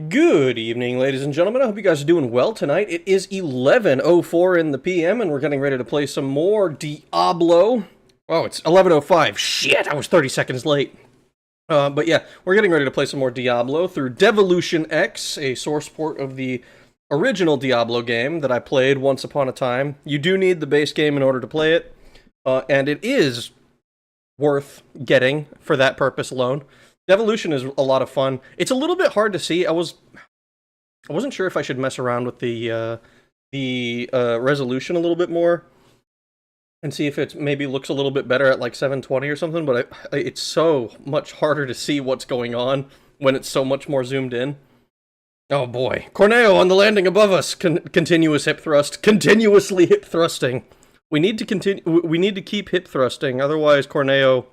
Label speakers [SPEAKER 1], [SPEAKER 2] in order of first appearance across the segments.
[SPEAKER 1] Good evening, ladies and gentlemen. I hope you guys are doing well tonight. It is 11:04 in the PM, and we're getting ready to play some more Diablo. Oh, it's 11:05. Shit, I was 30 seconds late. But yeah, we're getting ready to play some more Diablo through Devolution X, a source port of the original Diablo game that I played once upon a time. You do need the base game in order to play it, and it is worth getting for that purpose alone. Devolution is a lot of fun. It's a little bit hard to see. I was I wasn't sure if I should mess around with the resolution a little bit more and see if it maybe looks a little bit better at like 720 or something, but it's so much harder to see what's going on when it's so much more zoomed in. Oh boy. Corneo on the landing above us. Continuous hip thrust. Continuously hip thrusting. We need to continue. We need to keep hip thrusting, otherwise Corneo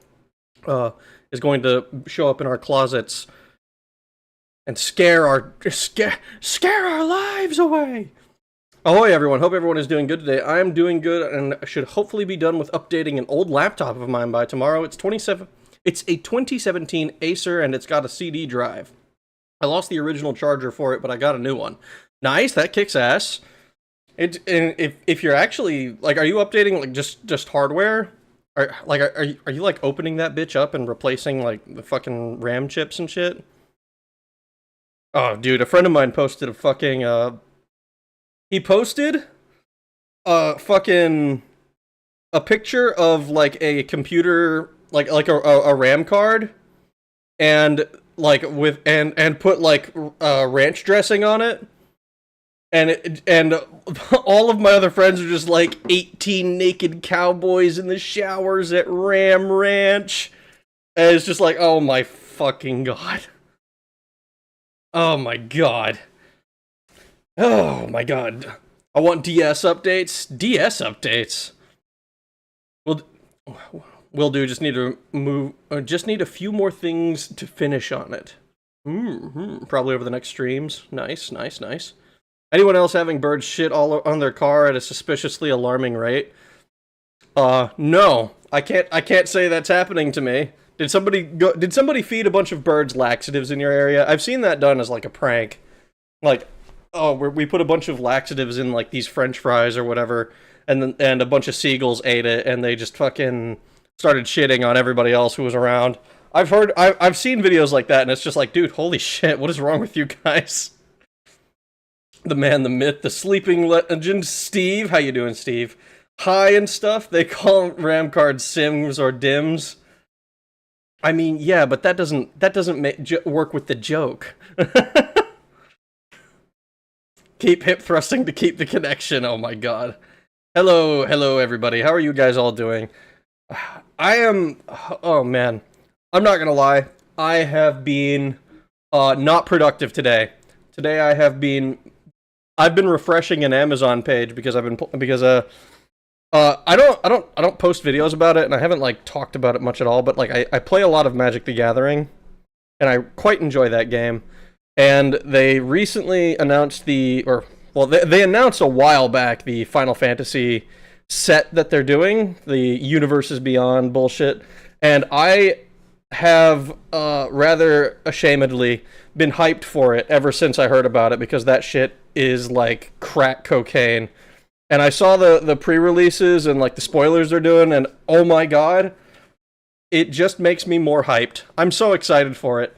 [SPEAKER 1] is going to show up in our closets and scare our lives away. Ahoy everyone, hope everyone is doing good today. I am doing good and should hopefully be done with updating an old laptop of mine by tomorrow. It's a 2017 Acer and it's got a CD drive. I lost the original charger for it, but I got a new one. Nice, that kicks ass. If you're actually, like, are you updating like just hardware? Are you like opening that bitch up and replacing like the fucking RAM chips and shit? Oh, dude, a friend of mine posted a fucking he posted a picture of like a computer, like a RAM card, and like with and put like ranch dressing on it, and all of my other friends are just like 18 naked cowboys in the showers at Ram Ranch, and it's just like, oh my fucking god. Oh my god. Oh my god. I want DS updates. DS updates. Will do. Just need to move. Just need a few more things to finish on it. Probably over the next streams. Nice, nice, nice. Anyone else having birds shit all on their car at a suspiciously alarming rate? No. I can't say that's happening to me. Did somebody feed a bunch of birds laxatives in your area? I've seen that done as like a prank. Like, oh, we put a bunch of laxatives in like these French fries or whatever, and a bunch of seagulls ate it, and they just fucking started shitting on everybody else who was around. I've seen videos like that, and it's just like, dude, holy shit, what is wrong with you guys? The man, the myth, the sleeping legend, Steve. How you doing, Steve? High and stuff. They call RAM cards Sims or Dims. I mean, yeah, but that doesn't work with the joke. Keep hip thrusting to keep the connection. Oh my god. Hello everybody. How are you guys all doing? I am, oh man. I'm not gonna lie. I have been not productive today. Today I've been refreshing an Amazon page because I don't post videos about it, and I haven't like talked about it much at all, but like I play a lot of Magic the Gathering, and I quite enjoy that game. And they recently announced they announced a while back the Final Fantasy set that they're doing, the Universes Beyond bullshit, and I have rather ashamedly been hyped for it ever since I heard about it, because that shit is like crack cocaine. And I saw the pre-releases and like the spoilers they're doing, and oh my god, it just makes me more hyped. I'm so excited for it.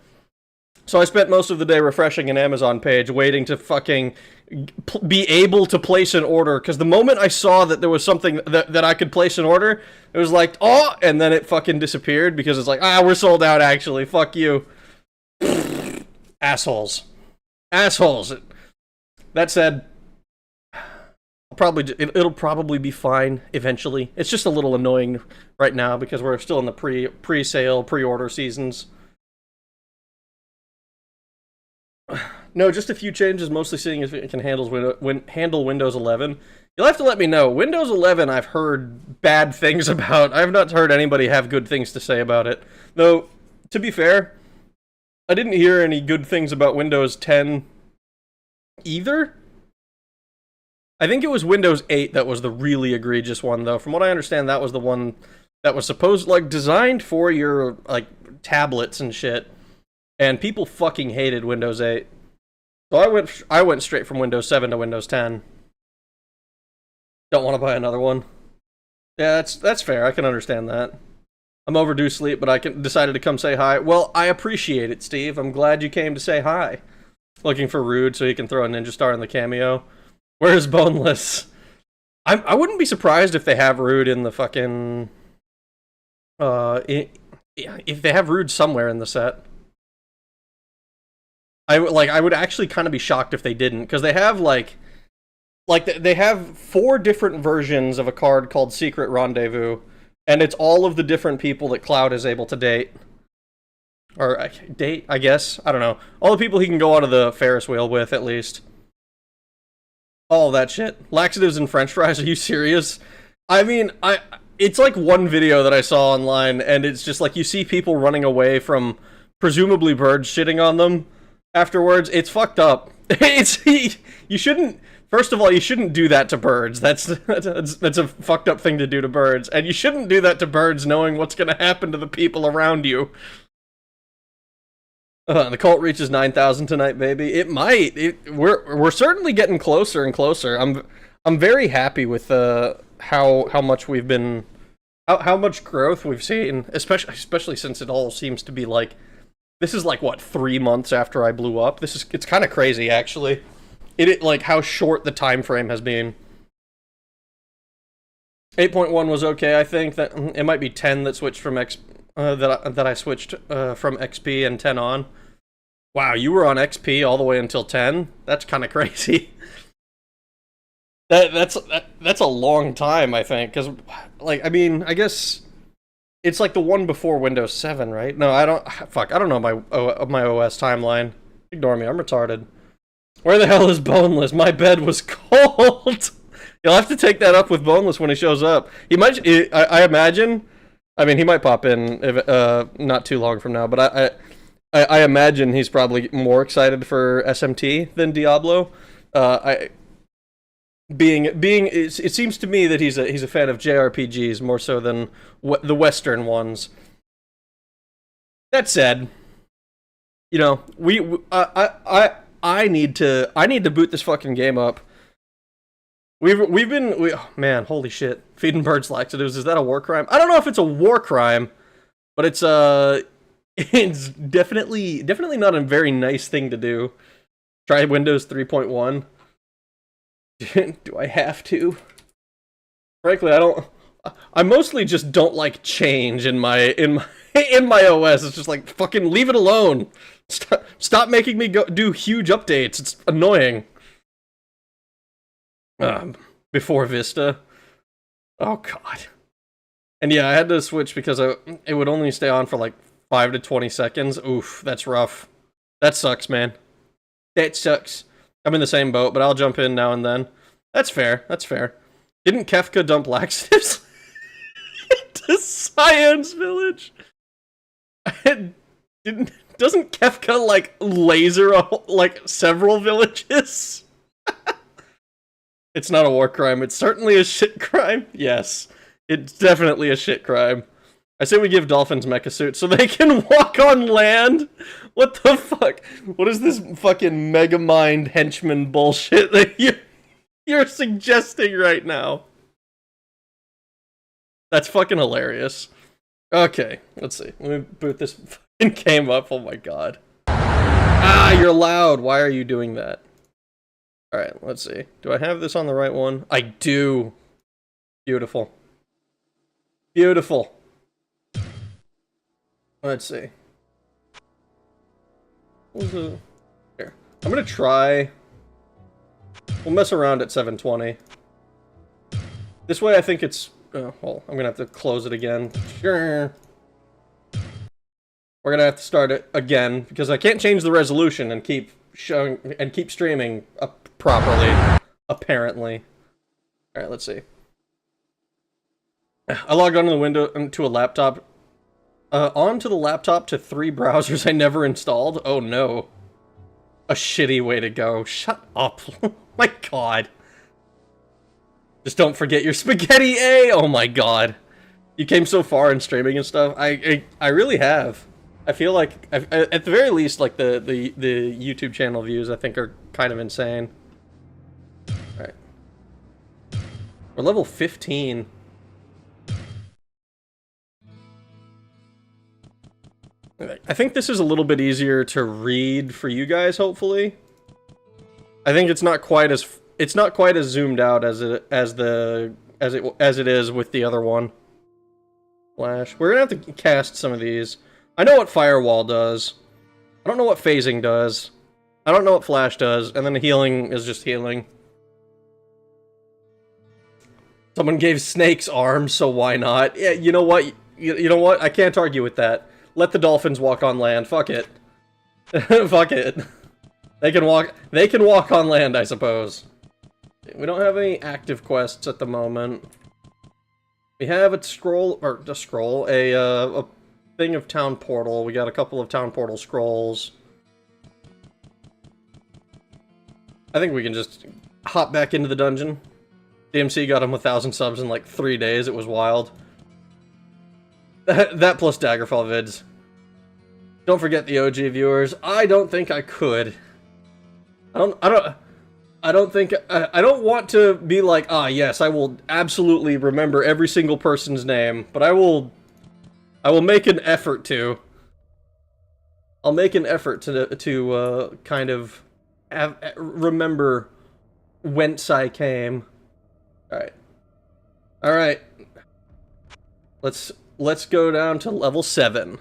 [SPEAKER 1] So I spent most of the day refreshing an Amazon page, waiting to fucking be able to place an order, because the moment I saw that there was something that I could place an order, it was like, oh, and then it fucking disappeared, because it's like, we're sold out actually, fuck you. Assholes. Assholes. That said, it'll probably be fine eventually. It's just a little annoying right now because we're still in the pre-sale, pre-order seasons. No, just a few changes, mostly seeing if it can handle Windows 11. You'll have to let me know. Windows 11 I've heard bad things about. I've not heard anybody have good things to say about it. Though, to be fair, I didn't hear any good things about Windows 10 either. I think it was Windows 8 that was the really egregious one, though. From what I understand, that was the one that was supposed, like, designed for your, like, tablets and shit. And people fucking hated Windows 8. So I went straight from Windows 7 to Windows 10. Don't want to buy another one. Yeah, that's fair. I can understand that. I'm overdue sleep, but I decided to come say hi. Well, I appreciate it, Steve. I'm glad you came to say hi. Looking for Rude so he can throw a ninja star in the cameo. Where's Boneless? I wouldn't be surprised if they have Rude in the fucking... if they have Rude somewhere in the set. I would actually kind of be shocked if they didn't, because they have they have 4 different versions of a card called Secret Rendezvous, and it's all of the different people that Cloud is able to date. Or date, I guess. I don't know. All the people he can go onto the Ferris wheel with, at least. All that shit. Laxatives and french fries, are you serious? I mean, it's like one video that I saw online, and it's just like you see people running away from presumably birds shitting on them afterwards. It's fucked up. You shouldn't... First of all, you shouldn't do that to birds. That's a fucked up thing to do to birds. And you shouldn't do that to birds knowing what's going to happen to the people around you. The cult reaches 9,000 tonight, baby. It might. We're certainly getting closer and closer. I'm very happy with how much we've been, how much growth we've seen, especially since it all seems to be like, this is like what, 3 months after I blew up. It's kind of crazy actually. It like how short the time frame has been. 8.1 was okay. I think that it might be 10 that switched from that I switched from XP and 10 on. Wow, you were on XP all the way until 10? That's kind of crazy. That's a long time, I think, because, like, I mean, I guess it's like the one before Windows 7, right? No, I don't know my OS timeline. Ignore me, I'm retarded. Where the hell is Boneless? My bed was cold. You'll have to take that up with Boneless when he shows up. He might, I imagine, I mean, he might pop in if, not too long from now, but I imagine he's probably more excited for SMT than Diablo. It seems to me that he's a fan of JRPGs more so than the Western ones. That said, you know, I need to boot this fucking game up. Oh man, holy shit. Feeding birds laxatives, is that a war crime? I don't know if it's a war crime, but it's definitely not a very nice thing to do. Try Windows 3.1. Do I have to? Frankly, I mostly just don't like change in my OS. It's just like, fucking leave it alone. Stop making me do huge updates. It's annoying. Before Vista. Oh god. And yeah, I had to switch because it would only stay on for like 5 to 20 seconds. Oof, that's rough. That sucks, man. That sucks. I'm in the same boat, but I'll jump in now and then. That's fair. That's fair. Didn't Kefka dump laxatives into Science Village? Doesn't Kefka, like, laser, like, several villages? It's not a war crime. It's certainly a shit crime. Yes. It's definitely a shit crime. I say we give dolphins mecha suits so they can walk on land? What the fuck? What is this fucking Megamind henchman bullshit that you're suggesting right now? That's fucking hilarious. Okay, let's see. Let me boot this fucking game up. Oh my god. Ah, you're loud. Why are you doing that? Alright, let's see. Do I have this on the right one? I do. Beautiful. Beautiful. Let's see. Here. I'm gonna try... We'll mess around at 720. This way I think it's... Oh, well, I'm gonna have to close it again. Sure. We're gonna have to start it again, because I can't change the resolution and keep showing... and keep streaming properly, apparently. Alright, let's see. I logged onto the window to a laptop. Onto the laptop to 3 browsers I never installed? Oh no. A shitty way to go. Shut up. My god. Just don't forget your spaghetti A! Oh my god. You came so far in streaming and stuff. I really have. I feel like, at the very least, like, the YouTube channel views, I think, are kind of insane. Alright. We're level 15. I think this is a little bit easier to read for you guys, hopefully. I think it's not quite as zoomed out as it is with the other one. Flash. We're gonna have to cast some of these. I know what Firewall does. I don't know what phasing does. I don't know what flash does, and then healing is just healing. Someone gave snakes arms, so why not? Yeah, you know what? You know what? I can't argue with that. Let the dolphins walk on land. Fuck it. Fuck it. They can walk on land, I suppose. We don't have any active quests at the moment. We have a thing of town portal. We got a couple of town portal scrolls. I think we can just hop back into the dungeon. DMC got him 1,000 subs in like 3 days. It was wild. That plus Daggerfall vids. Don't forget the OG viewers. I don't think I could. I don't want to be like, ah, yes, I will absolutely remember every single person's name, but I will make an effort to. I'll make an effort to kind of remember whence I came. All right. Let's go down to level 7.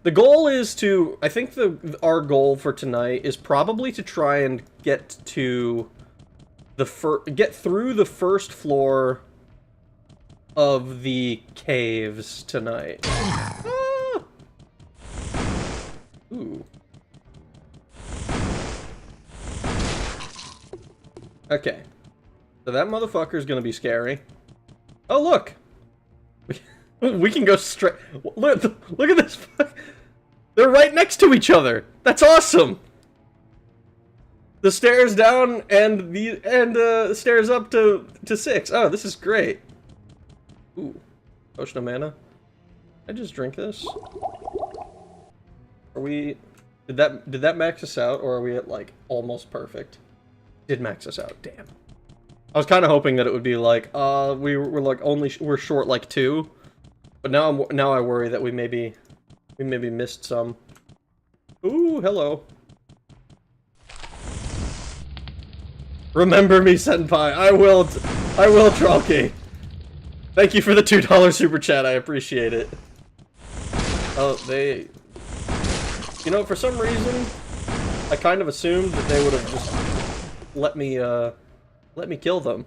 [SPEAKER 1] The goal is to, I think our goal for tonight is probably to try and get to get through the first floor of the caves tonight. Ah! Ooh. Okay. So that motherfucker's gonna be scary. Oh, look! We can go straight. Look at this. They're right next to each other. That's awesome. The stairs down and the stairs up to 6. Oh, this is great. Ooh, potion of mana. I just drink this. Are we? Did that max us out, or are we at like almost perfect? Did max us out? Damn. I was kind of hoping that it would be like, we're like we're short like 2, but now I worry that we maybe missed some. Ooh, hello. Remember me, Senpai. I will, Trolky. Thank you for the $2 super chat. I appreciate it. Oh, you know, for some reason, I kind of assumed that they would have just let me kill them.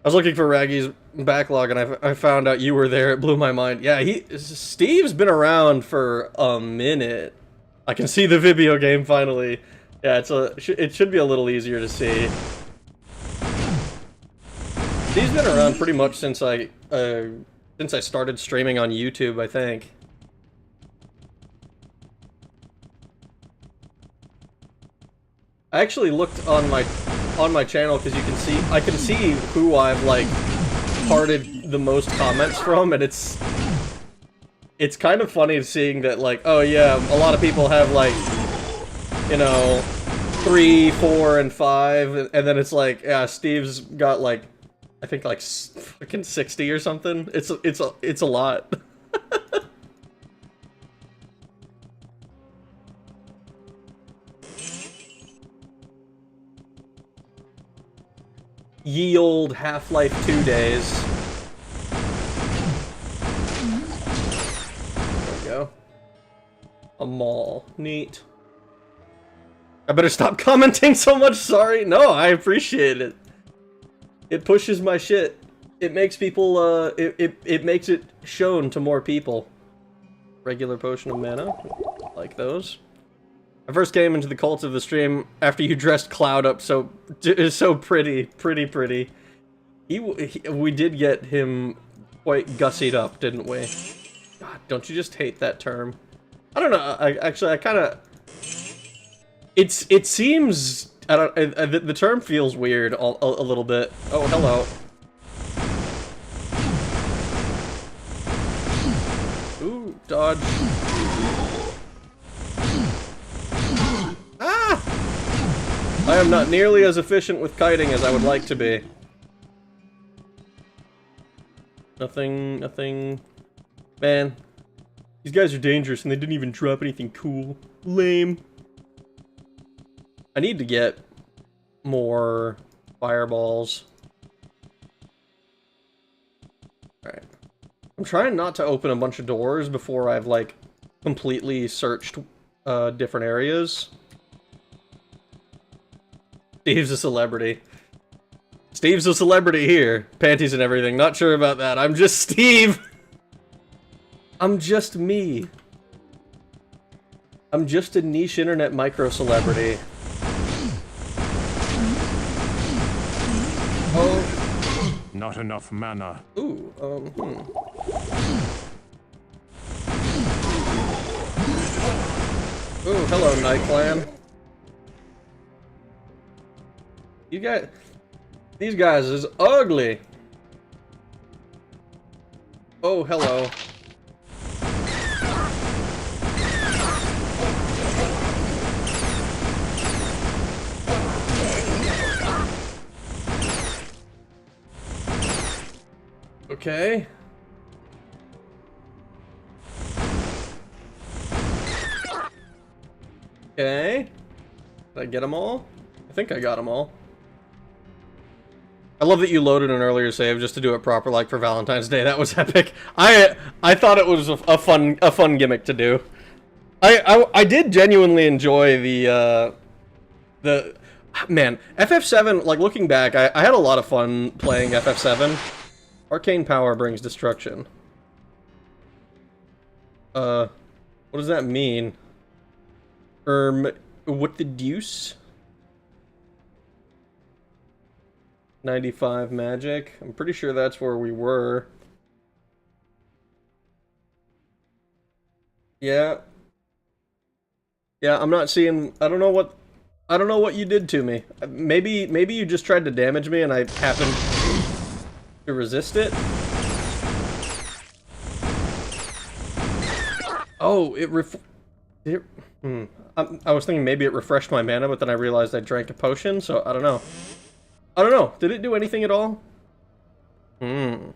[SPEAKER 1] I was looking for Raggy's backlog and I found out you were there. It blew my mind. Yeah, Steve's been around for a minute. I can see the video game finally. Yeah, it should be a little easier to see. Steve's been around pretty much since I started streaming on YouTube, I think. I actually looked on my channel because I can see who I've like parted the most comments from, and it's kind of funny seeing that, like, oh yeah, a lot of people have like, you know, 3, 4, and 5, and then it's like, yeah, Steve's got like, I think like fucking 60 or something. It's a lot. Ye old Half-Life 2 days. There we go. A mall. Neat. I better stop commenting so much, sorry. No, I appreciate it. It pushes my shit. It makes people, it makes it shown to more people. Regular potion of mana. Like those. I first came into the cult of the stream after you dressed Cloud up so pretty. We did get him quite gussied up, didn't we? God, don't you just hate that term? I don't know. I kind of. It seems. I don't. The term feels weird a little bit. Oh, hello. Ooh, dodge. I am not nearly as efficient with kiting as I would like to be. Nothing. Man, these guys are dangerous and they didn't even drop anything cool. Lame. I need to get more fireballs. Alright. I'm trying not to open a bunch of doors before I've, like, completely searched different areas. Steve's a celebrity. Steve's a celebrity here. Panties and everything. Not sure about that. I'm just Steve. I'm just me. I'm just a niche internet micro-celebrity. Oh.
[SPEAKER 2] Not enough mana.
[SPEAKER 1] Ooh, Ooh, hello, Night Clan. These guys is ugly. Oh, hello. Okay. Okay. Did I get them all? I think I got them all. I love that you loaded an earlier save just to do it proper, like for Valentine's Day. That was epic. I thought it was a fun gimmick to do. I did genuinely enjoy the man, FF7. Like looking back, I had a lot of fun playing FF7. Arcane power brings destruction. What does that mean? What the deuce? 95 magic. I'm pretty sure that's where we were. Yeah. Yeah, I'm not seeing... I don't know what you did to me. Maybe you just tried to damage me and I happened to resist it. Oh, I was thinking maybe it refreshed my mana, but then I realized I drank a potion, so I don't know. I don't know. Did it do anything at all? And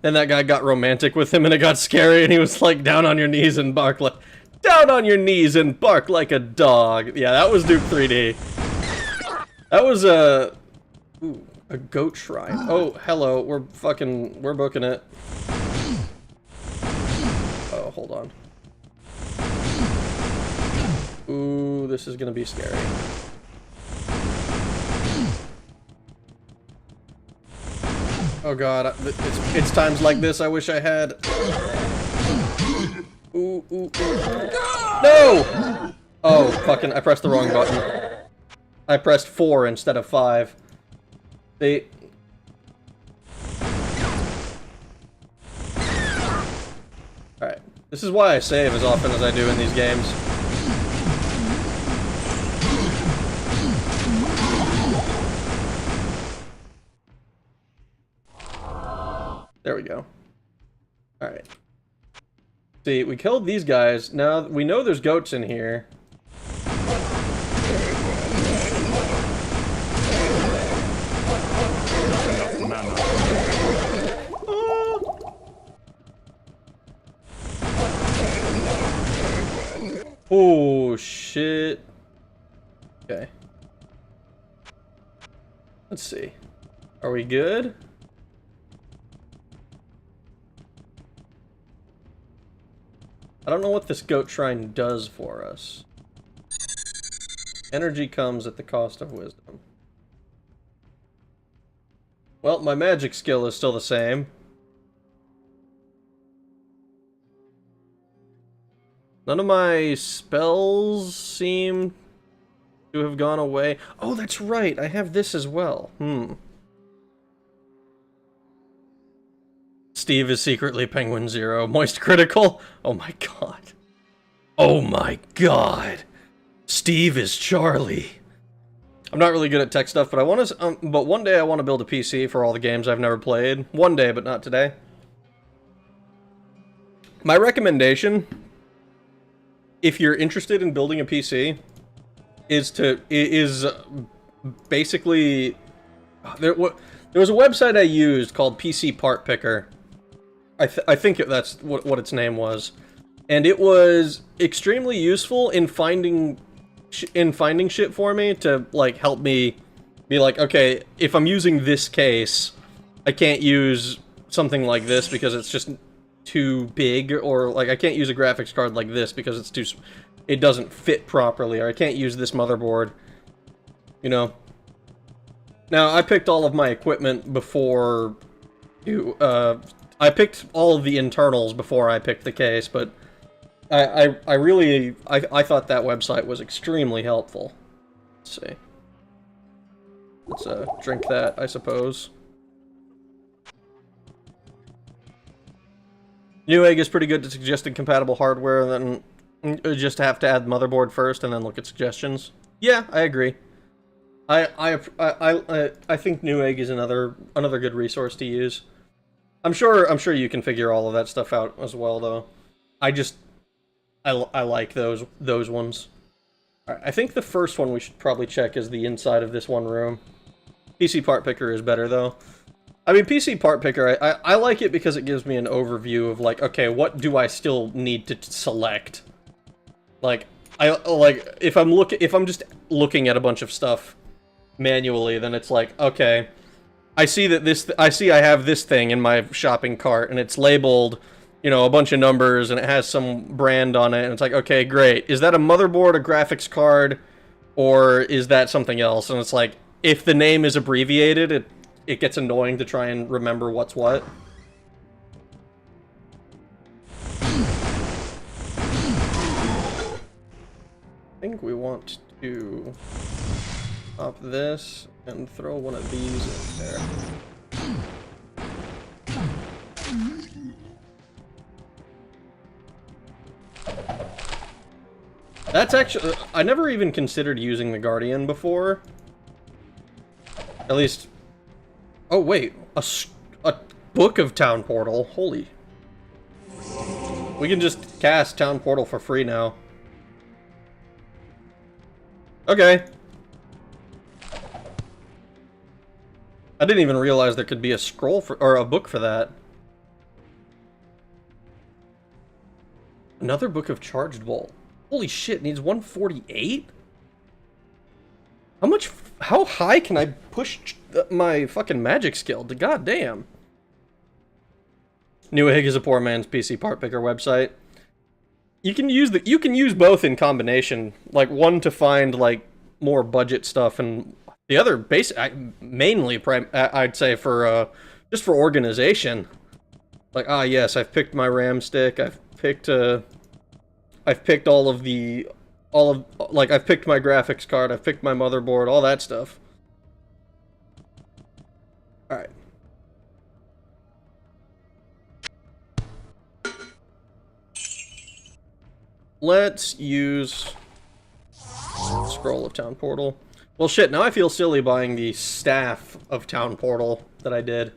[SPEAKER 1] that guy got romantic with him and it got scary and he was like, down on your knees and bark like... Down on your knees and bark like a dog. Yeah, that was Duke 3D. That was a goat shrine. Oh, hello. We're booking it. Oh, hold on. Ooh, this is gonna be scary. Oh god, it's times like this I wish I had. Ooh, ooh, ooh. No! Oh, fucking, I pressed the wrong button. I pressed 4 instead of 5. See? Alright. This is why I save as often as I do in these games. There we go. Alright. See, we killed these guys. Now, we know there's goats in here. Oh, shit. Okay. Let's see. Are we good? I don't know what this goat shrine does for us. Energy comes at the cost of wisdom. Well, my magic skill is still the same. None of my spells seem to have gone away. Oh, that's right. I have this as well. Steve is secretly Penguin Zero. Moist critical? Oh my god. Oh my god. Steve is Charlie. I'm not really good at tech stuff, but I want to. But one day I want to build a PC for all the games I've never played. One day, but not today. My recommendation, if you're interested in building a PC, is basically there was a website I used called PC Part Picker. I think that's what its name was, and it was extremely useful in finding shit for me to like help me be like, okay, if I'm using this case, I can't use something like this because it's just too big, or like I can't use a graphics card like this because it's too, it doesn't fit properly, or I can't use this motherboard, you know. Now, I picked all of my equipment before you, I picked all of the internals before I picked the case, but I really, I thought that website was extremely helpful. Let's see. Let's, drink that, I suppose. Newegg is pretty good at suggesting compatible hardware, and then just have to add motherboard first and then look at suggestions. Yeah, I agree. I think Newegg is another good resource to use. I'm sure you can figure all of that stuff out as well, though. I like those ones. Alright, I think the first one we should probably check is the inside of this one room. PC Part Picker is better, though. I mean, PC Part Picker, I like it because it gives me an overview of, like, okay, what do I still need to select? Like, if I'm just looking at a bunch of stuff manually, then it's like, okay, I see that I have this thing in my shopping cart, and it's labeled, you know, a bunch of numbers, and it has some brand on it, and it's like, okay, great. Is that a motherboard, a graphics card, or is that something else? And it's like, if the name is abbreviated, it gets annoying to try and remember what's what. I think we want to pop this and throw one of these in there. That's actually... I never even considered using the Guardian before. At least... Oh, wait. A book of Town Portal. Holy. We can just cast Town Portal for free now. Okay. I didn't even realize there could be a scroll for, or a book for that. Another book of Charged Bolt. Holy shit, needs 148? How high can I push my fucking magic skill? God damn. Newegg is a poor man's PC Part Picker website. You can use both in combination. Like, one to find, like, more budget stuff, and the other mainly I'd say for just for organization. Like, ah, yes, I've picked my RAM stick. I've picked all of like, I've picked my graphics card. I've picked my motherboard. All that stuff. All right. Let's use Scroll of Town Portal. Well, shit, now I feel silly buying the Staff of Town Portal that I did.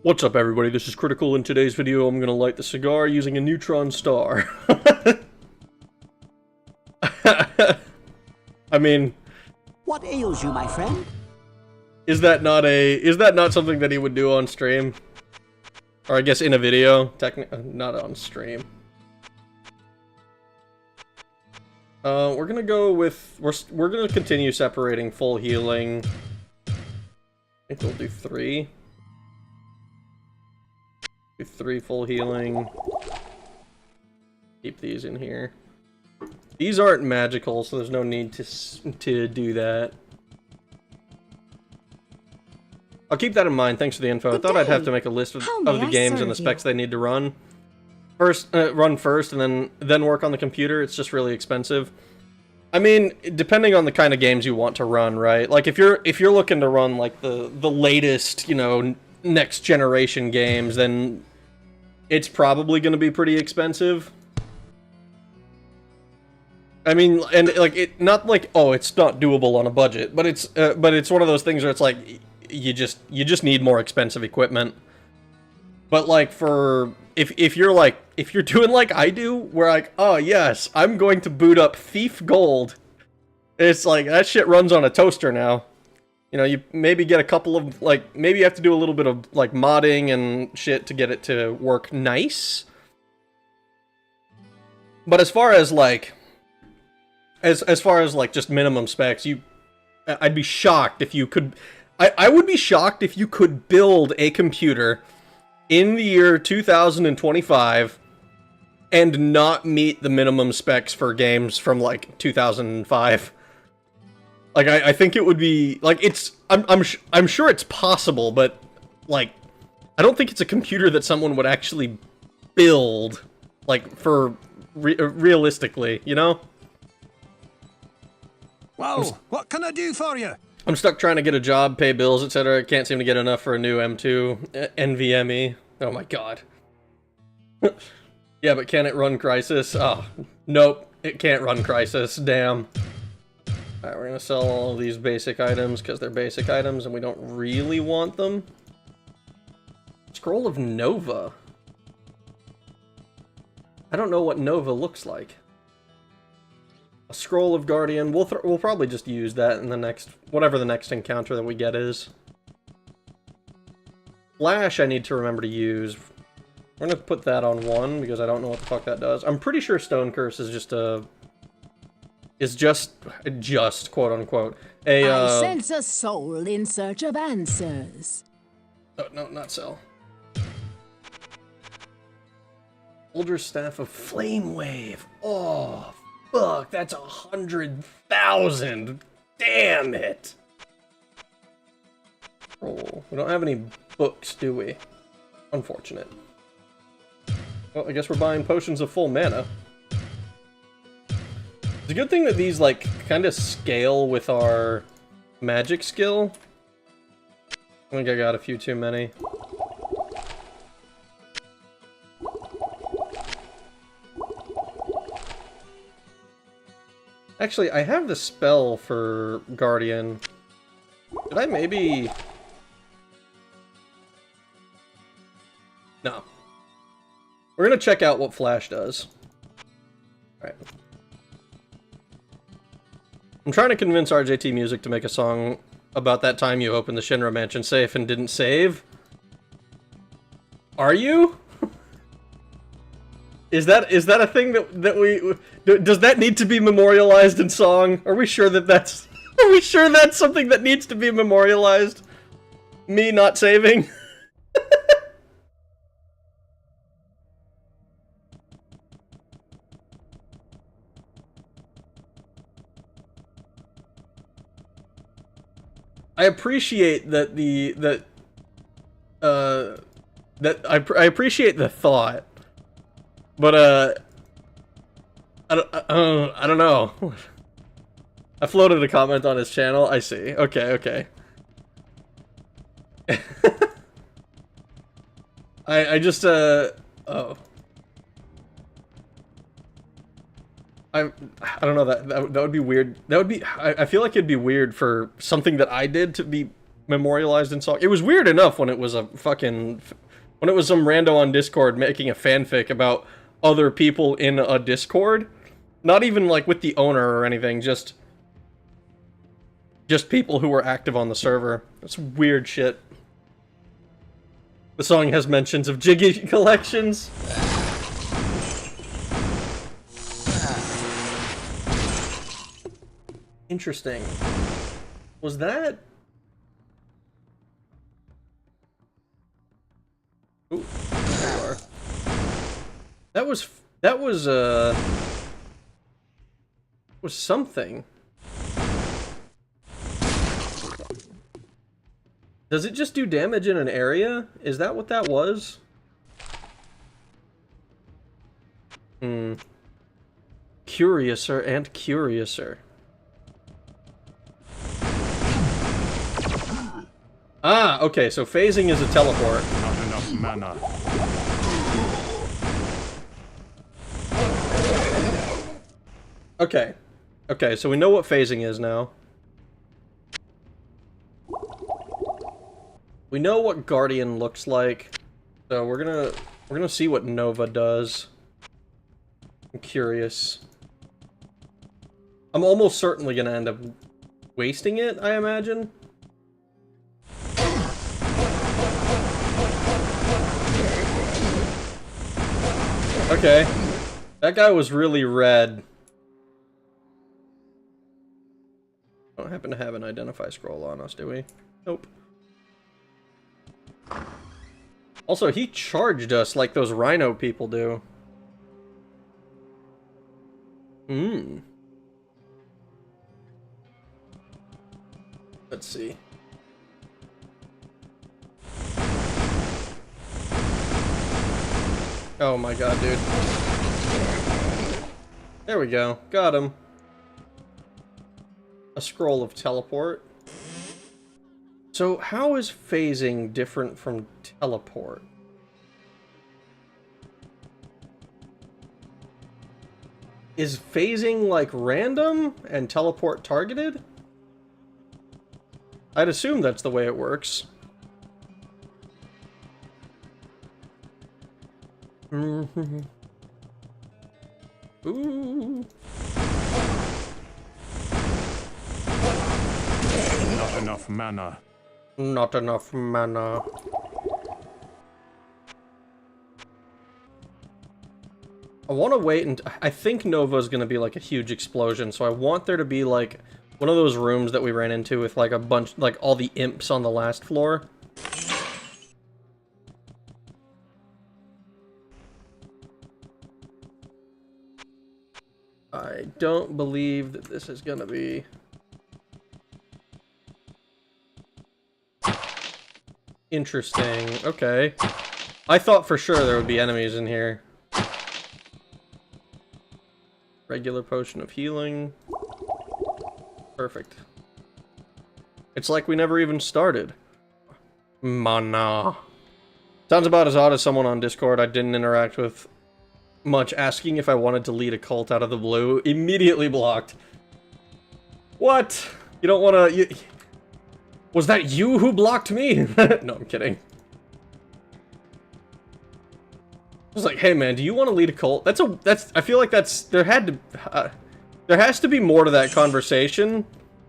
[SPEAKER 1] What's up, everybody? This is Critical. In today's video, I'm gonna light the cigar using a neutron star. I mean...
[SPEAKER 2] What ails you, my friend?
[SPEAKER 1] Is that not something that he would do on stream? Or I guess in a video, not on stream. We're gonna go with, we're gonna continue separating full healing. I think we'll do 3. Do 3 full healing. Keep these in here. These aren't magical, so there's no need to do that. I'll keep that in mind, thanks for the info. I thought I'd have to make a list of the games and the specs they need to run. Run first, and then work on the computer. It's just really expensive. I mean, depending on the kind of games you want to run, right? Like, if you're looking to run, like, the latest, you know, next generation games, then it's probably going to be pretty expensive. I mean, and, like, not like, oh, it's not doable on a budget, but it's one of those things where it's like, you just need more expensive equipment. But like, for if you're doing like I do, where like, oh yes, I'm going to boot up Thief Gold. It's like, that shit runs on a toaster now. You know, you maybe get a couple of, like, maybe you have to do a little bit of like modding and shit to get it to work nice. But as far as like, as far as like just minimum specs, I'd be shocked if you could... I would be shocked if you could build a computer in the year 2025 and not meet the minimum specs for games from, like, 2005. Like, I think it would be... Like, it's... I'm sure it's possible, but, like, I don't think it's a computer that someone would actually build, like, for... realistically, you know?
[SPEAKER 3] Whoa, what can I do for you?
[SPEAKER 1] I'm stuck trying to get a job, pay bills, etc. Can't seem to get enough for a new M2 NVMe. Oh my god. Yeah, but can it run Crysis? Oh, nope. It can't run Crysis. Damn. Alright, we're gonna sell all of these basic items because they're basic items and we don't really want them. Scroll of Nova. I don't know what Nova looks like. A Scroll of Guardian. We'll probably just use that in the next... whatever the next encounter that we get is. Flash I need to remember to use. We're gonna put that on 1, because I don't know what the fuck that does. I'm pretty sure Stone Curse is just a... just, quote-unquote, a,
[SPEAKER 4] I sense a soul in search of answers.
[SPEAKER 1] Oh, no, not Cell. Soldier Staff of Flame Wave. Oh, fuck, that's 100,000. Damn it. Oh, we don't have any books, do we? Unfortunate. Well, I guess we're buying potions of full mana. It's a good thing that these, like, kind of scale with our magic skill. I think I got a few too many. Actually, I have the spell for Guardian. Did I maybe... No. We're gonna check out what Flash does. Alright. I'm trying to convince RJT Music to make a song about that time you opened the Shinra Mansion safe and didn't save. Are you? Is that a thing that we... Does that need to be memorialized in song? Are we sure that that's... Are we sure that's something that needs to be memorialized? Me not saving? I appreciate that I appreciate the thought, but I don't know. I floated a comment on his channel. I see. Okay. I just oh. I don't know, that would be weird. That would be... I feel like it'd be weird for something that I did to be memorialized in song. It was weird enough when it was a fucking... When it was some rando on Discord making a fanfic about other people in a Discord. Not even, like, with the owner or anything, just people who were active on the server. That's weird shit. The song has mentions of Jiggy collections. Interesting. Was that... Ooh, there you are. That was something. Does it just do damage in an area? Is that what that was? Curiouser and curiouser. Ah, okay, so phasing is a teleport.
[SPEAKER 3] Not enough mana.
[SPEAKER 1] Okay. Okay, so we know what phasing is now. We know what Guardian looks like. So we're gonna see what Nova does. I'm curious. I'm almost certainly gonna end up wasting it, I imagine. Okay. That guy was really red. Don't happen to have an identify scroll on us, do we? Nope. Also, he charged us like those rhino people do. Let's see. Oh my god, dude. There we go. Got him. A scroll of teleport. So how is phasing different from teleport? Is phasing like random and teleport targeted? I'd assume that's the way it works. Ooh.
[SPEAKER 3] Not enough mana.
[SPEAKER 1] Not enough mana. I want to wait, and I think Nova's going to be like a huge explosion, so I want there to be like one of those rooms that we ran into with like a bunch, like all the imps on the last floor. I don't believe that this is going to be... Interesting. Okay. I thought for sure there would be enemies in here. Regular potion of healing. Perfect. It's like we never even started. Mana. Sounds about as odd as someone on Discord I didn't interact with much asking if I wanted to lead a cult out of the blue. Immediately blocked. What? You don't want to... Was that you who blocked me? No, I'm kidding. I was like, hey man, do you want to lead a cult? I feel like there has to be more to that conversation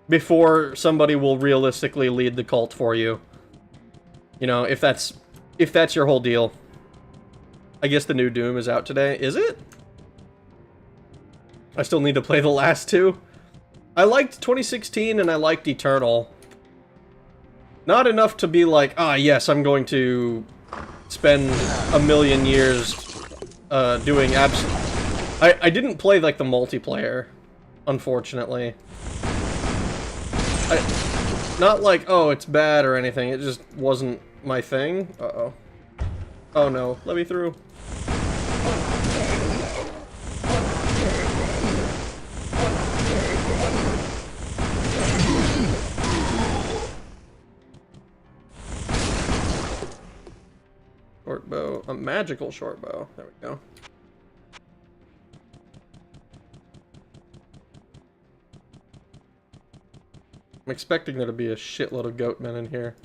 [SPEAKER 1] before somebody will realistically lead the cult for you. You know, if that's your whole deal. I guess the new Doom is out today. Is it? I still need to play the last two. I liked 2016 and I liked Eternal. Not enough to be like, ah, yes, I'm going to spend a million years doing I didn't play, like, the multiplayer, unfortunately. Not like, oh, it's bad or anything, it just wasn't my thing. Uh-oh. Oh no, let me through. Short bow, a magical short bow. There we go. I'm expecting there to be a shitload of goatmen in here.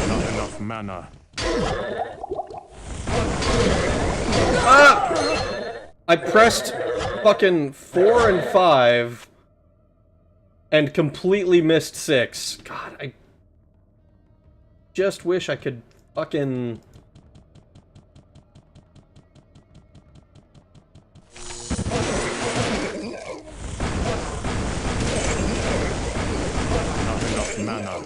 [SPEAKER 3] Not enough mana.
[SPEAKER 1] Ah! I pressed fucking 4 and 5 and completely missed 6. God, I just wish I could fucking...
[SPEAKER 3] Not enough mana.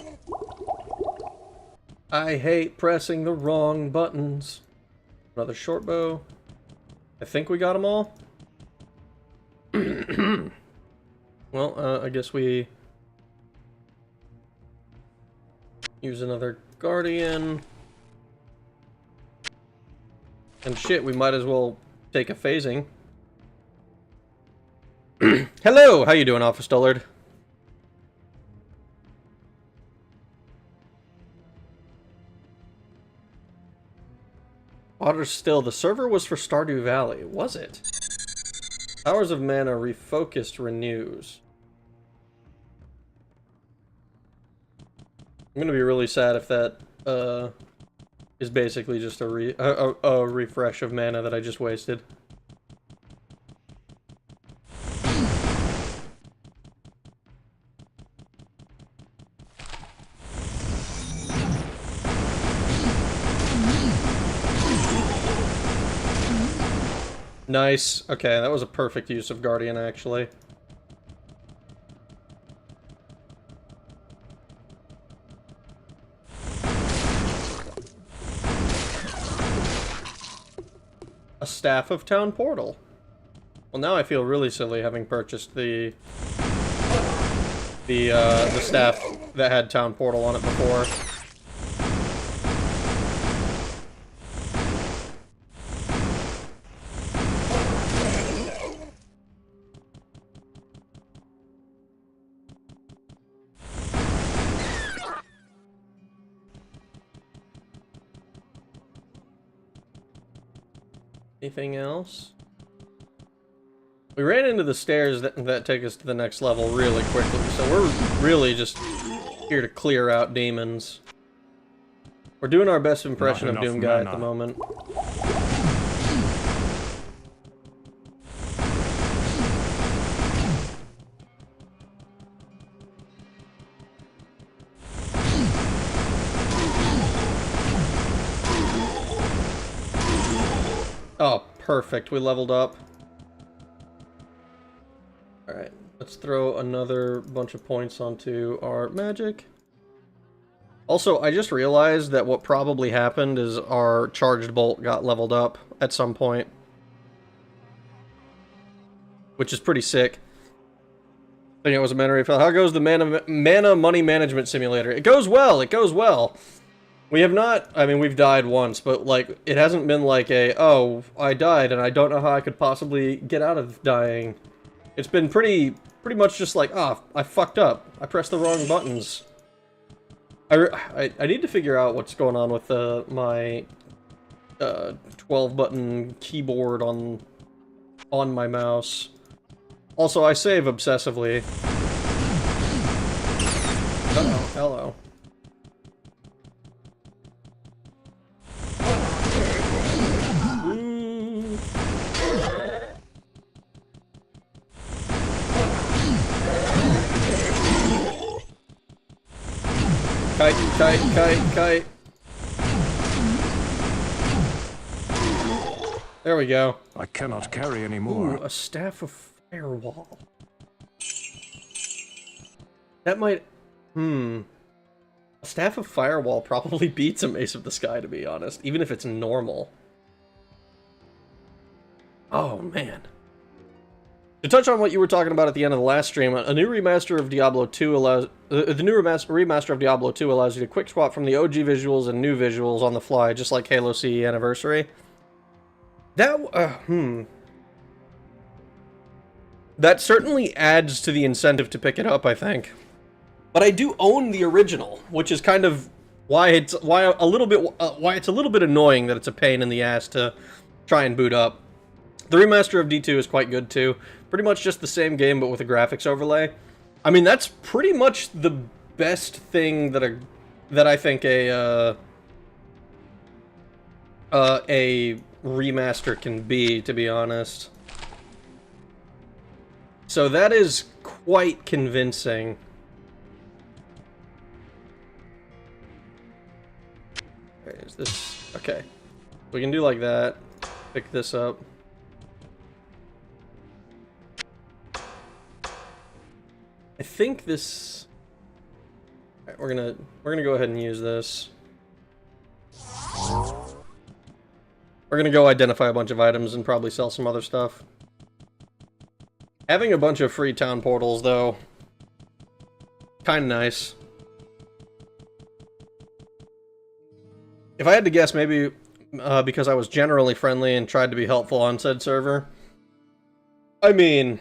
[SPEAKER 1] I hate pressing the wrong buttons. Another short bow. I think we got them all. Well, I guess we use another guardian. And shit, we might as well take a phasing. Hello, how you doing, Officer Dullard? Otter still, the server was for Stardew Valley, was it? Hours of mana refocused renews. I'm gonna be really sad if that is basically just a refresh of mana that I just wasted. Nice. Okay, that was a perfect use of Guardian, actually. A Staff of Town Portal. Well, now I feel really silly having purchased the staff that had Town Portal on it before. Anything else? We ran into the stairs that take us to the next level really quickly, so we're really just here to clear out demons. We're doing our best impression of Doom Guy at the moment. Oh, perfect. We leveled up. Alright, let's throw another bunch of points onto our magic. Also, I just realized that what probably happened is our charged bolt got leveled up at some point. Which is pretty sick. I think it was a memory file. How goes the mana money management simulator? It goes well, it goes well. We have not, I mean, we've died once, but, like, it hasn't been like a, oh, I died and I don't know how I could possibly get out of dying. It's been pretty much just like, oh, I fucked up. I pressed the wrong buttons. I need to figure out what's going on with my 12-button keyboard on my mouse. Also, I save obsessively. Uh-oh, hello. Kite. There we go.
[SPEAKER 3] I cannot carry any more.
[SPEAKER 1] Ooh, a Staff of Firewall. That might... A Staff of Firewall probably beats a Mace of the Sky, to be honest, even if it's normal. Oh, man. To touch on what you were talking about at the end of the last stream, a new remaster of Diablo 2 allows... the new remaster of Diablo 2 allows you to quick swap from the OG visuals and new visuals on the fly, just like Halo CE Anniversary. That certainly adds to the incentive to pick it up, I think. But I do own the original, which is kind of why it's a little bit annoying that it's a pain in the ass to try and boot up. The remaster of D2 is quite good too. Pretty much just the same game, but with a graphics overlay. I mean, that's pretty much the best thing that I think a remaster can be, to be honest. So that is quite convincing. Okay, is this... Okay. We can do like that. Pick this up. I think this... Alright, we're gonna go ahead and use this. We're gonna go identify a bunch of items and probably sell some other stuff. Having a bunch of free town portals, though, kinda nice. If I had to guess, maybe because I was generally friendly and tried to be helpful on said server. I mean...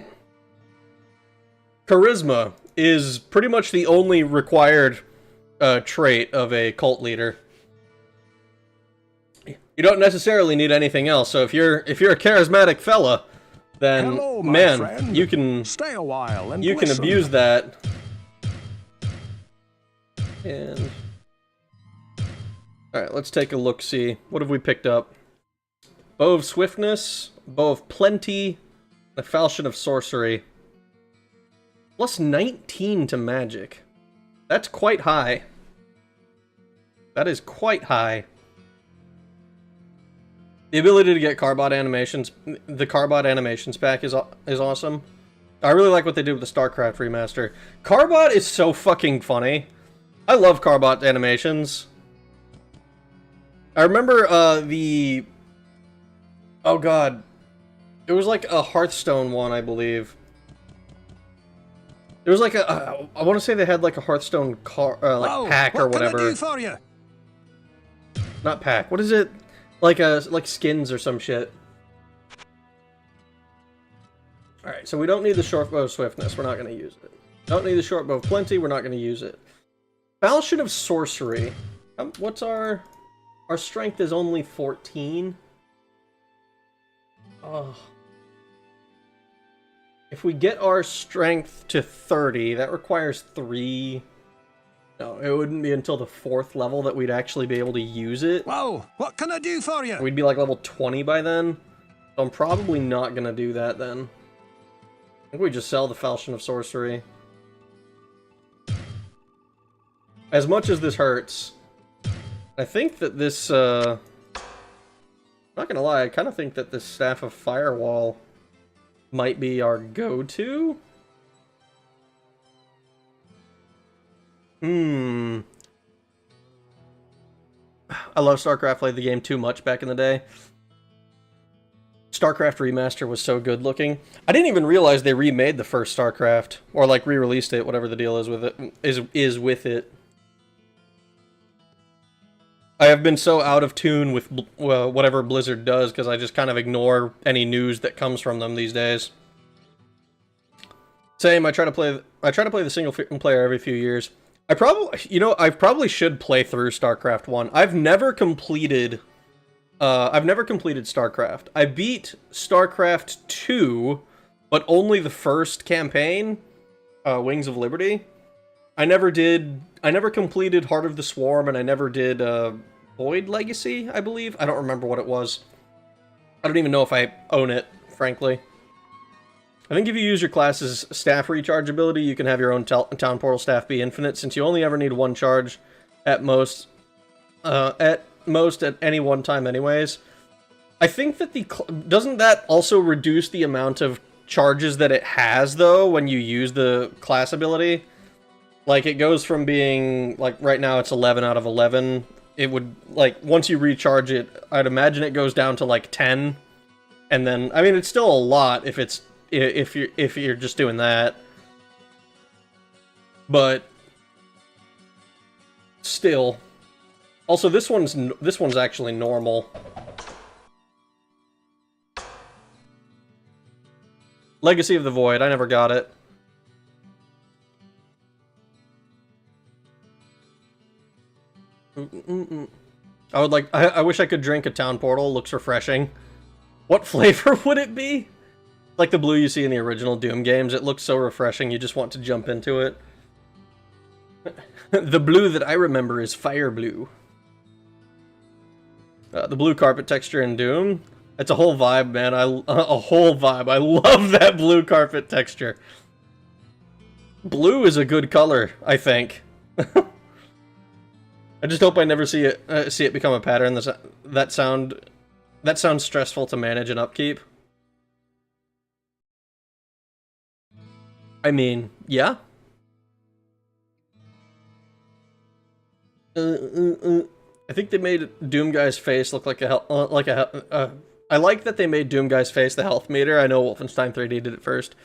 [SPEAKER 1] Charisma is pretty much the only required trait of a cult leader. You don't necessarily need anything else. So if you're a charismatic fella, then
[SPEAKER 3] Hello, my
[SPEAKER 1] man,
[SPEAKER 3] friend.
[SPEAKER 1] you can
[SPEAKER 3] Stay a while and
[SPEAKER 1] you can
[SPEAKER 3] listen.
[SPEAKER 1] abuse that. And all right, let's take a look. See what have we picked up? Bow of Swiftness, Bow of Plenty, a Falchion of Sorcery. Plus 19 to magic. That's quite high. That is quite high. The ability to get Carbot animations, the Carbot animations pack is awesome. I really like what they did with the StarCraft remaster. Carbot is so fucking funny. I love Carbot animations. I remember oh god, it was like a Hearthstone one, I believe. There was like I want to say they had like a Hearthstone pack or whatever.
[SPEAKER 3] What can I do for you?
[SPEAKER 1] Not pack. What is it? Like skins or some shit. Alright, so we don't need the shortbow of swiftness. We're not going to use it. Don't need the shortbow of plenty. We're not going to use it. Falchion of sorcery. What's our strength is only 14. Oh. If we get our strength to 30, that requires 3... No, it wouldn't be until the 4th level that we'd actually be able to use it.
[SPEAKER 3] Whoa, what can I do for you?
[SPEAKER 1] We'd be like level 20 by then. So I'm probably not going to do that then. I think we just sell the Falchion of Sorcery. As much as this hurts, I think that this, not gonna lie, I kind of think that this Staff of Firewall might be our go-to. I love StarCraft, played the game too much back in the day. StarCraft Remaster was so good looking. I didn't even realize they remade the first StarCraft, or like re-released it, whatever the deal is with it. Is with it. I have been so out of tune with whatever Blizzard does because I just kind of ignore any news that comes from them these days. Same. I try to play the single player every few years. I probably should play through StarCraft 1. I've never completed StarCraft. I beat StarCraft 2, but only the first campaign, Wings of Liberty. I never completed Heart of the Swarm, and I never did Void Legacy, I believe. I don't remember what it was. I don't even know if I own it, frankly. I think if you use your class's staff recharge ability, you can have your own town portal staff be infinite, since you only ever need one charge at most at any one time anyways. I think that doesn't that also reduce the amount of charges that it has, though, when you use the class ability? Like, it goes from being, like, right now it's 11 out of 11. It would, like, once you recharge it, I'd imagine it goes down to, like, 10. And then, I mean, it's still a lot if you're just doing that. But still. Also, this one's actually normal. Legacy of the Void, I never got it. I wish I could drink a town portal. Looks refreshing. What flavor would it be? Like the blue you see in the original Doom games. It looks so refreshing, you just want to jump into it. The blue that I remember is fire blue. The blue carpet texture in Doom. It's a whole vibe, man. A whole vibe. I love that blue carpet texture. Blue is a good color, I think. I just hope I never see it become a pattern. That sounds stressful to manage and upkeep. I mean, yeah. I think they made Doom Guy's face look like I like that they made Doom Guy's face the health meter. I know Wolfenstein 3D did it first.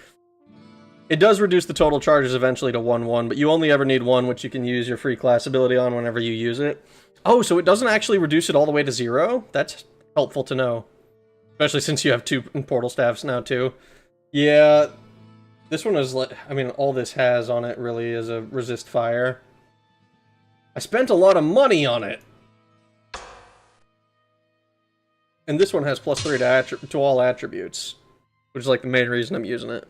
[SPEAKER 1] It does reduce the total charges eventually to 1/1, but you only ever need one, which you can use your free class ability on whenever you use it. Oh, so it doesn't actually reduce it all the way to 0? That's helpful to know. Especially since you have 2 portal staffs now, too. Yeah, this one is like, I mean, all this has on it really is a resist fire. I spent a lot of money on it! And this one has +3 to all attributes, which is like the main reason I'm using it.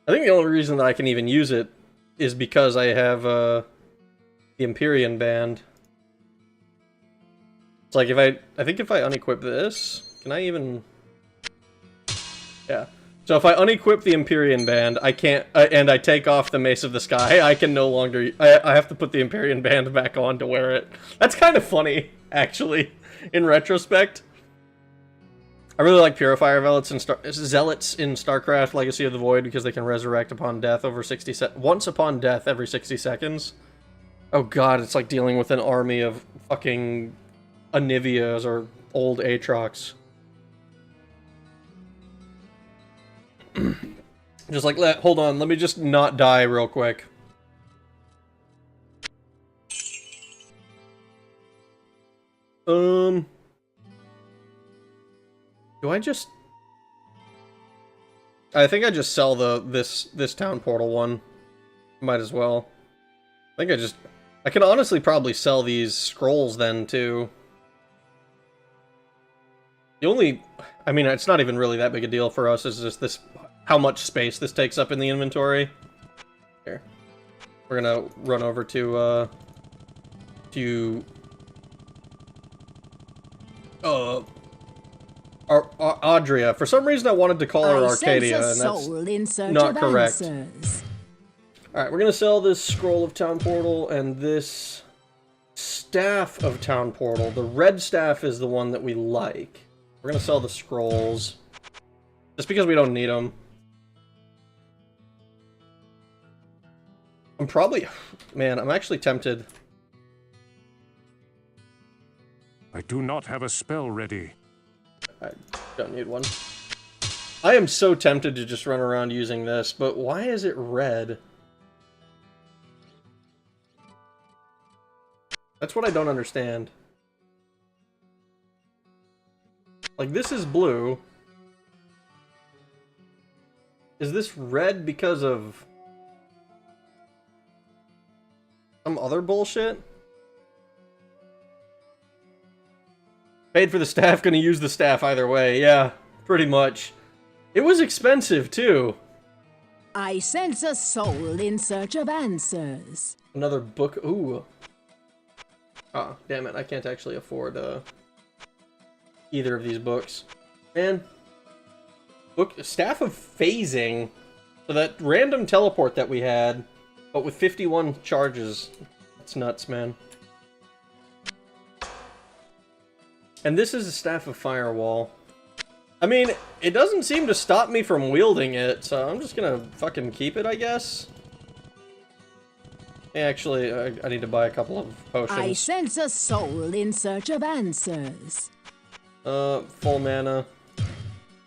[SPEAKER 1] I think the only reason that I can even use it is because I have the Empyrean band. It's like I think if I unequip this, can I even? Yeah. So if I unequip the Empyrean band, I can't, and I take off the Mace of the Sky, I can no longer. I have to put the Empyrean band back on to wear it. That's kind of funny, actually, in retrospect. I really like Purifier Zealots in StarCraft Legacy of the Void because they can resurrect upon death over 60 once upon death every 60 seconds. Oh god, it's like dealing with an army of fucking Anivias or old Aatrox. Just like, hold on, let me just not die real quick. Do I just... I think I just sell this town portal one. Might as well. I can honestly probably sell these scrolls then too. The only, I mean, it's not even really that big a deal for us, it's just this, how much space this takes up in the inventory. Here. We're gonna run over to Audria. For some reason I wanted to call her Arcadia, and that's not correct. Alright, we're gonna sell this Scroll of Town Portal and this Staff of Town Portal. The red staff is the one that we like. We're gonna sell the scrolls. Just because we don't need them. I'm probably... Man, I'm actually tempted.
[SPEAKER 5] I do not have a spell ready.
[SPEAKER 1] I don't need one. I am so tempted to just run around using this, but why is it red? That's what I don't understand. Like, this is blue. Is this red because of some other bullshit? Paid for the staff, gonna use the staff either way. Yeah, pretty much. It was expensive, too.
[SPEAKER 4] I sense a soul in search of answers.
[SPEAKER 1] Another book. Ooh. Oh, damn it. I can't actually afford either of these books. Man. Staff of Phasing. So that random teleport that we had, but with 51 charges. That's nuts, man. And this is a Staff of Firewall. I mean, it doesn't seem to stop me from wielding it, so I'm just gonna fucking keep it, I guess. Actually, I need to buy a couple of potions.
[SPEAKER 4] I sense a soul in search of answers.
[SPEAKER 1] Full mana.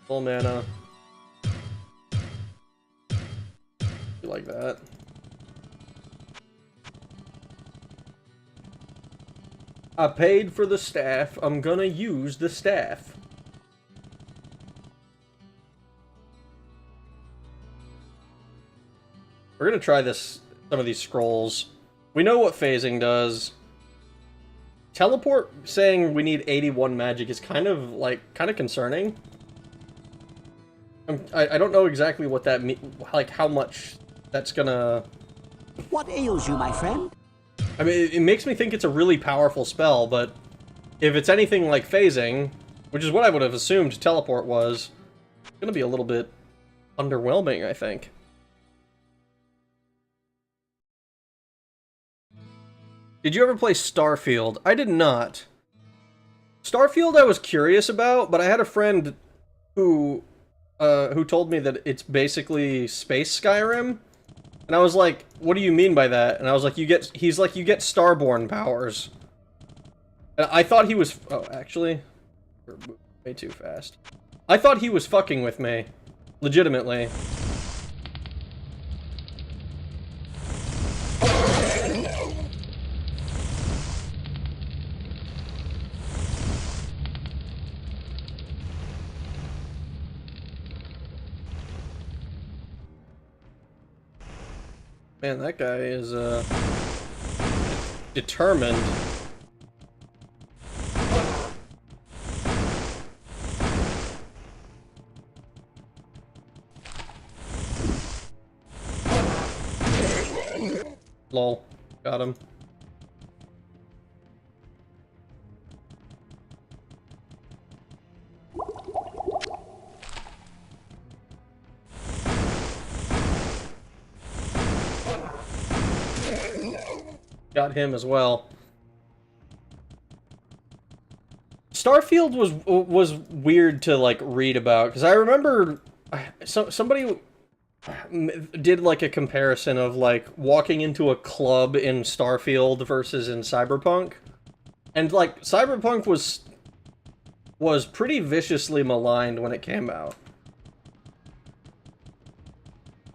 [SPEAKER 1] Full mana. You like that? I paid for the staff. I'm gonna use the staff. We're gonna try some of these scrolls. We know what phasing does. Teleport saying we need 81 magic is kind of concerning. I don't know exactly what that means, like how much that's gonna...
[SPEAKER 2] What ails you, my friend?
[SPEAKER 1] I mean, it makes me think it's a really powerful spell, but if it's anything like phasing, which is what I would have assumed teleport was, it's gonna be a little bit underwhelming, I think. Did you ever play Starfield? I did not. Starfield I was curious about, but I had a friend who told me that it's basically space Skyrim. And I was like, what do you mean by that? And I was like, he's like, you get Starborn powers. And I thought he was, oh, actually, we're moving way too fast. I thought he was fucking with me. Legitimately. Man, that guy is, determined. Lol. Got him. Got him as well. Starfield was weird to like read about because I remember somebody did like a comparison of like walking into a club in Starfield versus in Cyberpunk, and like Cyberpunk was pretty viciously maligned when it came out.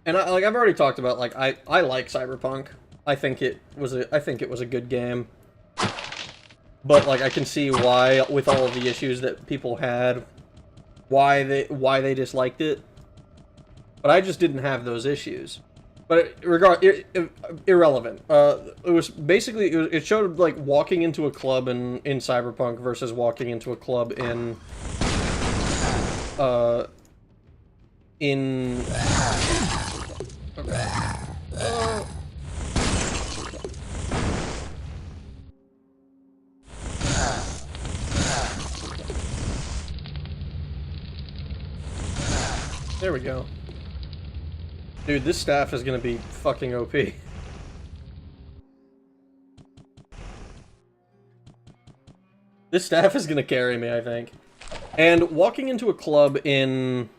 [SPEAKER 1] And I've already talked about like I like Cyberpunk. I think it was a good game. But like I can see why, with all of the issues that people had, why they disliked it. But I just didn't have those issues. But irrelevant. It was basically it showed like walking into a club in Cyberpunk versus walking into a club in there we go. Dude, this staff is gonna be fucking OP. This staff is gonna carry me, I think. And walking into a club in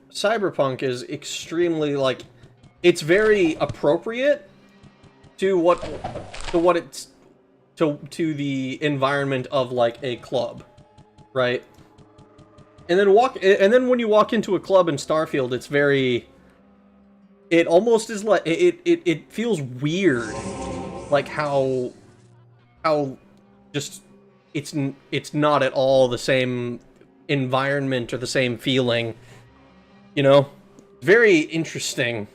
[SPEAKER 1] Cyberpunk is extremely, like, it's very appropriate to to the environment of like a club, right? And then when you walk into a club in Starfield, it's very, it almost is like it feels weird, like how just it's not at all the same environment or the same feeling, you know? Very interesting.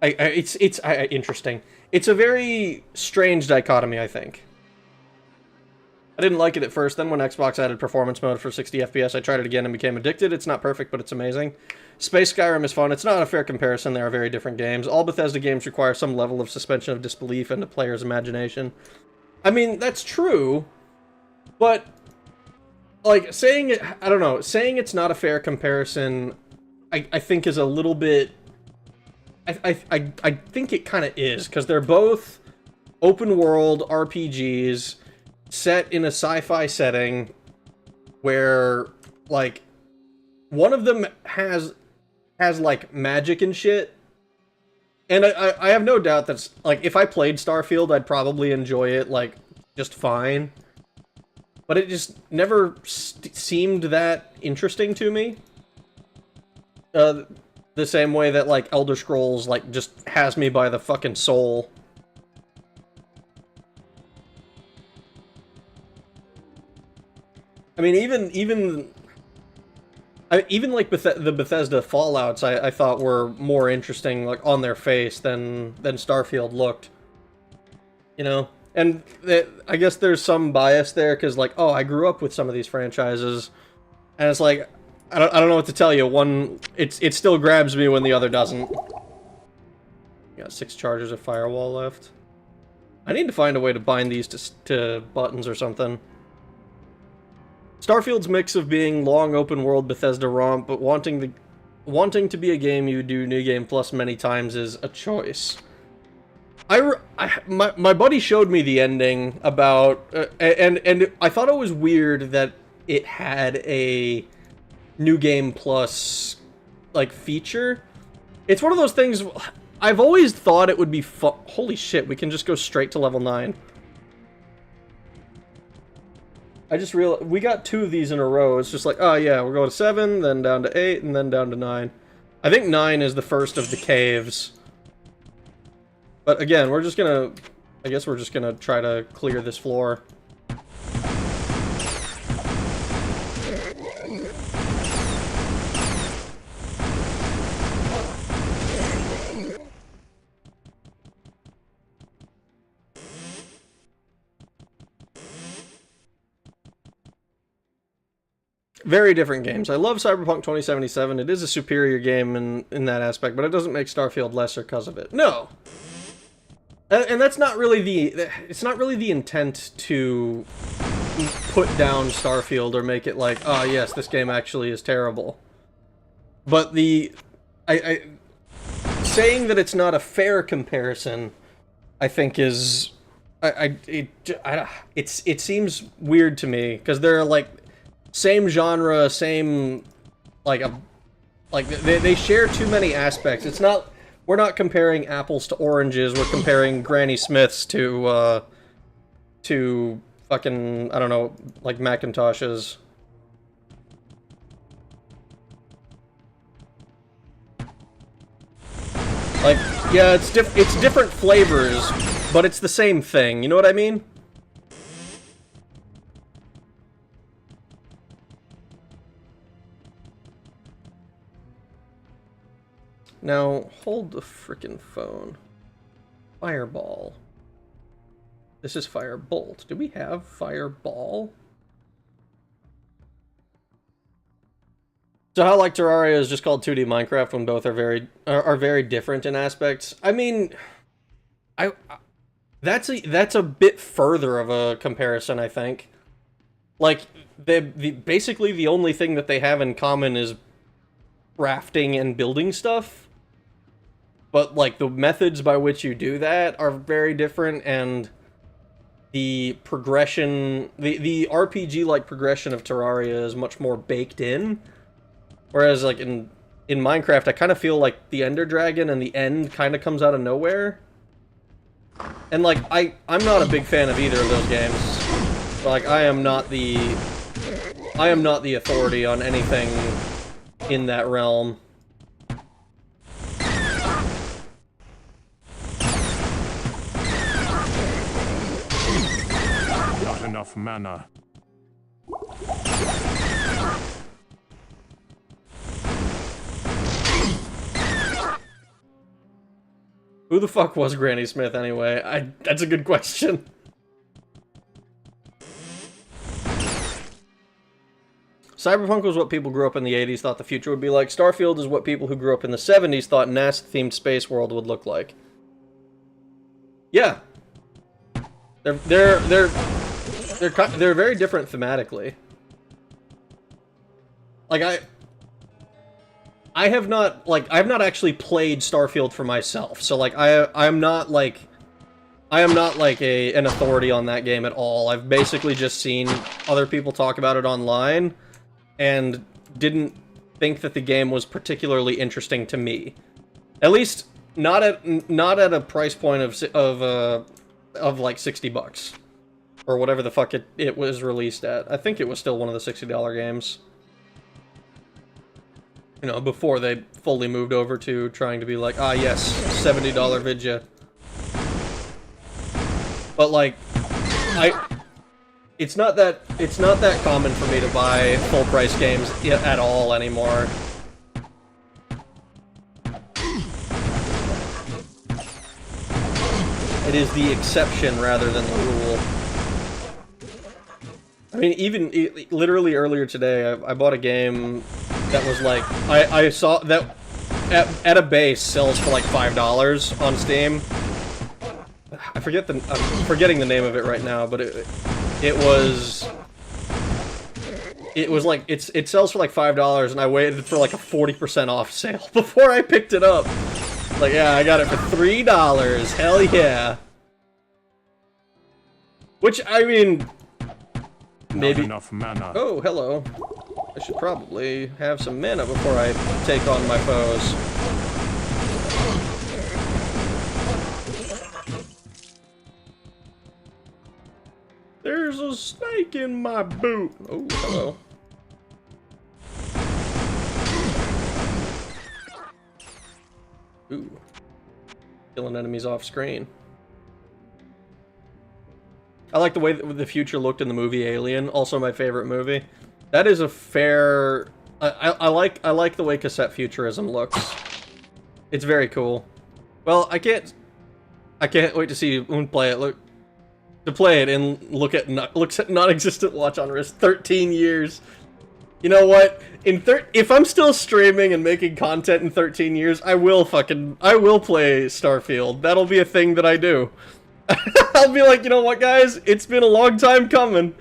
[SPEAKER 1] It's interesting. It's a very strange dichotomy, I think. I didn't like it at first, then when Xbox added performance mode for 60 FPS, I tried it again and became addicted. It's not perfect, but it's amazing. Space Skyrim is fun. It's not a fair comparison, they are very different games. All Bethesda games require some level of suspension of disbelief and a player's imagination. I mean, that's true, but, like, saying it, I don't know, saying it's not a fair comparison, I think is a little bit... I think it kind of is, because they're both open-world RPGs set in a sci-fi setting where, like, one of them has like, magic and shit. And I have no doubt that's, like, if I played Starfield, I'd probably enjoy it, like, just fine. But it just never seemed that interesting to me. The same way that, like, Elder Scrolls, like, just has me by the fucking soul. I mean, even like the Bethesda Fallouts, I thought were more interesting, like, on their face than Starfield looked. You know? And I guess there's some bias there, because, like, oh, I grew up with some of these franchises, and it's like, I don't know what to tell you. One, it still grabs me when the other doesn't. Got 6 charges of Firewall left. I need to find a way to bind these to buttons or something. Starfield's mix of being long open-world Bethesda romp, but wanting to be a game you do New Game Plus many times is a choice. My buddy showed me the ending about... and I thought it was weird that it had a New Game Plus, like, feature. It's one of those things... I've always thought it would be holy shit, we can just go straight to level 9. I just realized we got 2 of these in a row. It's just like, oh yeah, we're going to 7, then down to 8, and then down to 9. I think 9 is the first of the caves. But again, we're just gonna... I guess we're just gonna try to clear this floor. Very different games. I love Cyberpunk 2077. It is a superior game in that aspect, but it doesn't make Starfield lesser because of it. No! And that's not really the... It's not really the intent to put down Starfield or make it like, oh yes, this game actually is terrible. But the... saying that it's not a fair comparison, I think is it seems weird to me because they're like same genre, same like they share too many aspects. It's not we're not comparing apples to oranges. We're comparing Granny Smiths to fucking I don't know like Macintoshes. Like, yeah, it's different flavors, but it's the same thing, you know what I mean? Now, hold the frickin' phone. Fireball. This is Firebolt. Do we have Fireball? So how like Terraria is just called 2D Minecraft when both are very different in aspects. I mean, that's a bit further of a comparison, I think. Like basically the only thing that they have in common is crafting and building stuff. But like the methods by which you do that are very different, and the progression, the RPG like progression of Terraria is much more baked in. Whereas, like, in Minecraft, I kind of feel like the Ender Dragon and the end kind of comes out of nowhere. And, like, I'm not a big fan of either of those games. Like, I am not the authority on anything in that realm.
[SPEAKER 5] Not enough mana.
[SPEAKER 1] Who the fuck was Granny Smith anyway? That's a good question. Cyberpunk was what people grew up in the 80s thought the future would be like. Starfield is what people who grew up in the 70s thought NASA-themed space world would look like. Yeah. They're very different thematically. Like I have not actually played Starfield for myself, so like I am not like an authority on that game at all. I've basically just seen other people talk about it online, and didn't think that the game was particularly interesting to me. At least not at a price point of like $60 or whatever the fuck it was released at. I think it was still one of the $60 games. You know, before they fully moved over to trying to be like, ah yes, $70 vidya. But like, it's not that common for me to buy full price games at all anymore. It is the exception rather than the rule. I mean, even literally earlier today, I bought a game that was like, I saw that at a base sells for like $5 on Steam. I'm forgetting the name of it right now, but it was like it sells for like $5, and I waited for like a 40% off sale before I picked it up. Like, yeah, I got it for $3. Hell yeah. Which, I mean, maybe.
[SPEAKER 5] Not enough mana.
[SPEAKER 1] Oh, hello. I should probably have some mana before I take on my foes. There's a snake in my boot. Oh, hello. Ooh. Killing enemies off screen. I like the way that the future looked in the movie Alien, also my favorite movie. That is a fair... I like the way cassette futurism looks. It's very cool. Well, I can't wait to see Moon play it. To play it and looks at non-existent watch on wrist. 13 years. You know what? If I'm still streaming and making content in 13 years, I will play Starfield. That'll be a thing that I do. I'll be like, you know what, guys? It's been a long time coming.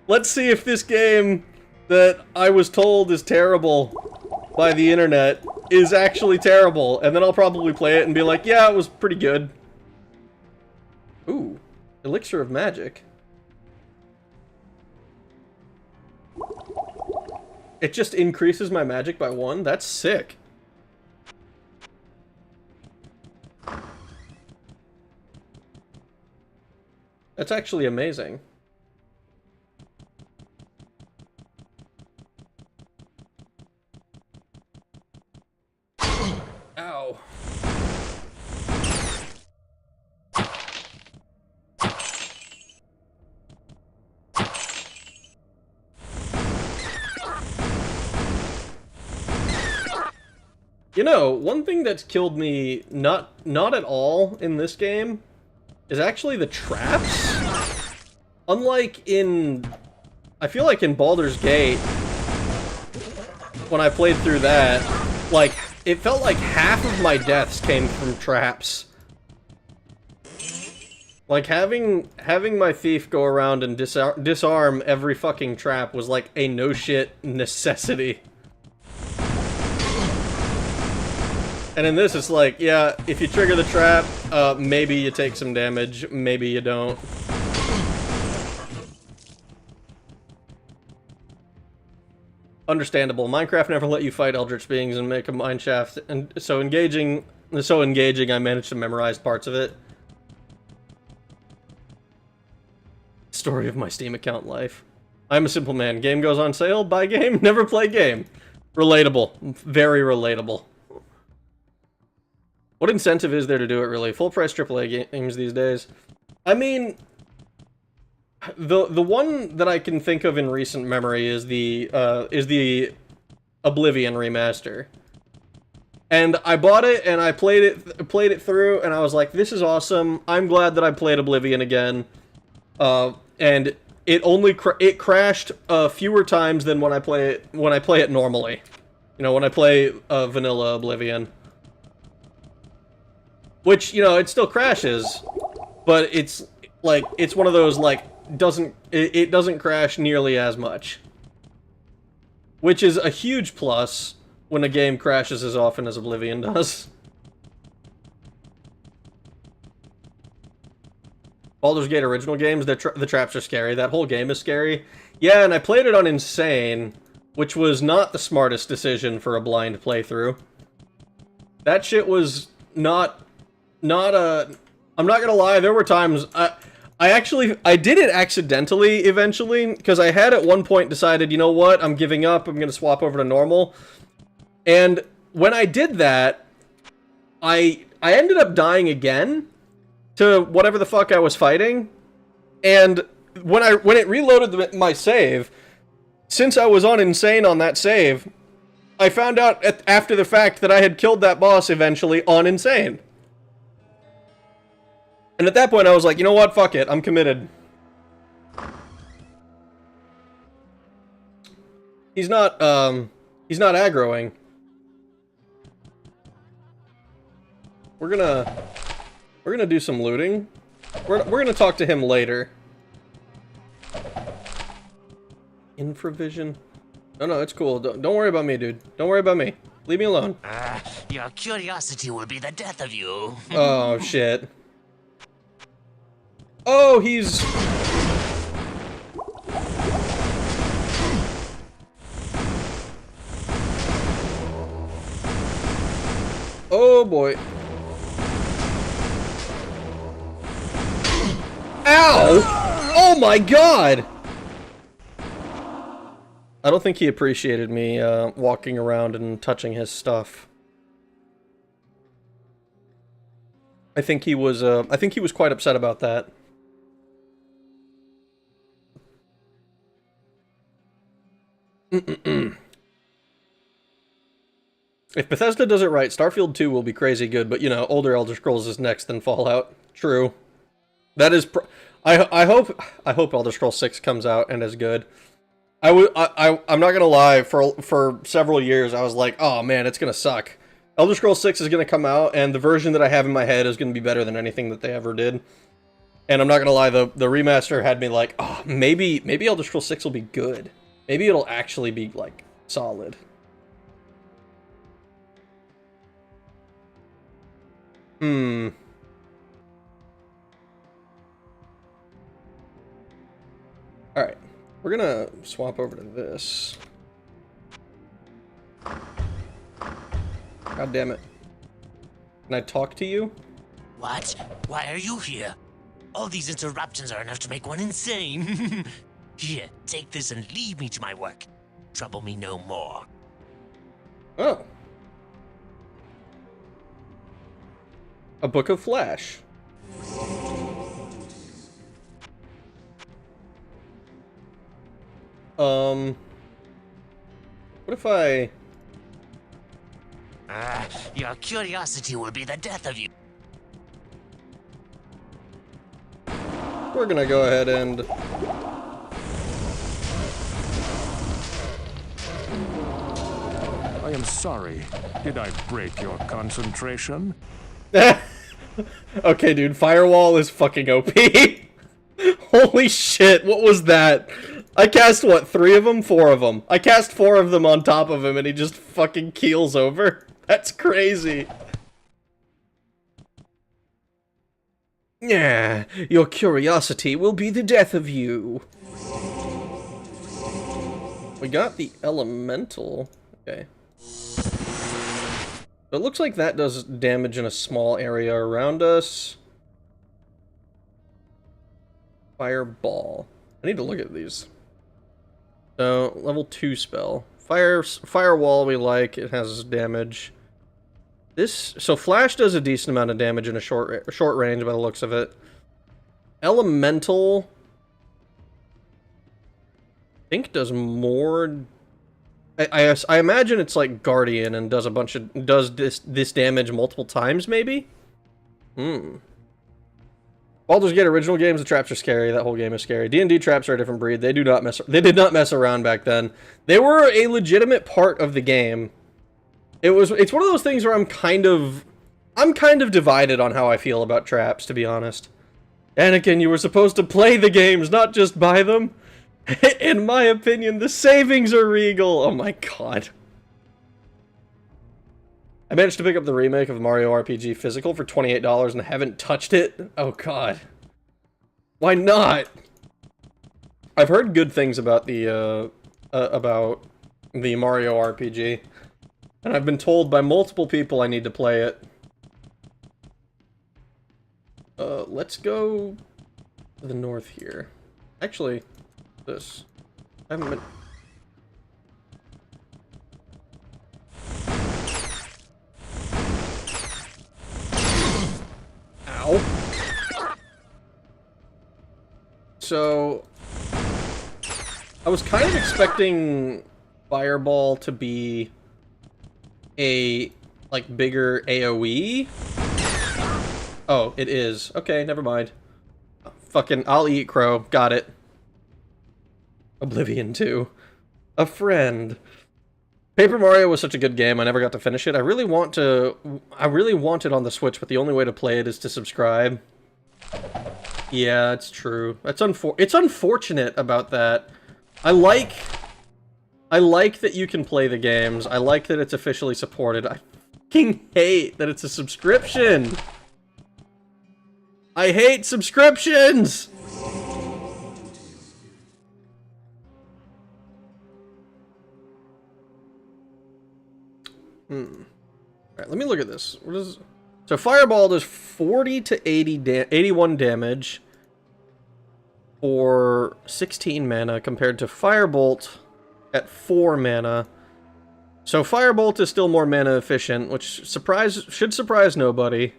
[SPEAKER 1] Let's see if this game that I was told is terrible by the internet is actually terrible. And then I'll probably play it and be like, yeah, it was pretty good. Ooh, elixir of magic. It just increases my magic by 1? That's sick. That's actually amazing. Ow. You know, one thing that's killed me not at all in this game is actually the traps. Unlike in... I feel like in Baldur's Gate, when I played through that, like, it felt like half of my deaths came from traps. Like, having my thief go around and disarm every fucking trap was like a no-shit necessity. And in this, it's like, yeah, if you trigger the trap, maybe you take some damage, maybe you don't. Understandable. Minecraft never let you fight eldritch beings and make a mine shaft, and so engaging, I managed to memorize parts of it. Story of my Steam account life. I'm a simple man. Game goes on sale, buy game, never play game. Relatable. Very relatable. What incentive is there to do it, really? Full price AAA games these days. I mean, the one that I can think of in recent memory is the Oblivion remaster. And I bought it and I played it through, and I was like, this is awesome. I'm glad that I played Oblivion again. And it crashed fewer times than when I play it normally. You know, when I play vanilla Oblivion. Which, you know, it still crashes, but it's like, it's one of those, like, it doesn't crash nearly as much. Which is a huge plus when a game crashes as often as Oblivion does. Baldur's Gate original games, the traps are scary. That whole game is scary. Yeah, and I played it on Insane, which was not the smartest decision for a blind playthrough. That shit was not I'm not gonna lie, there were times, I did it accidentally eventually, because I had at one point decided, you know what, I'm giving up, I'm gonna swap over to normal. And when I did that, I ended up dying again to whatever the fuck I was fighting. And when it reloaded my save, since I was on Insane on that save, I found out after the fact that I had killed that boss eventually on Insane. And at that point, I was like, you know what? Fuck it. I'm committed. He's not aggroing. We're gonna do some looting. We're gonna talk to him later. Infravision? No, it's cool. Don't worry about me, dude. Don't worry about me. Leave me alone.
[SPEAKER 2] Your curiosity will be the death of you.
[SPEAKER 1] Oh, shit. Oh, he's... Oh, boy. Ow! Oh, my God! I don't think he appreciated me walking around and touching his stuff. I think he was quite upset about that. If Bethesda does it right, Starfield 2 will be crazy good, but, you know, older Elder Scrolls is next than Fallout. True. That is... I hope Elder Scrolls 6 comes out and is good. I'm not gonna lie, for several years, I was like, oh man, it's gonna suck. Elder Scrolls 6 is gonna come out, and the version that I have in my head is gonna be better than anything that they ever did. And I'm not gonna lie, the remaster had me like, oh, maybe Elder Scrolls 6 will be good. Maybe it'll actually be, like, solid. Alright, we're gonna swap over to this. God damn it. Can I talk to you?
[SPEAKER 2] What? Why are you here? All these interruptions are enough to make one insane. Here, take this and leave me to my work. Trouble me no more.
[SPEAKER 1] Oh. A book of Flash. What if I...
[SPEAKER 2] Your curiosity will be the death of you.
[SPEAKER 1] We're gonna go ahead and...
[SPEAKER 5] I am sorry. Did I break your concentration?
[SPEAKER 1] Okay, dude, Firewall is fucking OP. Holy shit, what was that? I cast, what, 3 of them? 4 of them. I cast 4 of them on top of him and he just fucking keels over. That's crazy. Yeah, your curiosity will be the death of you. We got the elemental. Okay. It looks like that does damage in a small area around us. Fireball. I need to look at these. So, level 2 spell. Firewall we like, it has damage. So Flash does a decent amount of damage in a short range by the looks of it. Elemental, I think does more. I imagine it's like Guardian and does a bunch of this damage multiple times maybe. Baldur's Gate original games, the traps are scary. That whole game is scary. D&D traps are a different breed. They did not mess around back then. They were a legitimate part of the game. It's one of those things where I'm kind of divided on how I feel about traps, to be honest. Anakin, you were supposed to play the games, not just buy them. In my opinion, the savings are regal. Oh my god. I managed to pick up the remake of Mario RPG Physical for $28 and I haven't touched it. Oh god. Why not? I've heard good things about the Mario RPG. And I've been told by multiple people I need to play it. Let's go to the north here. Actually, this. I haven't been... Ow. So, I was kind of expecting Fireball to be a, like, bigger AoE. Oh, it is. Okay, never mind. Fucking, I'll eat crow. Got it. Oblivion 2. A friend. Paper Mario was such a good game, I never got to finish it. I really want it on the Switch, but the only way to play it is to subscribe. Yeah, it's true. It's unfortunate about that. I like that you can play the games. I like that it's officially supported. I fucking hate that it's a subscription. I hate subscriptions! Alright, let me look at this. What is... So Fireball does 40 to 81 damage for 16 mana compared to Firebolt at 4 mana. So Firebolt is still more mana efficient, which should surprise nobody.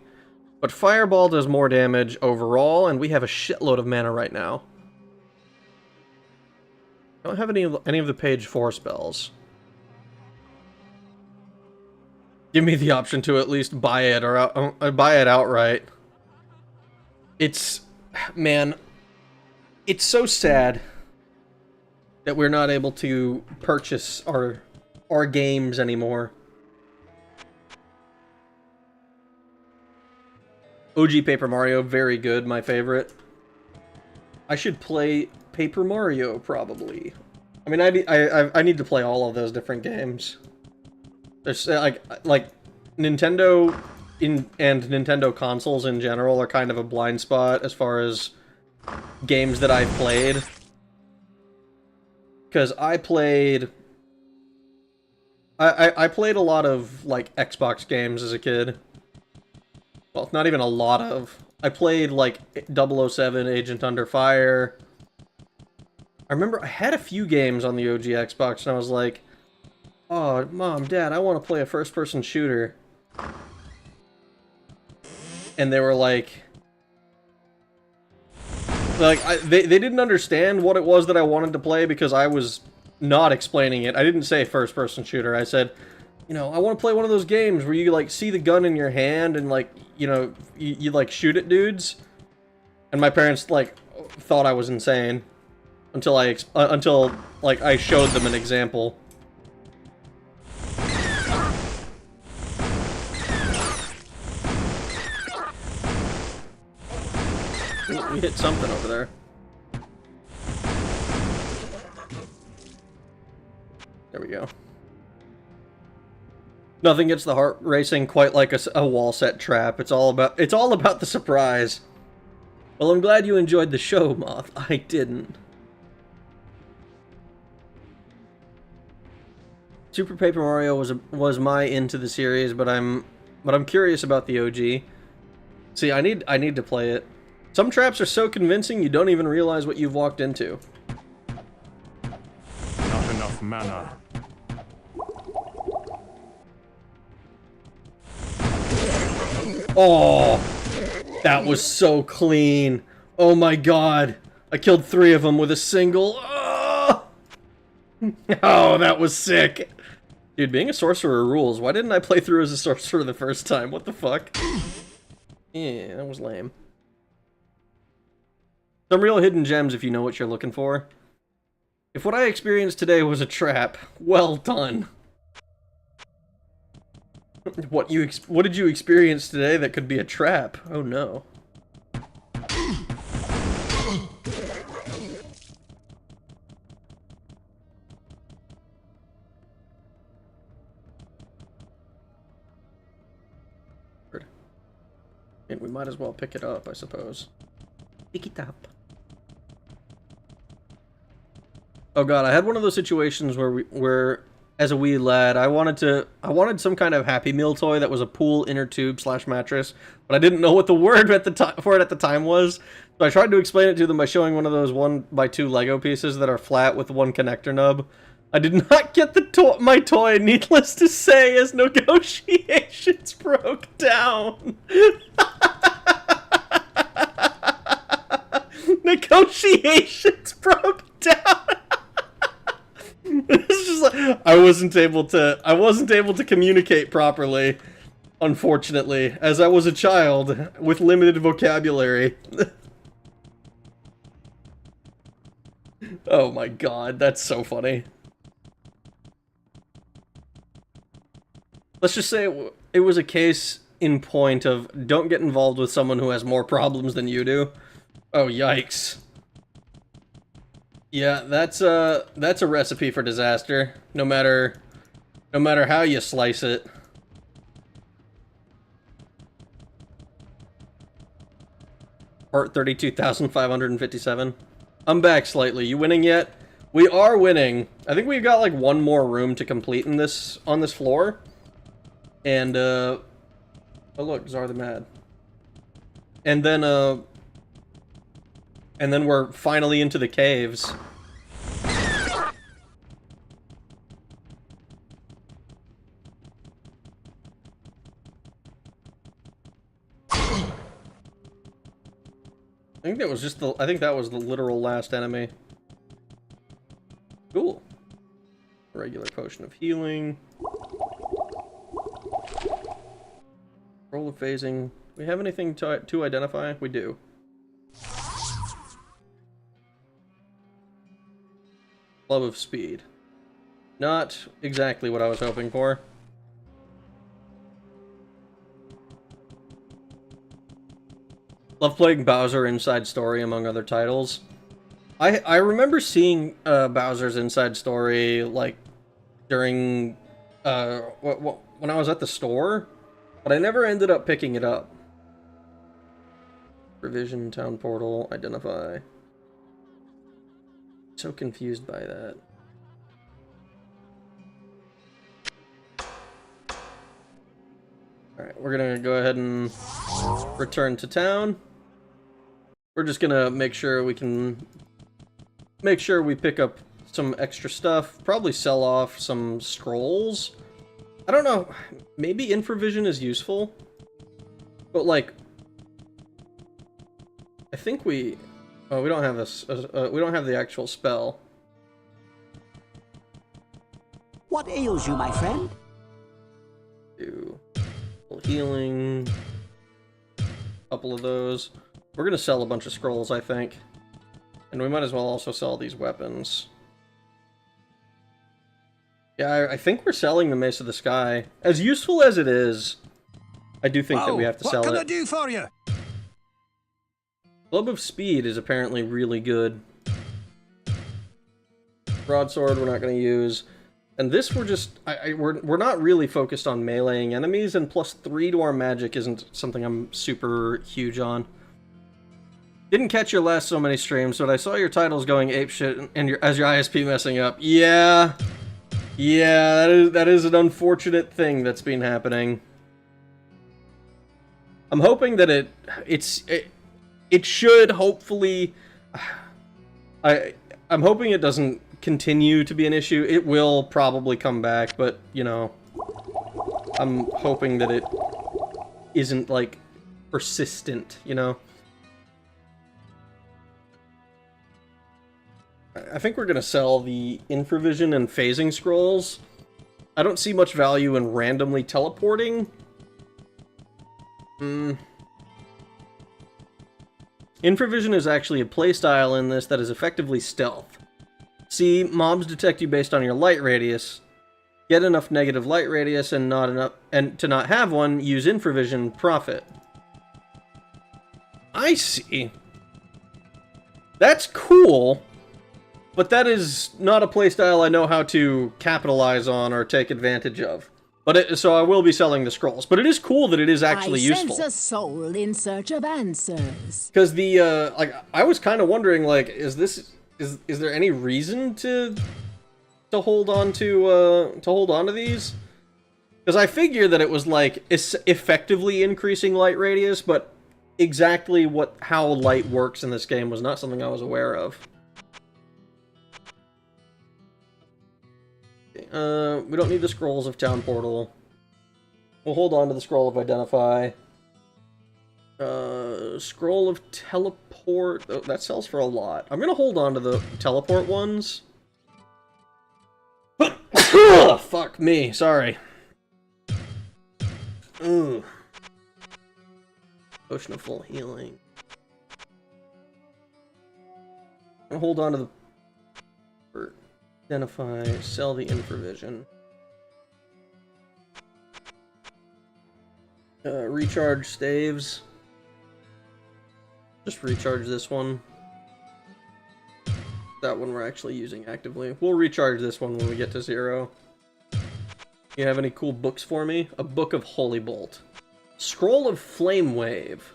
[SPEAKER 1] But Fireball does more damage overall, and we have a shitload of mana right now. I don't have any of the page 4 spells. Give me the option to at least buy it or buy it outright. Man, it's so sad that we're not able to purchase our games anymore. OG Paper Mario, very good, my favorite. I should play Paper Mario, probably. I mean, I need to play all of those different games. There's like Nintendo and Nintendo consoles in general are kind of a blind spot as far as games that I've played. because I played... I played a lot of, like, Xbox games as a kid. Well, not even a lot of. I played, like, 007, Agent Under Fire. I remember I had a few games on the OG Xbox, and I was like, oh, Mom, Dad, I want to play a first-person shooter. And they were like... they didn't understand what it was that I wanted to play because I was not explaining it. I didn't say first-person shooter. I said, you know, I want to play one of those games where you, like, see the gun in your hand and, like, you know, you like, shoot at dudes. And my parents, like, thought I was insane. Until like, I showed them an example. Ooh, we hit something over there. There we go. Nothing gets the heart racing quite like a wall set trap. It's all about the surprise. Well, I'm glad you enjoyed the show, Moth. I didn't. Super Paper Mario was my into the series, but I'm curious about the OG. See, I need to play it. Some traps are so convincing you don't even realize what you've walked into.
[SPEAKER 5] Not enough mana.
[SPEAKER 1] Oh, that was so clean. Oh my god. I killed 3 of them with a single. Oh, oh, that was sick. Dude, being a sorcerer rules. Why didn't I play through as a sorcerer the first time? What the fuck? Yeah, that was lame. Some real hidden gems if you know what you're looking for. If what I experienced today was a trap, well done. What did you experience today that could be a trap? Oh no. And we might as well pick it up, I suppose. Pick it up. Oh god, I had one of those situations where as a wee lad, I wanted some kind of Happy Meal toy that was a pool inner tube / mattress, but I didn't know what the word for it at the time was. So I tried to explain it to them by showing one of those 1x2 Lego pieces that are flat with one connector nub. I did not get my toy, needless to say, as negotiations broke down. Negotiations broke down. It's just like, I wasn't able to communicate properly, unfortunately, as I was a child with limited vocabulary. Oh my god, that's so funny. Let's just say it was a case in point of don't get involved with someone who has more problems than you do. Oh, yikes. Yeah, that's a recipe for disaster, no matter how you slice it. Part 32,557. I'm back slightly. You winning yet? We are winning. I think we've got like one more room to complete on this floor. And oh look, Czar the Mad. And then we're finally into the caves. I think that was the literal last enemy. Cool. Regular potion of healing. Roll of phasing. Do we have anything to identify? We do. Club of Speed. Not exactly what I was hoping for. Love playing Bowser Inside Story among other titles. I remember seeing Bowser's Inside Story like during when I was at the store, but I never ended up picking it up. Revision, Town Portal, identify. So confused by that. Alright, we're gonna go ahead and return to town. We're just gonna make sure we pick up some extra stuff. Probably sell off some scrolls. I don't know. Maybe infravision is useful. But, like, I think we... Oh, we don't have we don't have the actual spell.
[SPEAKER 6] What ails you, my friend?
[SPEAKER 1] Do healing. Couple of those. We're gonna sell a bunch of scrolls, I think. And we might as well also sell these weapons. Yeah, I think we're selling the Mace of the Sky. As useful as it is, I do think that we have to sell it.
[SPEAKER 3] What can I do for you?
[SPEAKER 1] Club of Speed is apparently really good. Broadsword we're not going to use. And this we're just... we're not really focused on meleeing enemies, and +3 to our magic isn't something I'm super huge on. Didn't catch your last so many streams, but I saw your titles going apeshit and as your ISP messing up. Yeah. Yeah, that is an unfortunate thing that's been happening. I'm hoping that it should hopefully... I'm hoping it doesn't continue to be an issue. It will probably come back, but, you know, I'm hoping that it isn't, like, persistent, you know? I think we're going to sell the infravision and phasing scrolls. I don't see much value in randomly teleporting. Infravision is actually a playstyle in this that is effectively stealth. See, mobs detect you based on your light radius. Get enough negative light radius and to not have one, use infravision, profit. I see. That's cool. But that is not a playstyle I know how to capitalize on or take advantage of. But so I will be selling the scrolls. But it is cool that it is actually useful.
[SPEAKER 4] I sense a soul in search of answers.
[SPEAKER 1] Because the like I was kind of wondering, like, is there any reason to hold on to these? Because I figure that it was like effectively increasing light radius, but exactly how light works in this game was not something I was aware of. We don't need the scrolls of Town Portal. We'll hold on to the scroll of Identify. Scroll of Teleport. Oh, that sells for a lot. I'm gonna hold on to the teleport ones. Fuck me. Sorry. Ooh. Potion of full healing. I'm gonna hold on to the... Identify, sell the infravision. Recharge staves. Just recharge this one. That one we're actually using actively. We'll recharge this one when we get to 0. You have any cool books for me? A Book of Holy Bolt. Scroll of Flame Wave.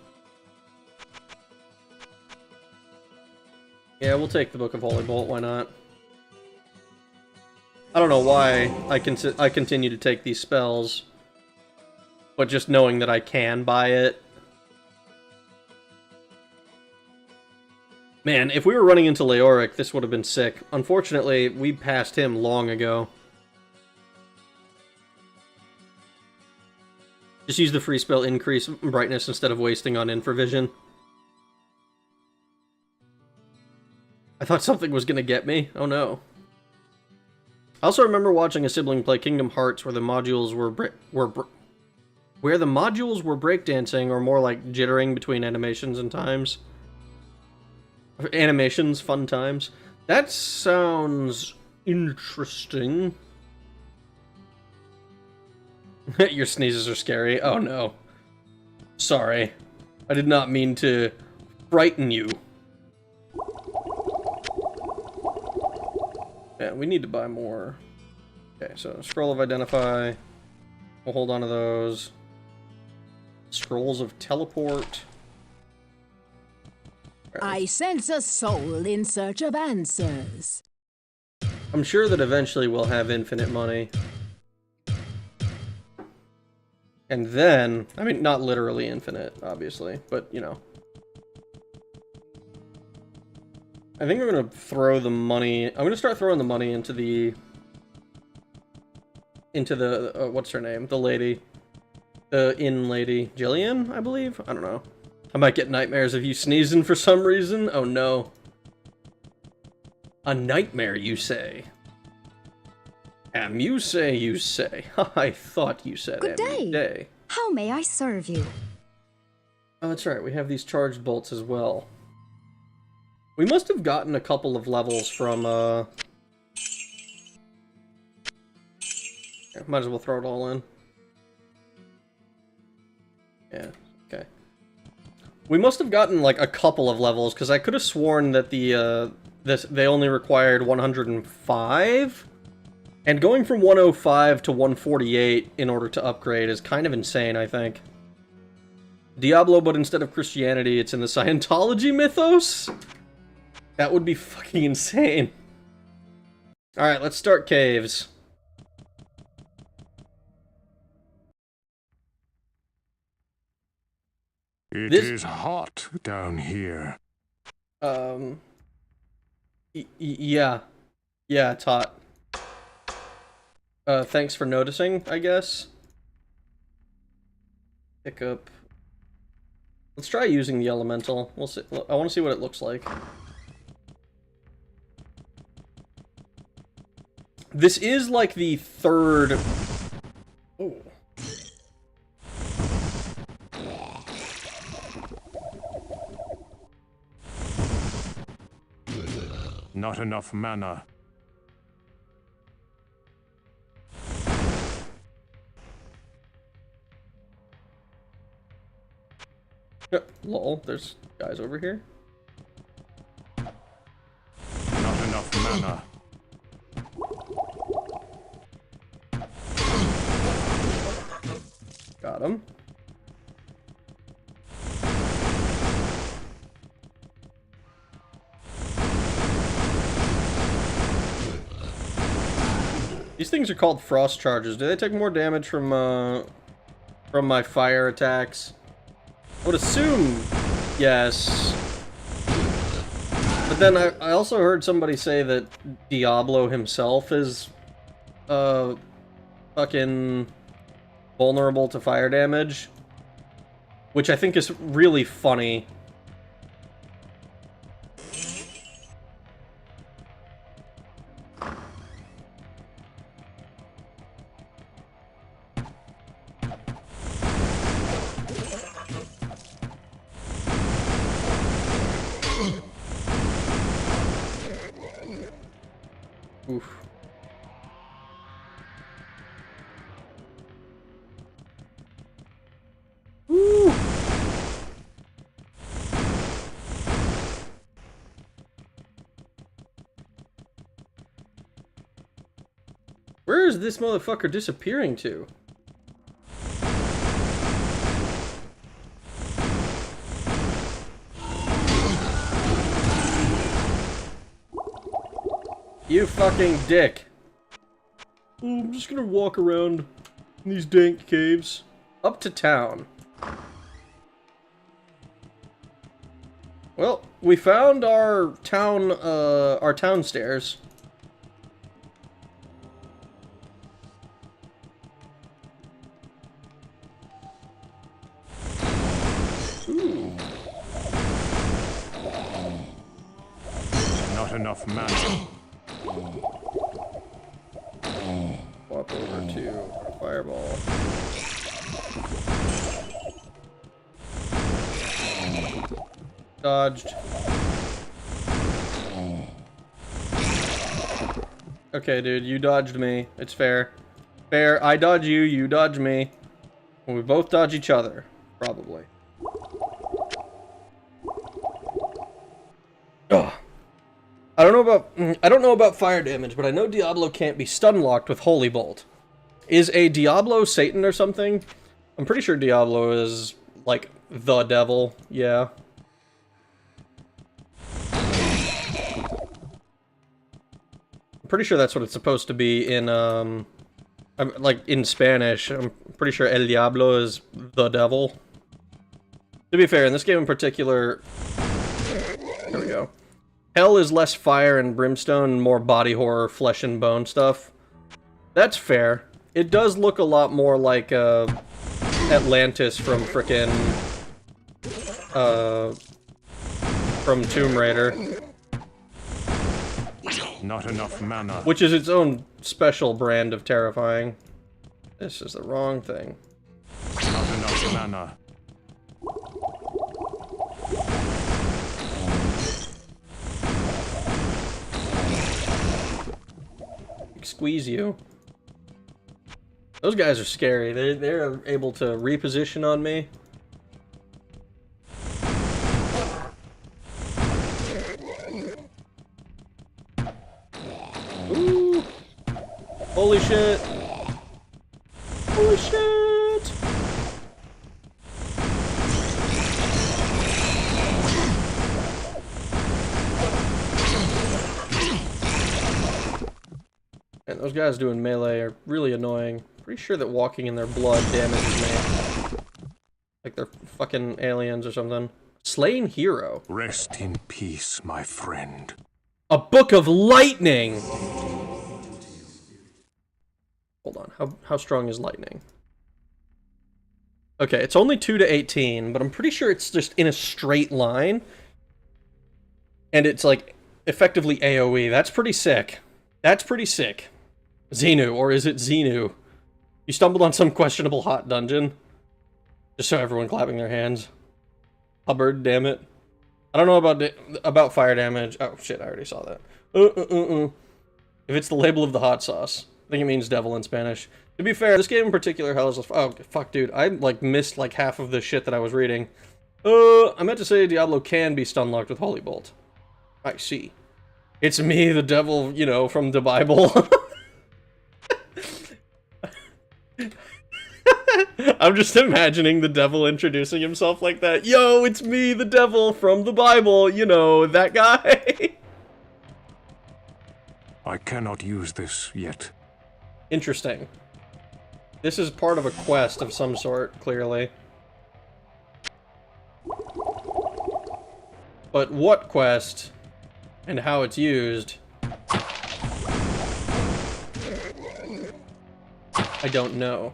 [SPEAKER 1] Yeah, we'll take the Book of Holy Bolt, why not? I don't know why I continue to take these spells, but just knowing that I can buy it. Man, if we were running into Leoric, this would have been sick. Unfortunately, we passed him long ago. Just use the free spell increase brightness instead of wasting on infravision. I thought something was gonna get me. Oh no. I also remember watching a sibling play Kingdom Hearts where the modules were breakdancing, or more like jittering between animations and times. Animations, fun times. That sounds interesting. Your sneezes are scary. Oh no. Sorry. I did not mean to frighten you. Yeah, we need to buy more. Okay, so Scroll of Identify. We'll hold on to those. Scrolls of Teleport.
[SPEAKER 4] I sense a soul in search of answers.
[SPEAKER 1] I'm sure that eventually we'll have infinite money. And then, I mean, not literally infinite, obviously, but, you know. I think we're gonna throw the money... I'm gonna start throwing the money into the... what's her name? The lady. The inn lady. Jillian, I believe? I don't know. I might get nightmares of you sneezing for some reason. Oh, no. A nightmare, you say? You say, you say. I thought you said
[SPEAKER 7] Good day. How may I serve you?
[SPEAKER 1] Oh, that's right. We have these charged bolts as well. We must have gotten a couple of levels from, yeah, might as well throw it all in. Yeah, okay. We must have gotten, like, a couple of levels, because I could have sworn that the, they only required 105? And going from 105 to 148 in order to upgrade is kind of insane, I think. Diablo, but instead of Christianity, it's in the Scientology mythos? That would be fucking insane. Alright, let's start caves.
[SPEAKER 5] It is hot down here.
[SPEAKER 1] Yeah. Yeah, it's hot. Thanks for noticing, I guess. Pick up... Let's try using the elemental. We'll see. I want to see what it looks like. This is like the third... Oh.
[SPEAKER 5] Not enough mana.
[SPEAKER 1] Lol, there's guys over here.
[SPEAKER 5] Not enough mana.
[SPEAKER 1] Got him. These things are called frost charges. Do they take more damage from my fire attacks? I would assume yes. But then I also heard somebody say that Diablo himself is fucking vulnerable to fire damage, which I think is really funny. Oof. Woo! Where is this motherfucker disappearing to? You fucking dick. Oh, I'm just gonna walk around in these dank caves. Up to town. Well, we found our town stairs. Ooh.
[SPEAKER 5] Not enough mana.
[SPEAKER 1] Swap over to Firewall. Dodged. Okay, dude, you dodged me. It's fair. Fair. I dodge you, you dodge me. And we both dodge each other. Probably. Ugh. I don't know about fire damage, but I know Diablo can't be stun locked with Holy Bolt. Is a Diablo Satan or something? I'm pretty sure Diablo is like the devil. Yeah. I'm pretty sure that's what it's supposed to be in like in Spanish, I'm pretty sure El Diablo is the devil. To be fair, in this game in particular, there we go. Hell is less fire and brimstone, more body horror, flesh and bone stuff. That's fair. It does look a lot more like Atlantis from frickin' from Tomb Raider.
[SPEAKER 5] Not enough mana.
[SPEAKER 1] Which is its own special brand of terrifying. This is the wrong thing.
[SPEAKER 5] Not enough mana.
[SPEAKER 1] Squeeze you. Those guys are scary. They're able to reposition on me. Ooh. Holy shit. Holy shit. And those guys doing melee are really annoying. Pretty sure that walking in their blood damages me. Like they're fucking aliens or something. Slain hero.
[SPEAKER 5] Rest in peace, my friend.
[SPEAKER 1] A book of lightning! Hold on, how strong is lightning? Okay, it's only 2 to 18, but I'm pretty sure it's just in a straight line. And it's like, effectively AoE. That's pretty sick. That's pretty sick. Xenu, or is it Xenu? You stumbled on some questionable hot dungeon. Just so everyone clapping their hands. Hubbard, damn it. I don't know about fire damage. Oh shit, I already saw that. If it's the label of the hot sauce, I think it means devil in Spanish. To be fair, this game in particular, hell is a... Oh, fuck, dude. I, like, missed, like, half of the shit that I was reading. I meant to say Diablo can be stun locked with Holy Bolt. I see. It's me, the devil, you know, from the Bible. I'm just imagining the devil introducing himself like that. Yo, it's me, the devil from the Bible. You know, that guy.
[SPEAKER 5] I cannot use this yet.
[SPEAKER 1] Interesting. This is part of a quest of some sort, clearly. But what quest and how it's used, I don't know.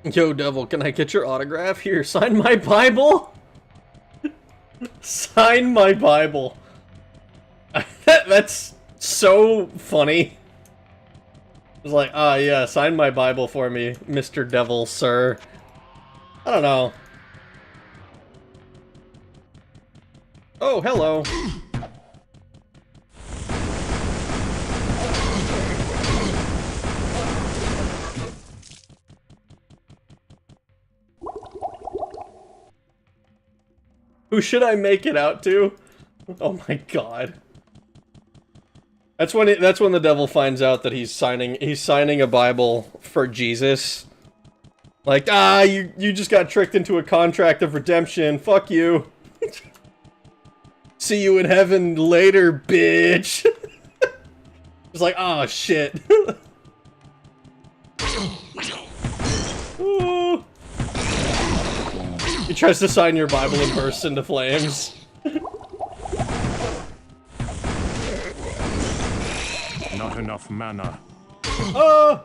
[SPEAKER 1] Yo, devil, can I get your autograph? Here, sign my Bible? Sign my Bible. That's so funny. It's like, ah, yeah, sign my Bible for me, Mr. Devil, sir. I don't know. Oh, hello. Who should I make it out to? Oh my god. That's when the devil finds out that he's signing a Bible for Jesus. Like, ah, you just got tricked into a contract of redemption. Fuck you. See you in heaven later, bitch. It's like, oh shit. Ooh. He tries to sign your Bible and bursts into flames.
[SPEAKER 5] Not enough mana.
[SPEAKER 1] Oh!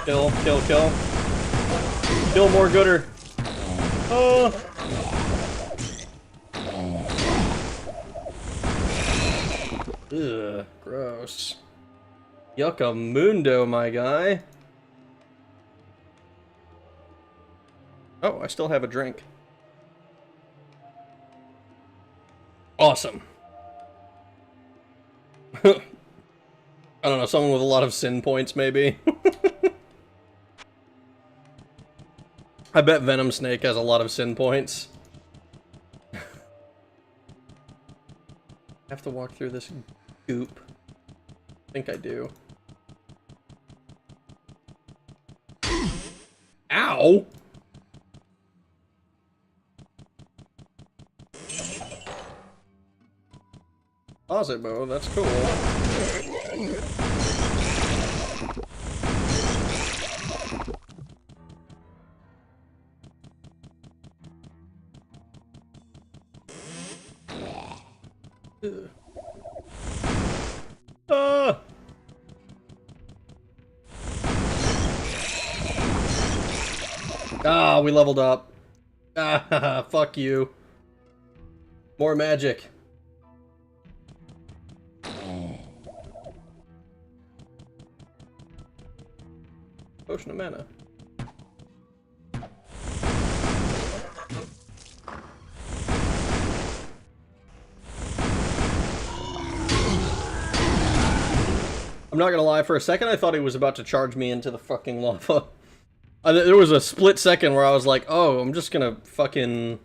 [SPEAKER 1] Kill, kill, kill. Kill more gooder. Oh! Ugh, gross. Yuccamundo, my guy. Oh, I still have a drink. Awesome. I don't know, someone with a lot of sin points, maybe? I bet Venom Snake has a lot of sin points. I have to walk through this goop. I think I do. Ow! composite bow, that's cool. Ah! Ah, we leveled up. Ah, fuck you. More magic. Potion of mana. I'm not gonna lie, for a second I thought he was about to charge me into the fucking lava. There was a split second where I was like, oh, I'm just gonna fucking...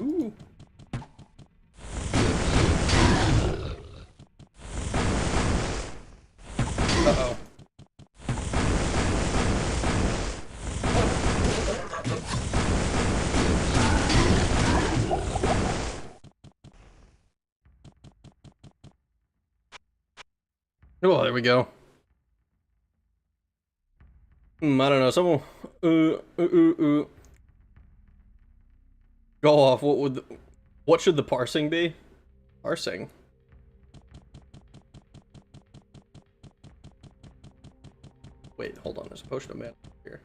[SPEAKER 1] Ooh. Uh-oh. Oh, there we go. I don't know. Someone, go off. What should the parsing be? Parsing. Wait, hold on. There's a potion of mana here.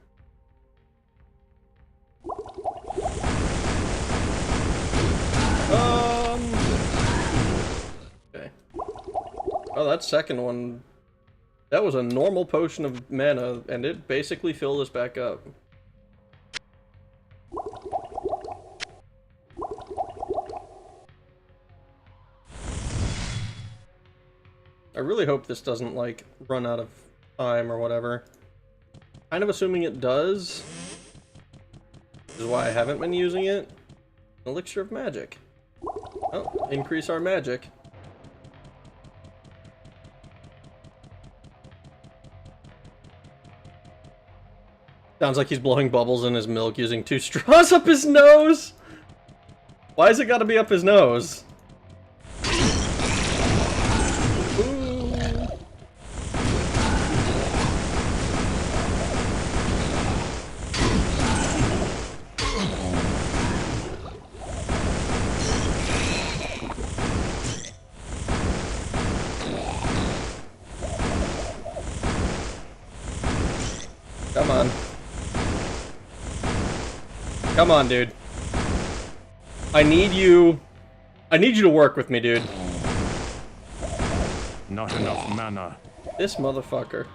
[SPEAKER 1] Okay. Oh, that second one. That was a normal potion of mana, and it basically filled us back up. I really hope this doesn't, like, run out of time or whatever. Kind of assuming it does. Which is why I haven't been using it. Elixir of magic. Oh, increase our magic. Sounds like he's blowing bubbles in his milk using 2 straws up his nose! Why has it gotta be up his nose? Ooh. Come on. Come on, dude. I need you to work with me, dude.
[SPEAKER 5] Not enough mana.
[SPEAKER 1] This motherfucker.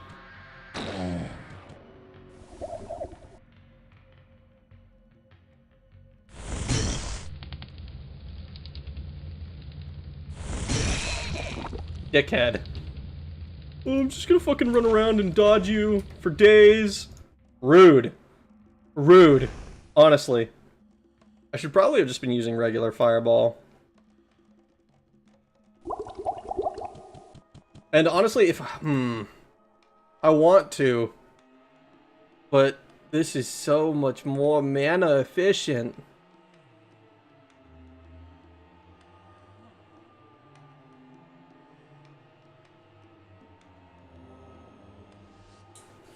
[SPEAKER 1] Dickhead. Oh, I'm just gonna fucking run around and dodge you for days. Rude. Rude. Honestly. I should probably have just been using regular Fireball. And honestly, if... I want to. But this is so much more mana efficient.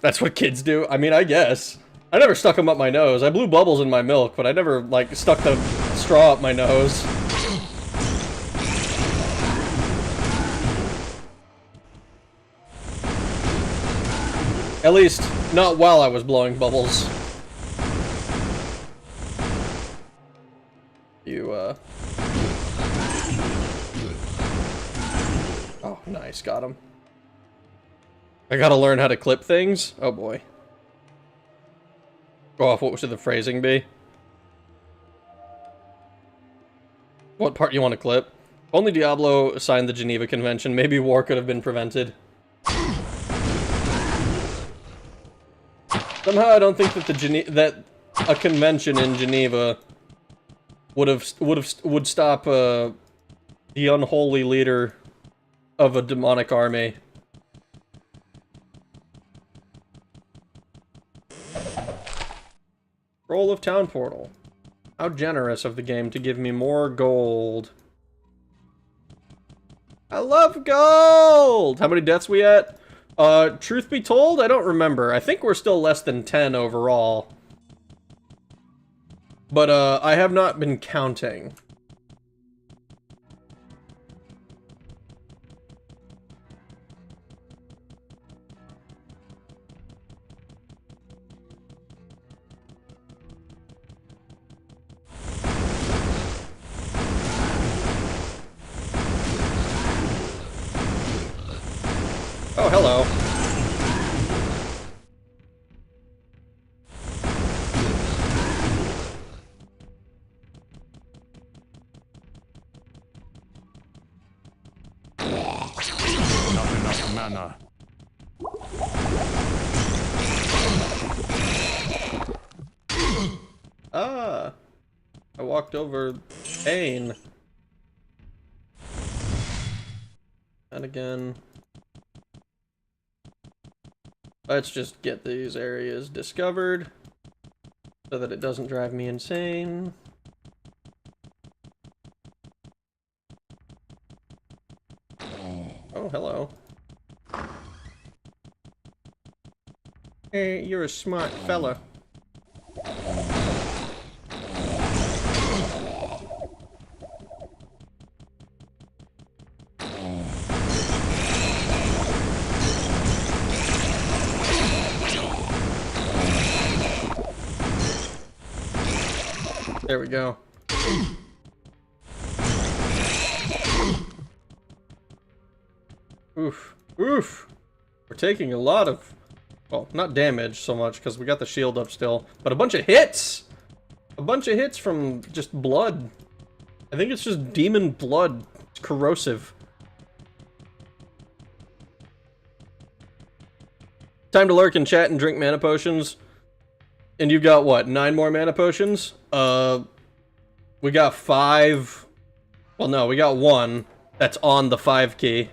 [SPEAKER 1] That's what kids do? I mean, I guess. I never stuck them up my nose. I blew bubbles in my milk, but I never, like, stuck the straw up my nose. At least, not while I was blowing bubbles. You, Oh, nice. Got him. I gotta learn how to clip things? Oh, boy. Go off, what should the phrasing be? What part you want to clip? Only Diablo signed the Geneva Convention. Maybe war could have been prevented. Somehow I don't think that that a convention in Geneva would stop the unholy leader of a demonic army. Roll of Town Portal. How generous of the game to give me more gold. I love gold! How many deaths we at? Truth be told, I don't remember. I think we're still less than 10 overall. But, I have not been counting. Oh, hello.
[SPEAKER 5] Not enough mana.
[SPEAKER 1] Ah. I walked over pain. And again. Let's just get these areas discovered so that it doesn't drive me insane. Oh, hello. Hey, you're a smart fella. There we go. Oof. Oof. We're taking a lot of... Well, not damage so much, because we got the shield up still. But a bunch of hits! A bunch of hits from just blood. I think it's just demon blood. It's corrosive. Time to lurk and chat and drink mana potions. And you've got, what, 9 more mana potions? We got 5... Well, no, we got 1 that's on the 5 key.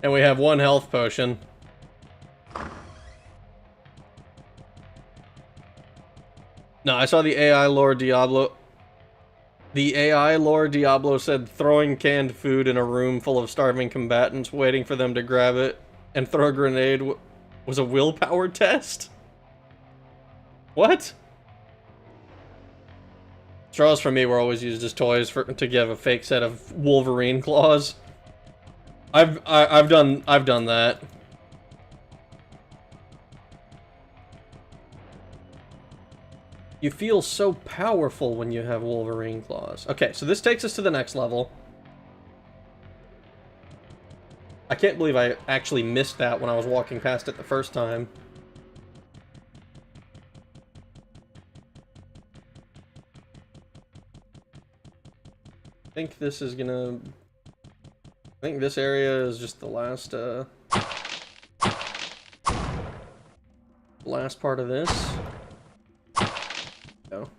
[SPEAKER 1] And we have 1 health potion. No, I saw the AI lore Diablo. The AI lore Diablo said throwing canned food in a room full of starving combatants waiting for them to grab it and throw a grenade was a willpower test? What? Straws for me were always used as toys to give a fake set of Wolverine claws. I've done that. You feel so powerful when you have Wolverine claws. Okay, so this takes us to the next level. I can't believe I actually missed that when I was walking past it the first time. I think this is gonna... I think this area is just the last, last part of this. Go.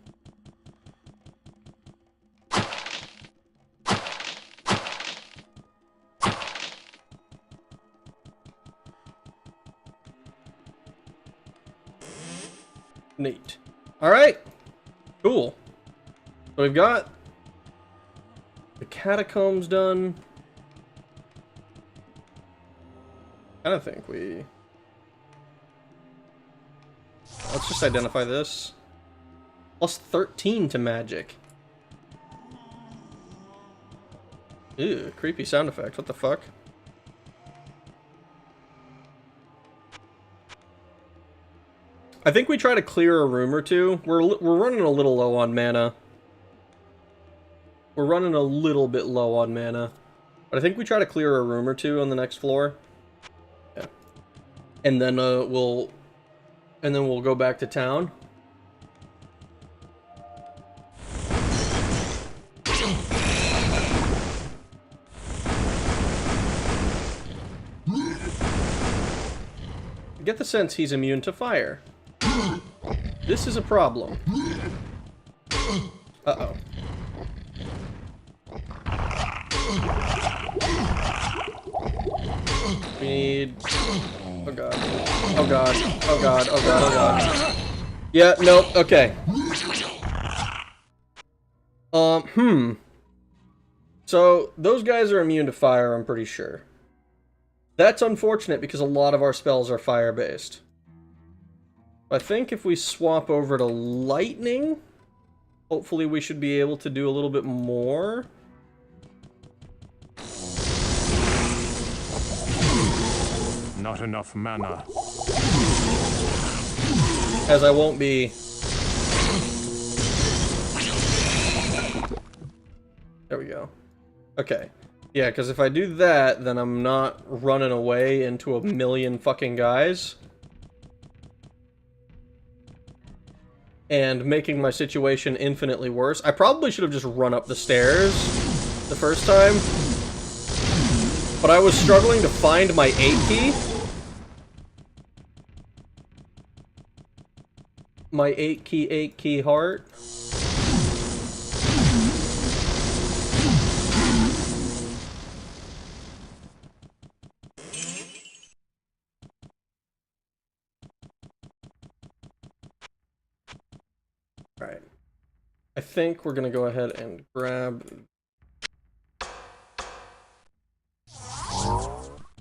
[SPEAKER 1] Neat. Alright. Cool. So we've got the Catacombs done. I don't think we... Let's just identify this. Plus 13 to magic. Ew, creepy sound effect. What the fuck? I think we try to clear a room or two. We're running a little low on mana. We're running a little bit low on mana. But I think we try to clear a room or two on the next floor. Yeah. And then we'll go back to town. I get the sense he's immune to fire. This is a problem. Uh-oh. We need... Oh god. Oh god. Oh god. Oh god. Oh god. Yeah, nope. Okay. So, those guys are immune to fire, I'm pretty sure. That's unfortunate because a lot of our spells are fire-based. I think if we swap over to lightning, hopefully we should be able to do a little bit more.
[SPEAKER 5] Not enough mana.
[SPEAKER 1] As I won't be... There we go. Okay. Yeah, because if I do that, then I'm not running away into a million fucking guys. And making my situation infinitely worse. I probably should have just run up the stairs the first time. But I was struggling to find my 8 key. My 8 key heart. Alright. I think we're gonna go ahead and grab...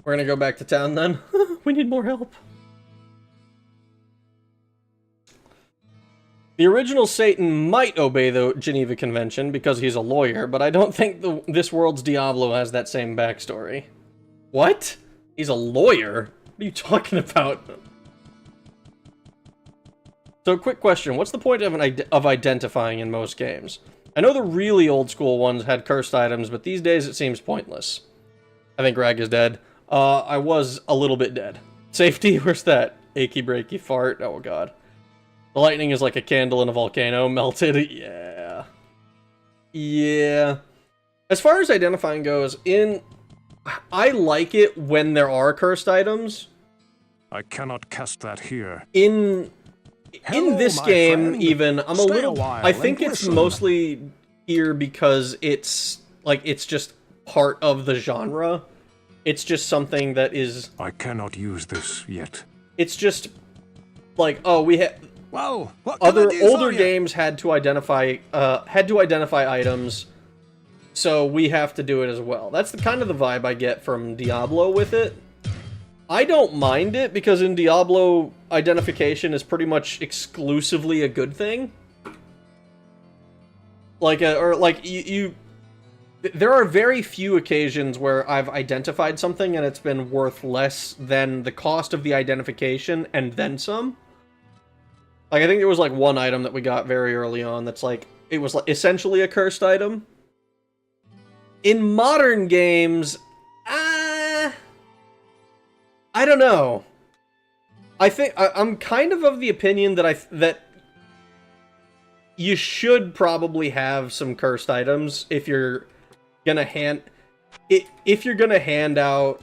[SPEAKER 1] We're gonna go back to town then. We need more help. The original Satan might obey the Geneva Convention because he's a lawyer, but I don't think this world's Diablo has that same backstory. What? He's a lawyer? What are you talking about? So, quick question. What's the point of identifying in most games? I know the really old school ones had cursed items, but these days it seems pointless. I think Rag is dead. I was a little bit dead. Safety? Where's that? Achy breaky fart? Oh god. The lightning is like a candle in a volcano. Melted? Yeah. Yeah. As far as identifying goes, I like it when there are cursed items.
[SPEAKER 5] I cannot cast that here.
[SPEAKER 1] In this game,
[SPEAKER 3] friend.
[SPEAKER 1] even, I'm
[SPEAKER 3] Stay
[SPEAKER 1] a little...
[SPEAKER 3] while
[SPEAKER 1] I think
[SPEAKER 3] and
[SPEAKER 1] it's
[SPEAKER 3] listen.
[SPEAKER 1] mostly here because it's just part of the genre. It's just something that is...
[SPEAKER 5] I cannot use this yet.
[SPEAKER 1] It's just, like, oh, we had...
[SPEAKER 3] Whoa, what can I
[SPEAKER 1] Other
[SPEAKER 3] do for
[SPEAKER 1] older
[SPEAKER 3] you?
[SPEAKER 1] games had to identify items, so we have to do it as well. That's the kind of the vibe I get from Diablo with it. I don't mind it because in Diablo, identification is pretty much exclusively a good thing. Like, there are very few occasions where I've identified something and it's been worth less than the cost of the identification and then some. Like, I think there was, like, one item that we got very early on that's, like, it was, like, essentially a cursed item. In modern games, I don't know. I think, I'm kind of the opinion that you should probably have some cursed items if you're gonna hand out,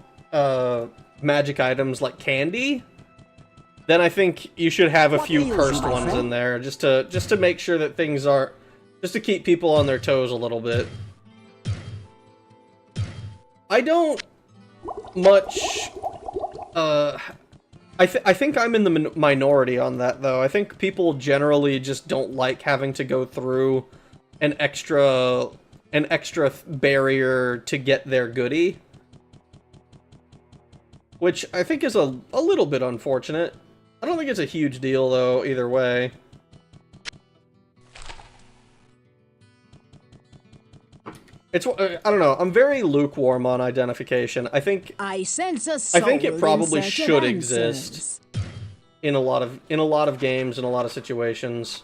[SPEAKER 1] magic items like candy. Then I think you should have a few cursed ones in there, just to make sure that things are... just to keep people on their toes a little bit. I don't much... I think I'm in the minority on that, though. I think people generally just don't like having to go through an extra barrier to get their goodie. Which I think is a little bit unfortunate. I don't think it's a huge deal, though, either way. It's, I don't know, I'm very lukewarm on identification. I think
[SPEAKER 4] sense a soul
[SPEAKER 1] it probably
[SPEAKER 4] in search of
[SPEAKER 1] should
[SPEAKER 4] answers.
[SPEAKER 1] exist in a lot of games, in a lot of situations.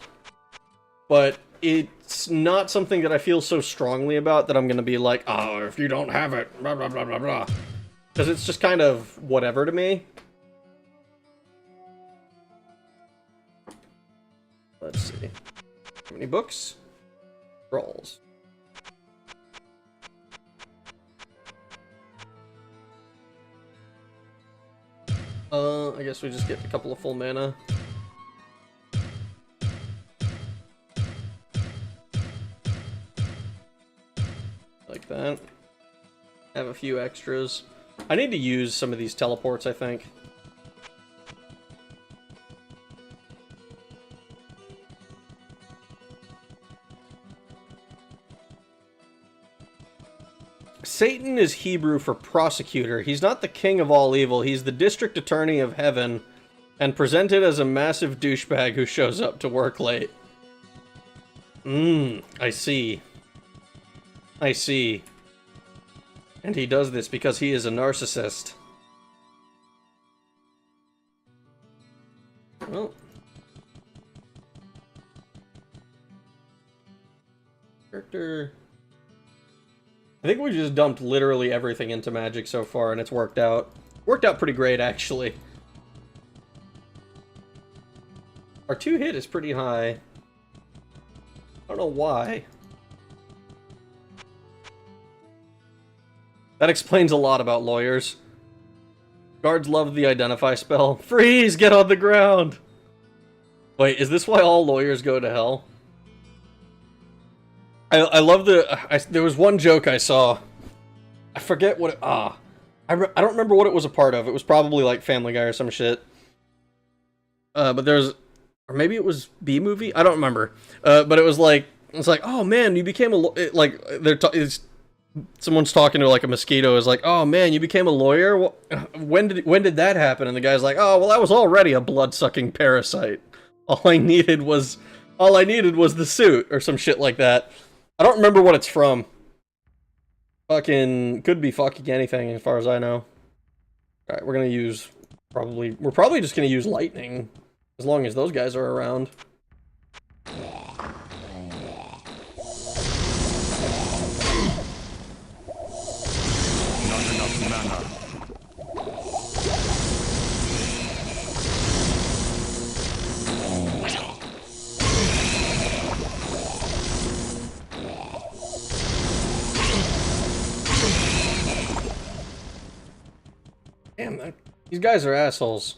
[SPEAKER 1] But it's not something that I feel so strongly about that I'm gonna be like, oh, if you don't have it, blah, blah, blah, blah, blah. Because it's just kind of whatever to me. Let's see. How many books? Scrolls. I guess we just get a couple of full mana. Like that. Have a few extras. I need to use some of these teleports, I think. Satan is Hebrew for prosecutor. He's not the king of all evil. He's the district attorney of heaven, and presented as a massive douchebag who shows up to work late. I see. I see. And he does this because he is a narcissist. Well. Character... I think we just dumped literally everything into Magic so far, and it's worked out. Worked out pretty great, actually. Our 2-hit is pretty high. I don't know why. That explains a lot about lawyers. Guards love the Identify spell. Freeze! Get on the ground! Wait, is this why all lawyers go to hell? I love there was one joke I saw. I forget what it... I don't remember what it was a part of. It was probably like Family Guy or some shit. But there's... Or maybe it was B-Movie? I don't remember. But it was like... It's like, oh man, you became a... Like, someone's talking to like a mosquito, is like, oh man, you became a lawyer? When did that happen? And the guy's like, oh, well, I was already a blood-sucking parasite. All I needed was the suit, or some shit like that. I don't remember what it's from. Fucking... Could be fucking anything, as far as I know. Alright, we're gonna use... We're probably just gonna use lightning. As long as those guys are around.
[SPEAKER 5] Not enough mana.
[SPEAKER 1] Damn, these guys are assholes.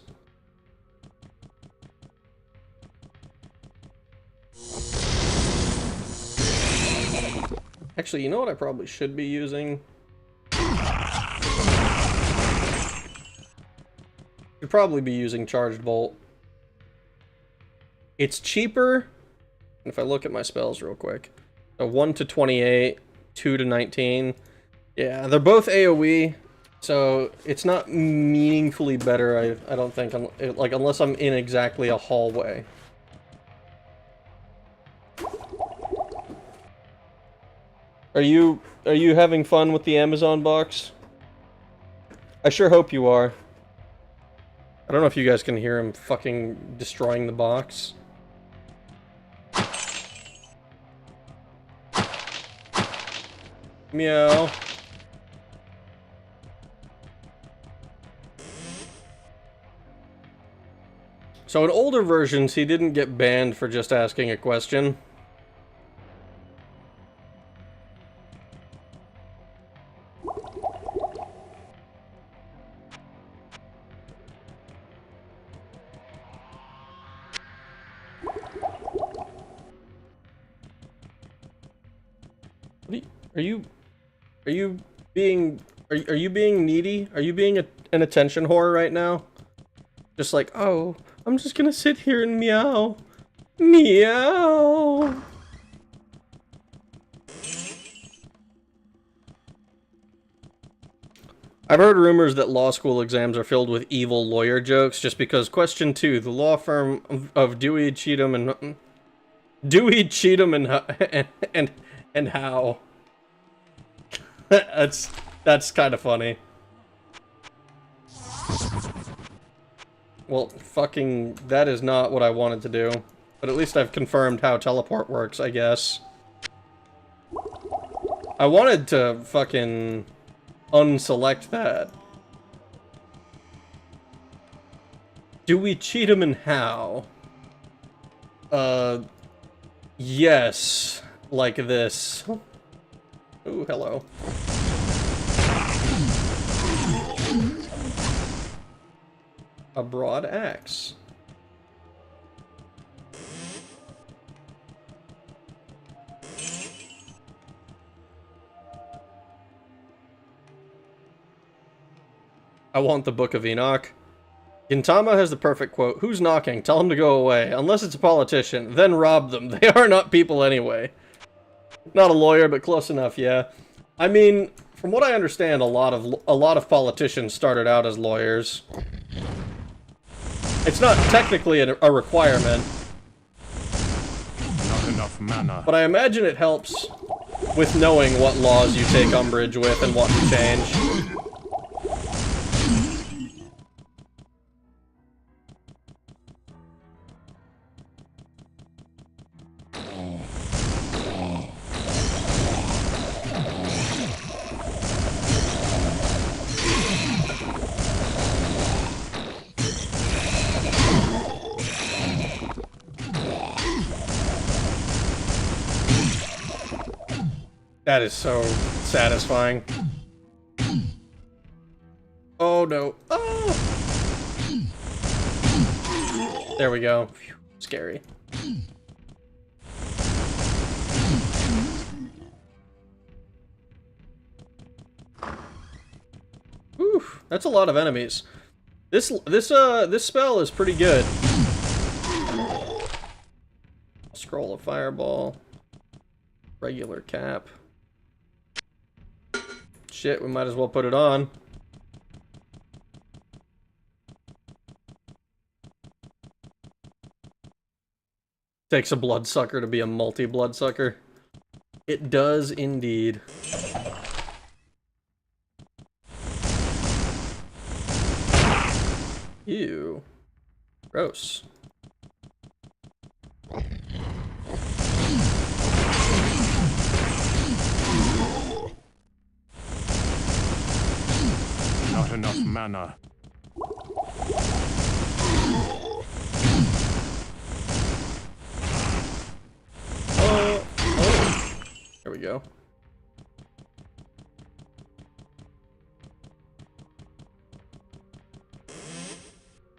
[SPEAKER 1] Actually, you know what I probably should be using? Should probably be using Charged Bolt. It's cheaper. If I look at my spells real quick. So 1 to 28, 2 to 19. Yeah, they're both AoE. So it's not meaningfully better, I don't think, like unless I'm in exactly a hallway. Are you having fun with the Amazon box? I sure hope you are. I don't know if you guys can hear him fucking destroying the box. Meow. So in older versions, he didn't get banned for just asking a question. Are you being needy? Are you being an attention whore right now? Just like, oh, I'm just gonna sit here and meow. Meow. I've heard rumors that law school exams are filled with evil lawyer jokes just because question 2, the law firm of Dewey, Cheatham, and Howe. That's kind of funny. Well, fucking, that is not what I wanted to do. But at least I've confirmed how teleport works, I guess. I wanted to fucking unselect that. Dewey, Cheatham, and Howe. Yes. Like this. Ooh, hello. A broad axe. I want the Book of Enoch. Gintama has the perfect quote, "Who's knocking? Tell him to go away. Unless it's a politician, then rob them. They are not people anyway." Not a lawyer, but close enough, yeah. I mean, from what I understand, a lot of politicians started out as lawyers. It's not technically a requirement.
[SPEAKER 5] Not enough mana.
[SPEAKER 1] But I imagine it helps with knowing what laws you take umbrage with and what to change. That is so satisfying. Oh no. Oh! There we go. Phew, scary. Whew, that's a lot of enemies. This spell is pretty good. Scroll of Fireball. Regular cap. Shit, we might as well put it on. Takes a bloodsucker to be a multi-bloodsucker. It does indeed. Ew. Gross.
[SPEAKER 5] Not enough mana.
[SPEAKER 1] Oh. There we go.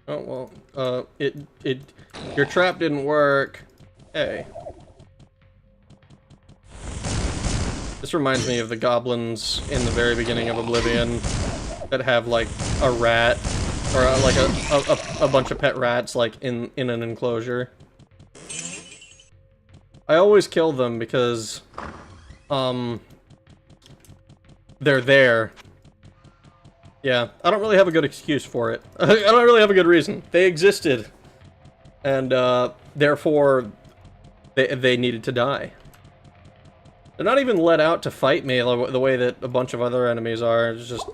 [SPEAKER 1] Oh, well, your trap didn't work. Hey. This reminds me of the goblins in the very beginning of Oblivion that have, like, a rat, or, like, a bunch of pet rats, like, in an enclosure. I always kill them because, they're there. Yeah, I don't really have a good excuse for it. I don't really have a good reason. They existed. And, therefore, they needed to die. They're not even let out to fight me the way that a bunch of other enemies are. It's just...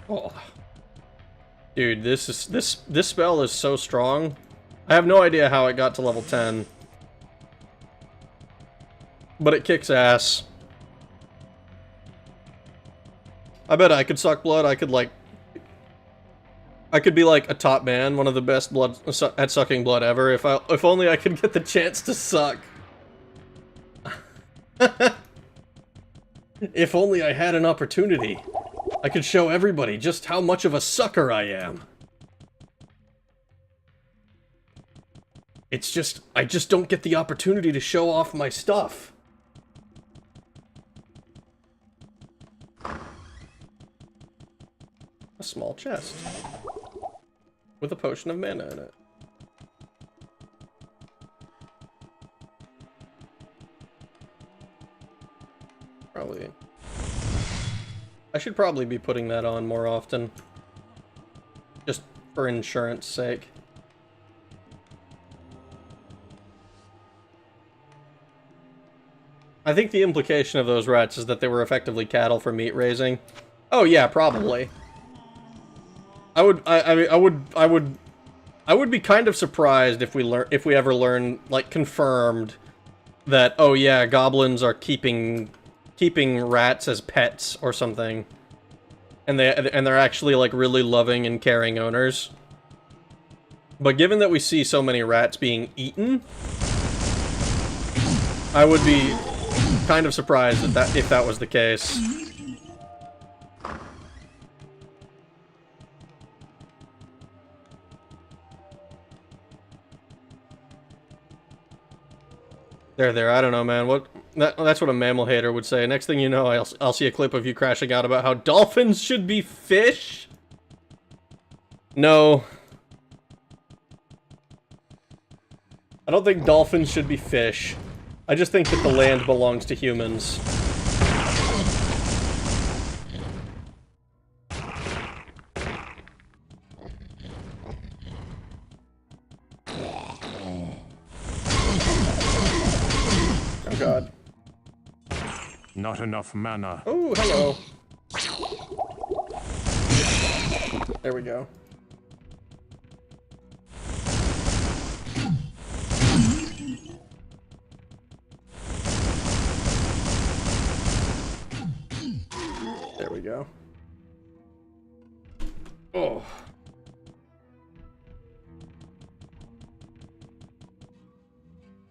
[SPEAKER 1] Oh. Dude, this spell is so strong. I have no idea how it got to level 10. But it kicks ass. I bet I could suck blood. I could be like a top man, one of the best blood at sucking blood ever. If only I could get the chance to suck. If only I had an opportunity. I could show everybody just how much of a sucker I am. It's just, I just don't get the opportunity to show off my stuff. A small chest. With a potion of mana in it. Probably. I should probably be putting that on more often. Just for insurance sake. I think the implication of those rats is that they were effectively cattle for meat raising. Oh yeah, probably. I would be kind of surprised if we ever learn, like, confirmed that, oh yeah, goblins are keeping rats as pets or something, and they're actually, like, really loving and caring owners. But given that we see so many rats being eaten, I would be kind of surprised if that was the case. There. I don't know, man. That's what a mammal hater would say. Next thing you know, I'll see a clip of you crashing out about how dolphins should be fish. No. I don't think dolphins should be fish. I just think that the land belongs to humans. Oh god.
[SPEAKER 5] Not enough mana.
[SPEAKER 1] Oh, hello. There we go. There we go. Oh.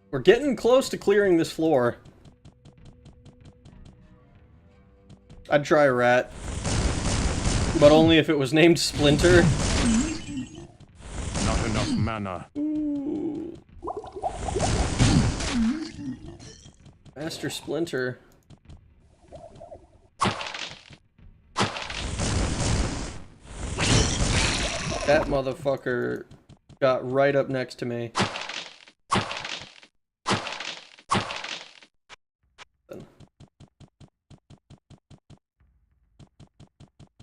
[SPEAKER 1] We're getting close to clearing this floor. I'd try a rat. But only if it was named Splinter.
[SPEAKER 5] Not enough mana.
[SPEAKER 1] Ooh. Master Splinter. That motherfucker got right up next to me.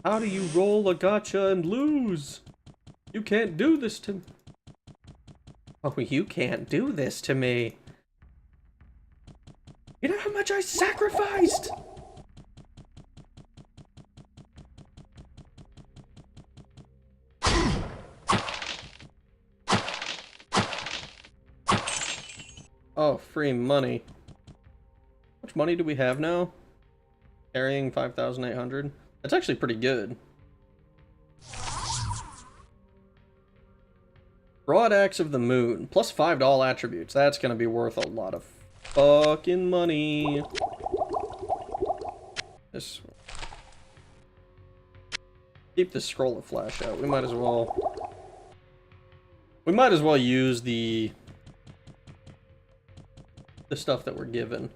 [SPEAKER 1] How do you roll a gacha and lose? You can't do this to me. Oh, you can't do this to me. You know how much I sacrificed? Oh, free money. How much money do we have now? Carrying 5,800. That's actually pretty good. Broad Axe of the Moon. Plus 5 to all attributes. That's gonna be worth a lot of fucking money. This. Keep the scroll of flash out. We might as well. We might as well use the stuff that we're given.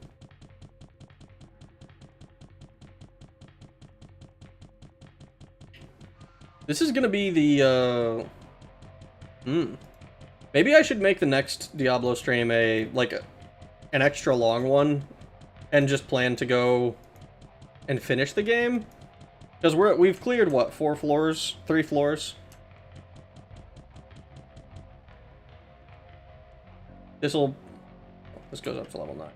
[SPEAKER 1] This is gonna be the, Maybe I should make the next Diablo stream an extra long one, and just plan to go and finish the game. Because we've cleared, what, 4 floors? 3 floors? This goes up to level 9.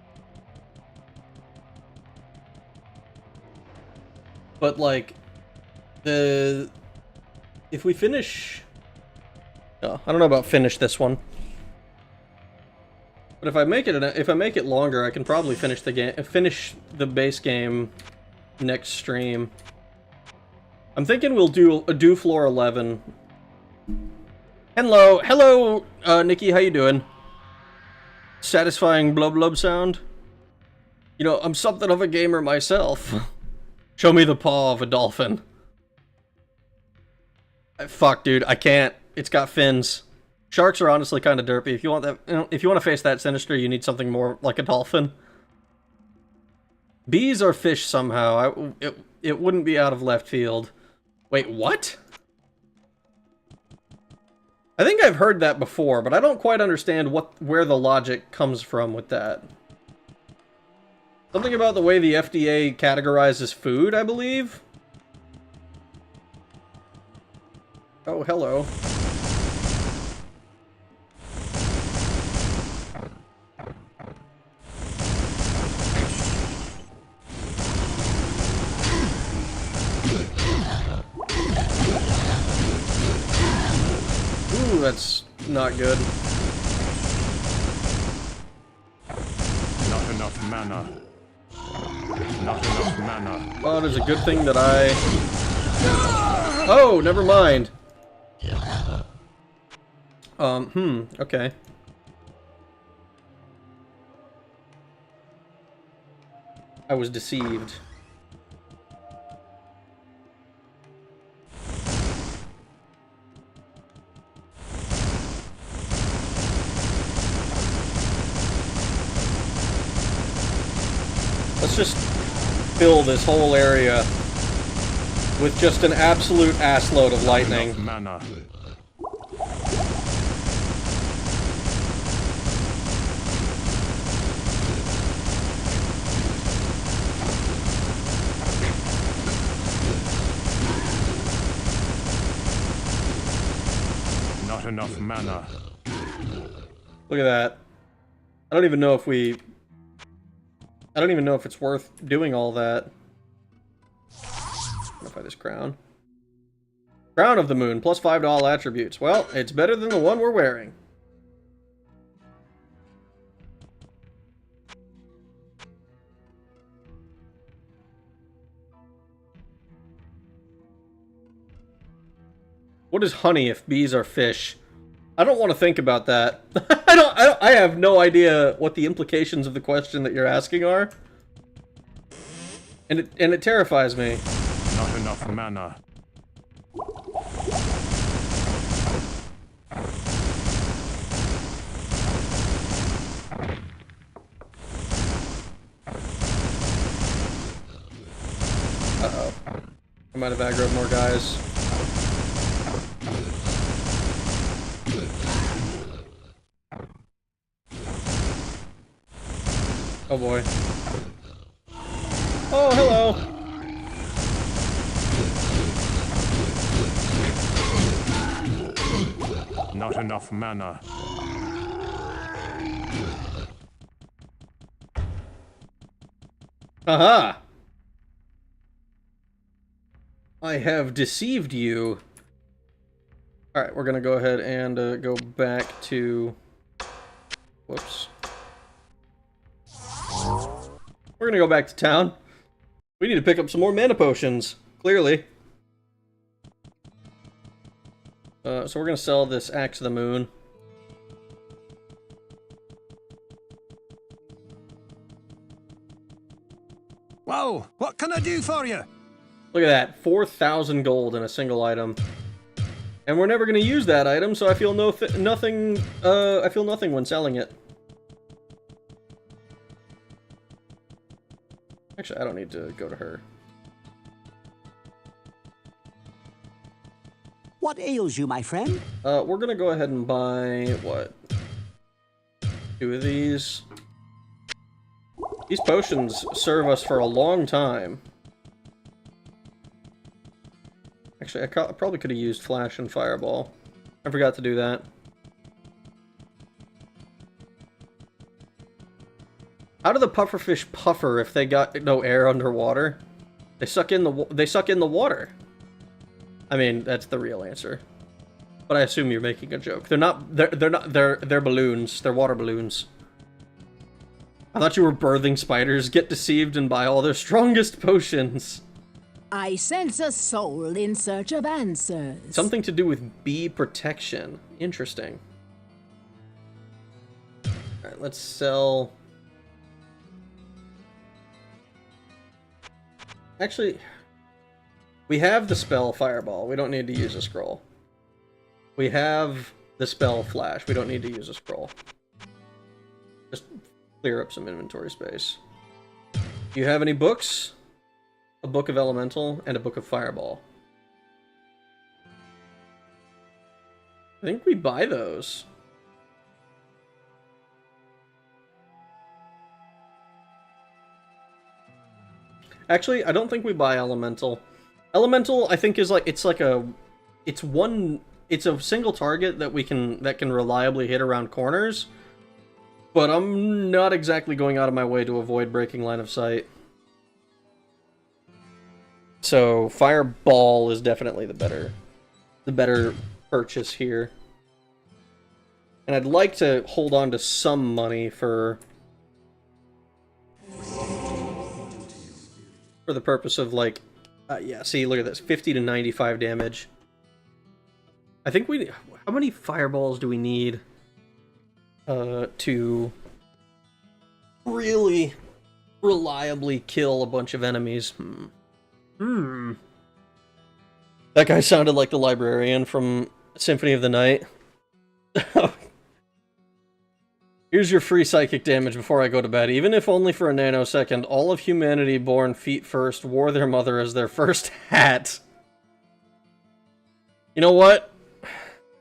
[SPEAKER 1] But, like, if we finish... Oh, I don't know about finish this one. But if I make it longer, I can probably finish the base game next stream. I'm thinking we'll do floor 11. Hello, Nikki, how you doing? Satisfying blub blub sound. You know, I'm something of a gamer myself. Show me the paw of a dolphin. Fuck, dude, I can't. It's got fins. Sharks are honestly kind of derpy. If you want that, if you want to face that sinister, you need something more like a dolphin. Bees are fish somehow. It wouldn't be out of left field. Wait, what? I think I've heard that before, but I don't quite understand where the logic comes from with that. Something about the way the FDA categorizes food, I believe? Oh, hello. Ooh, that's not good.
[SPEAKER 5] Not enough mana. Not enough mana.
[SPEAKER 1] Oh, there's a good thing that I... Oh, never mind. Okay. I was deceived. Let's just fill this whole area with just an absolute assload of lightning.
[SPEAKER 5] Enough mana. Not enough mana.
[SPEAKER 1] Look at that. I don't even know if it's worth doing all that. Modify this crown. Crown of the Moon, plus 5 to all attributes. Well, it's better than the one we're wearing. What is honey if bees are fish? I don't want to think about that. I have no idea what the implications of the question that you're asking are. And it terrifies me.
[SPEAKER 5] Not enough mana.
[SPEAKER 1] Uh-oh. I might have aggroed more guys. Oh boy. Oh, hello!
[SPEAKER 5] Not enough mana.
[SPEAKER 1] Aha! I have deceived you. Alright, we're gonna go ahead and go back to... Whoops. We're gonna go back to town. We need to pick up some more mana potions, clearly. So we're gonna sell this Axe of the Moon.
[SPEAKER 3] Whoa, what can I do for you?
[SPEAKER 1] Look at that, 4,000 gold in a single item. And we're never gonna use that item, so I feel nothing when selling it. Actually, I don't need to go to her.
[SPEAKER 6] What ails you, my friend?
[SPEAKER 1] We're gonna go ahead and buy, what? 2 of these. These potions serve us for a long time. Actually, I probably could have used Flash and Fireball. I forgot to do that. How do the pufferfish puffer if they got no air underwater? They suck in the water. I mean, that's the real answer. But I assume you're making a joke. They're balloons. They're water balloons. I thought you were birthing spiders. Get deceived and buy all their strongest potions.
[SPEAKER 4] I sense a soul in search of answers.
[SPEAKER 1] Something to do with bee protection. Interesting. Alright, let's sell... Actually, we have the spell Fireball. We don't need to use a scroll. We have the spell Flash. We don't need to use a scroll. Just clear up some inventory space. Do you have any books? A book of Elemental and a book of Fireball. I think we buy those. Actually, I don't think we buy Elemental. Elemental, I think, is like it's a single target that can reliably hit around corners. But I'm not exactly going out of my way to avoid breaking line of sight. So Fireball is definitely the better purchase here. And I'd like to hold on to some money for the purpose of, like, yeah, see, look at this, 50 to 95 damage. I think how many fireballs do we need to really reliably kill a bunch of enemies? That guy sounded like the librarian from Symphony of the Night. Here's your free psychic damage before I go to bed. Even if only for a nanosecond, all of humanity born feet first wore their mother as their first hat. You know what?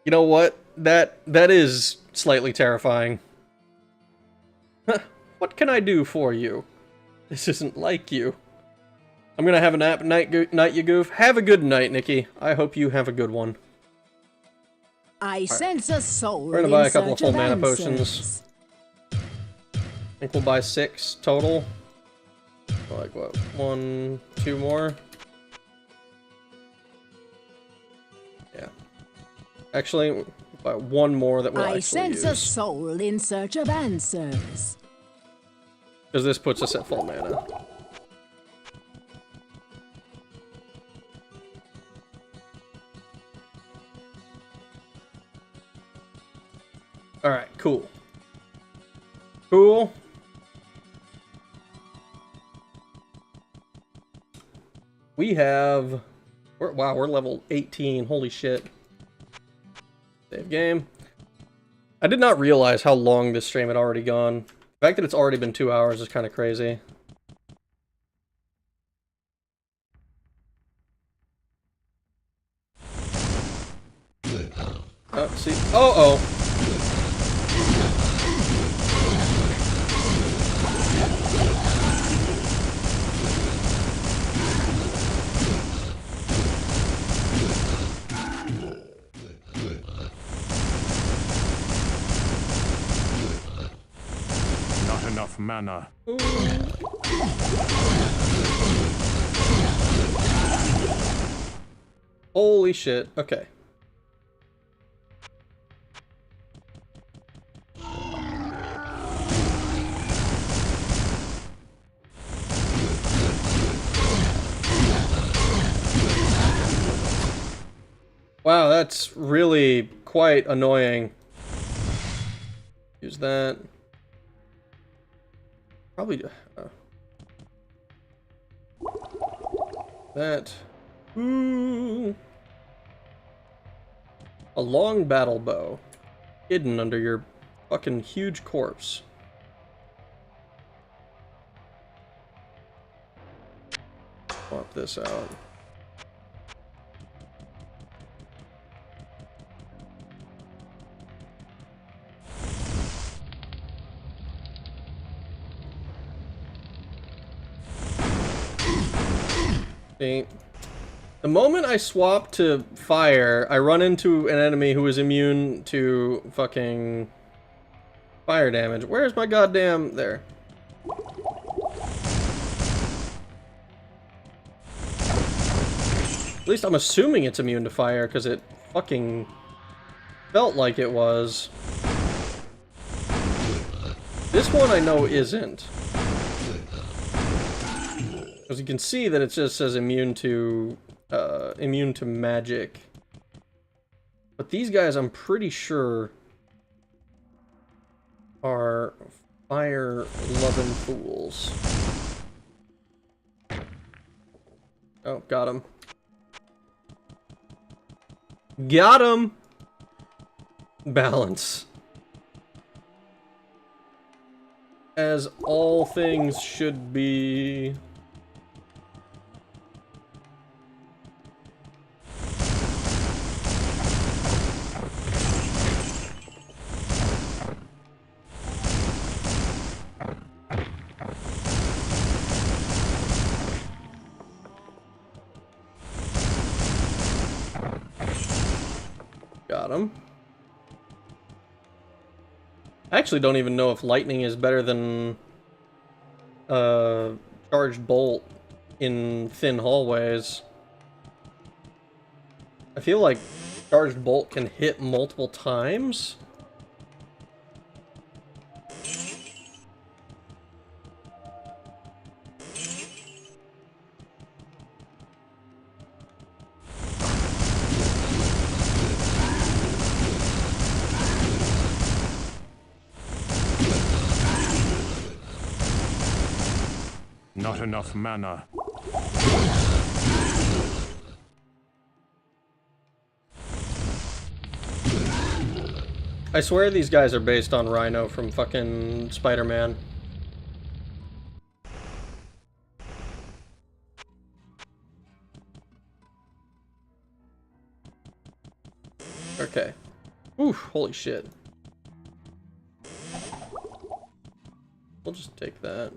[SPEAKER 1] You know what? That is slightly terrifying. What can I do for you? This isn't like you. I'm gonna have a nap. Night, you goof. Have a good night, Nikki. I hope you have a good one.
[SPEAKER 4] I sense a soul.
[SPEAKER 1] We're gonna buy a couple of
[SPEAKER 4] search
[SPEAKER 1] full mana
[SPEAKER 4] answers.
[SPEAKER 1] potions. I think we'll buy 6 total. Like what? 1, 2 more? Yeah. Actually, we'll buy 1 more that we'll
[SPEAKER 4] I
[SPEAKER 1] actually
[SPEAKER 4] sense a
[SPEAKER 1] use.
[SPEAKER 4] soul in search of answers.
[SPEAKER 1] Because this puts us at full mana. Alright, cool. Cool. We have... wow, we're level 18. Holy shit. Save game. I did not realize how long this stream had already gone. The fact that it's already been 2 hours is kind of crazy. Oh, see? Oh.
[SPEAKER 5] Not enough mana.
[SPEAKER 1] Holy shit. Okay. Wow, that's really quite annoying. Use that. Probably that. Ooh. A long battle bow hidden under your fucking huge corpse. Swap this out. See, the moment I swap to fire, I run into an enemy who is immune to fucking fire damage. Where's my goddamn... there. At least I'm assuming it's immune to fire, because it fucking felt like it was. This one I know isn't. As you can see that it just says immune to magic. But these guys I'm pretty sure are fire-loving fools. Oh, got him. Got him! Balance. As all things should be. Got him. I actually don't even know if lightning is better than charged bolt in thin hallways. I feel like charged bolt can hit multiple times.
[SPEAKER 5] Not enough mana.
[SPEAKER 1] I swear these guys are based on Rhino from fucking Spider-Man. Okay. Ooh, holy shit. We'll just take that.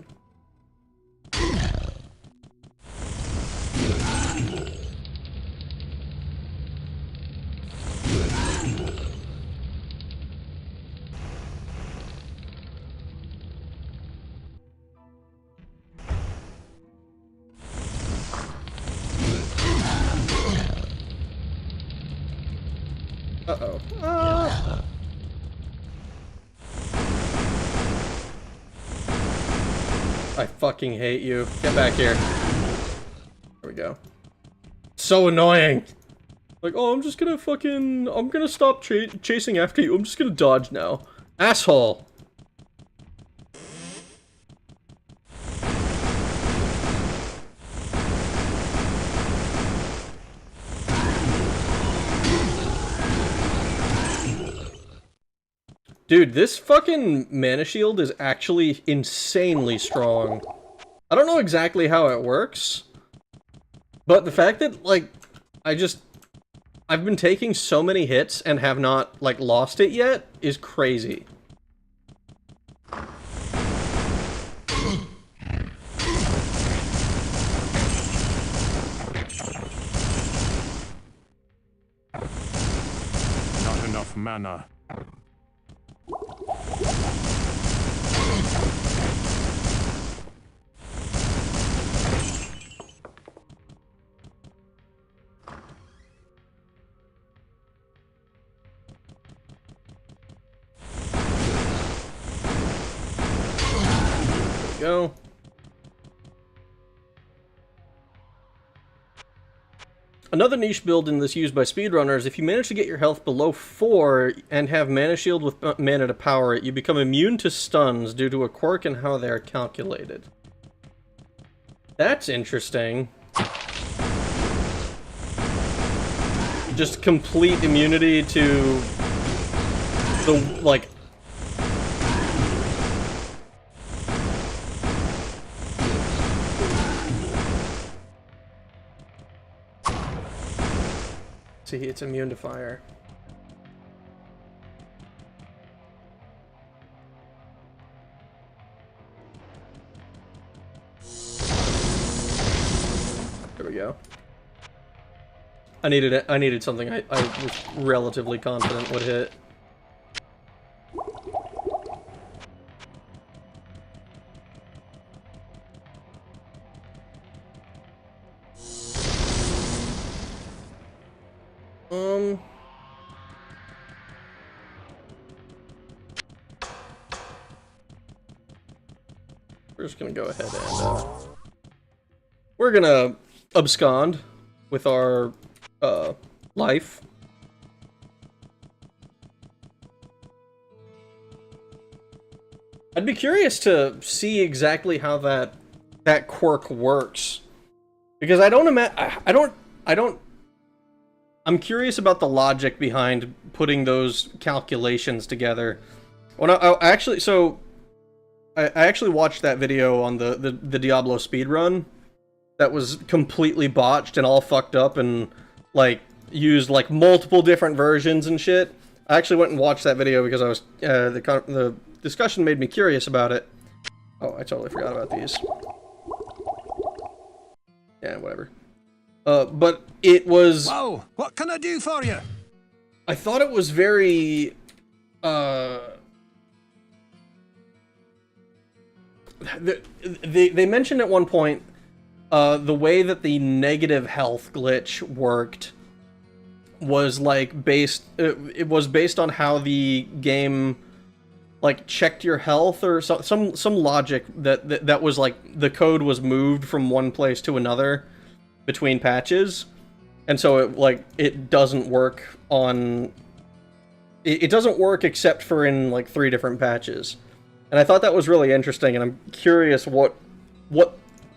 [SPEAKER 1] Uh-oh. Ah. I fucking hate you. Get back here. There we go. So annoying. Like, oh, I'm just gonna fucking... I'm gonna stop chasing after you. I'm just gonna dodge now. Asshole. Dude, this fucking mana shield is actually insanely strong. I don't know exactly how it works, but the fact that, like, I've been taking so many hits and have not, like, lost it yet is crazy.
[SPEAKER 5] Not enough mana.
[SPEAKER 1] Go. Another niche build in this used by speedrunners, if you manage to get your health below 4 and have mana shield with mana to power it, you become immune to stuns due to a quirk in how they are calculated. That's interesting. Just complete immunity to the, like... See, it's immune to fire. There we go. I needed something I was relatively confident would hit. We're just gonna go ahead and, we're gonna abscond with our, life. I'd be curious to see exactly how that quirk works. Because I'm curious about the logic behind putting those calculations together. When I actually watched that video on the Diablo speedrun that was completely botched and all fucked up and, like, used, like, multiple different versions and shit. I actually went and watched that video because I was, the discussion made me curious about it. Oh, I totally forgot about these. Yeah, whatever. But it was...
[SPEAKER 3] Whoa! What can I do for you?
[SPEAKER 1] I thought it was very... They mentioned at one point the way that the negative health glitch worked was like based. It was based on how the game like checked your health or some logic that was like the code was moved from one place to another between patches, and so it doesn't work on. It doesn't work except for in like 3 different patches. And I thought that was really interesting, and I'm curious what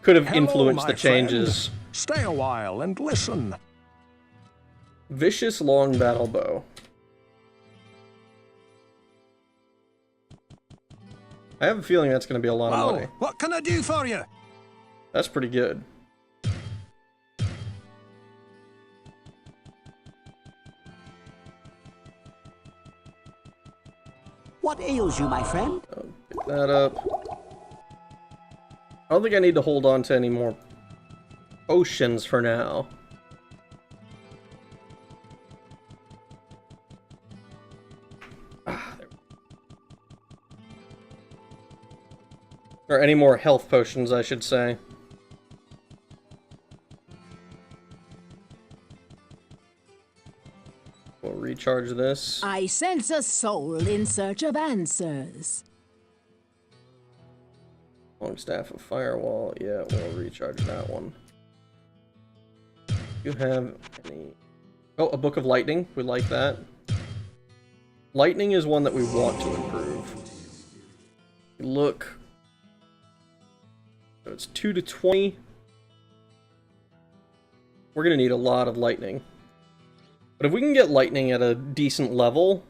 [SPEAKER 1] could have influenced the changes.
[SPEAKER 3] Friend. Stay a while and listen.
[SPEAKER 1] Vicious long battle bow. I have a feeling that's going to be a lot of money.
[SPEAKER 3] What can I do for you?
[SPEAKER 1] That's pretty good.
[SPEAKER 6] What ails you, my friend?
[SPEAKER 1] Pick that up. I don't think I need to hold on to any more potions for now. Or any more health potions, I should say. We'll recharge this.
[SPEAKER 4] I sense a soul in search of answers.
[SPEAKER 1] Long staff of Firewall. Yeah, we'll recharge that one. Do you have any... Oh, a Book of Lightning. We like that. Lightning is one that we want to improve. Look... So it's 2 to 20. We're going to need a lot of lightning. But if we can get lightning at a decent level,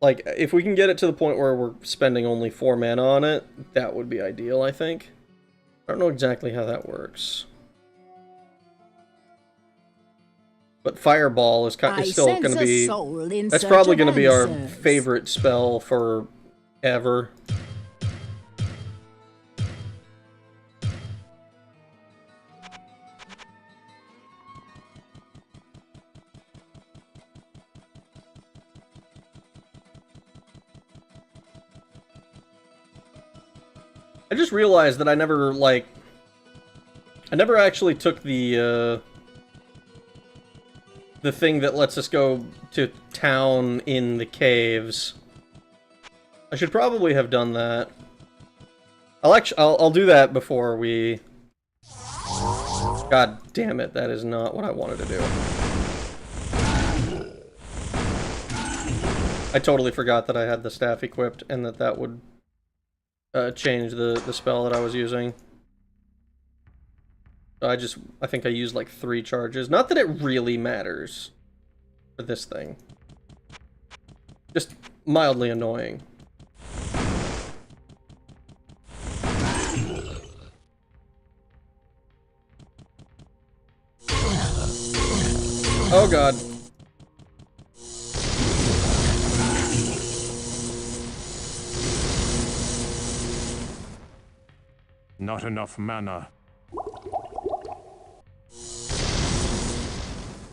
[SPEAKER 1] like, if we can get it to the point where we're spending only 4 mana on it, that would be ideal, I think. I don't know exactly how that works. But Fireball is still going to be... That's probably going to be our favorite spell forever. I just realized that I never actually took the thing that lets us go to town in the caves. I should probably have done that. I'll do that before we... God damn it, that is not what I wanted to do. I totally forgot that I had the staff equipped and that would... change the spell that I was using. I think I used like 3 charges. Not that it really matters for this thing. Just mildly annoying. Oh god.
[SPEAKER 5] Not enough mana.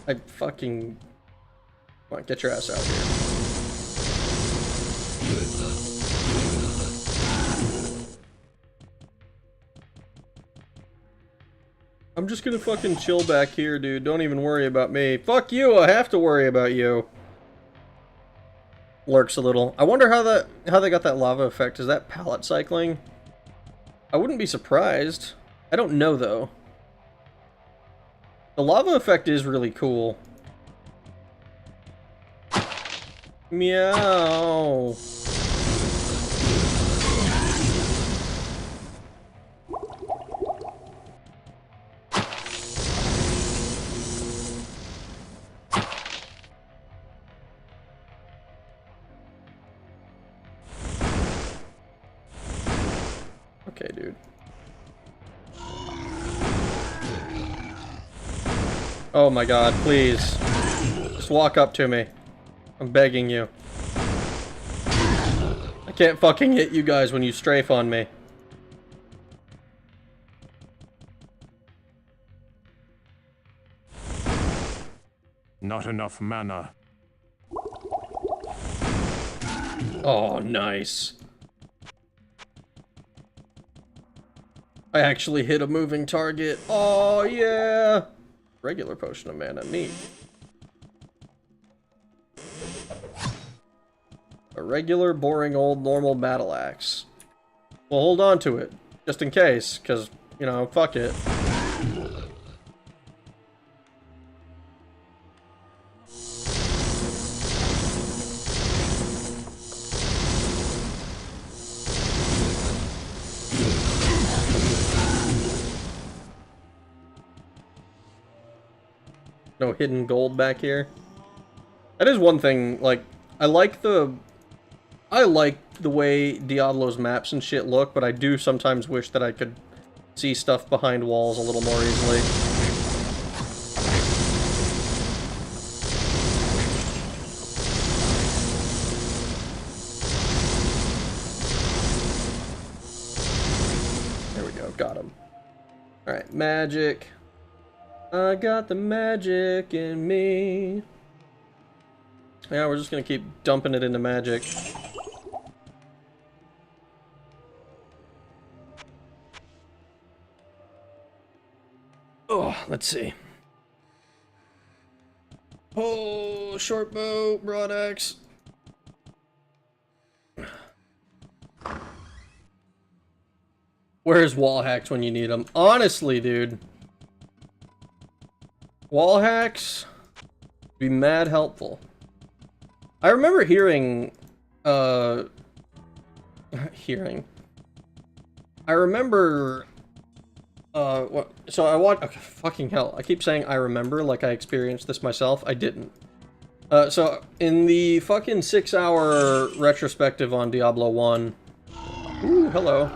[SPEAKER 1] I fucking... Come on, get your ass out here. I'm just gonna fucking chill back here, dude. Don't even worry about me. Fuck you, I have to worry about you. Lurks a little. I wonder how they got that lava effect. Is that pallet cycling? I wouldn't be surprised. I don't know, though. The lava effect is really cool. Meow. Okay, dude. Oh my god, please. Just walk up to me. I'm begging you. I can't fucking hit you guys when you strafe on me.
[SPEAKER 5] Not enough mana.
[SPEAKER 1] Oh, nice. I actually hit a moving target. Oh, yeah. Regular potion of mana. Neat. A regular, boring, old, normal battle axe. We'll hold on to it. Just in case. Because, you know, fuck it. No hidden gold back here. That is one thing, like, I like the I like the way Diablo's maps and shit look, but I do sometimes wish that I could see stuff behind walls a little more easily. There we go, got him. Alright, magic. I got the magic in me. Yeah, we're just gonna keep dumping it into magic. Oh, let's see. Oh, short bow, broad axe. Where's wall hacks when you need them? Honestly, dude. Wall hacks be mad helpful. I remember hearing, I remember, what, so I watched, okay, fucking hell, I keep saying I remember like I experienced this myself. I didn't. So in the fucking 6-hour retrospective on Diablo 1, ooh, hello.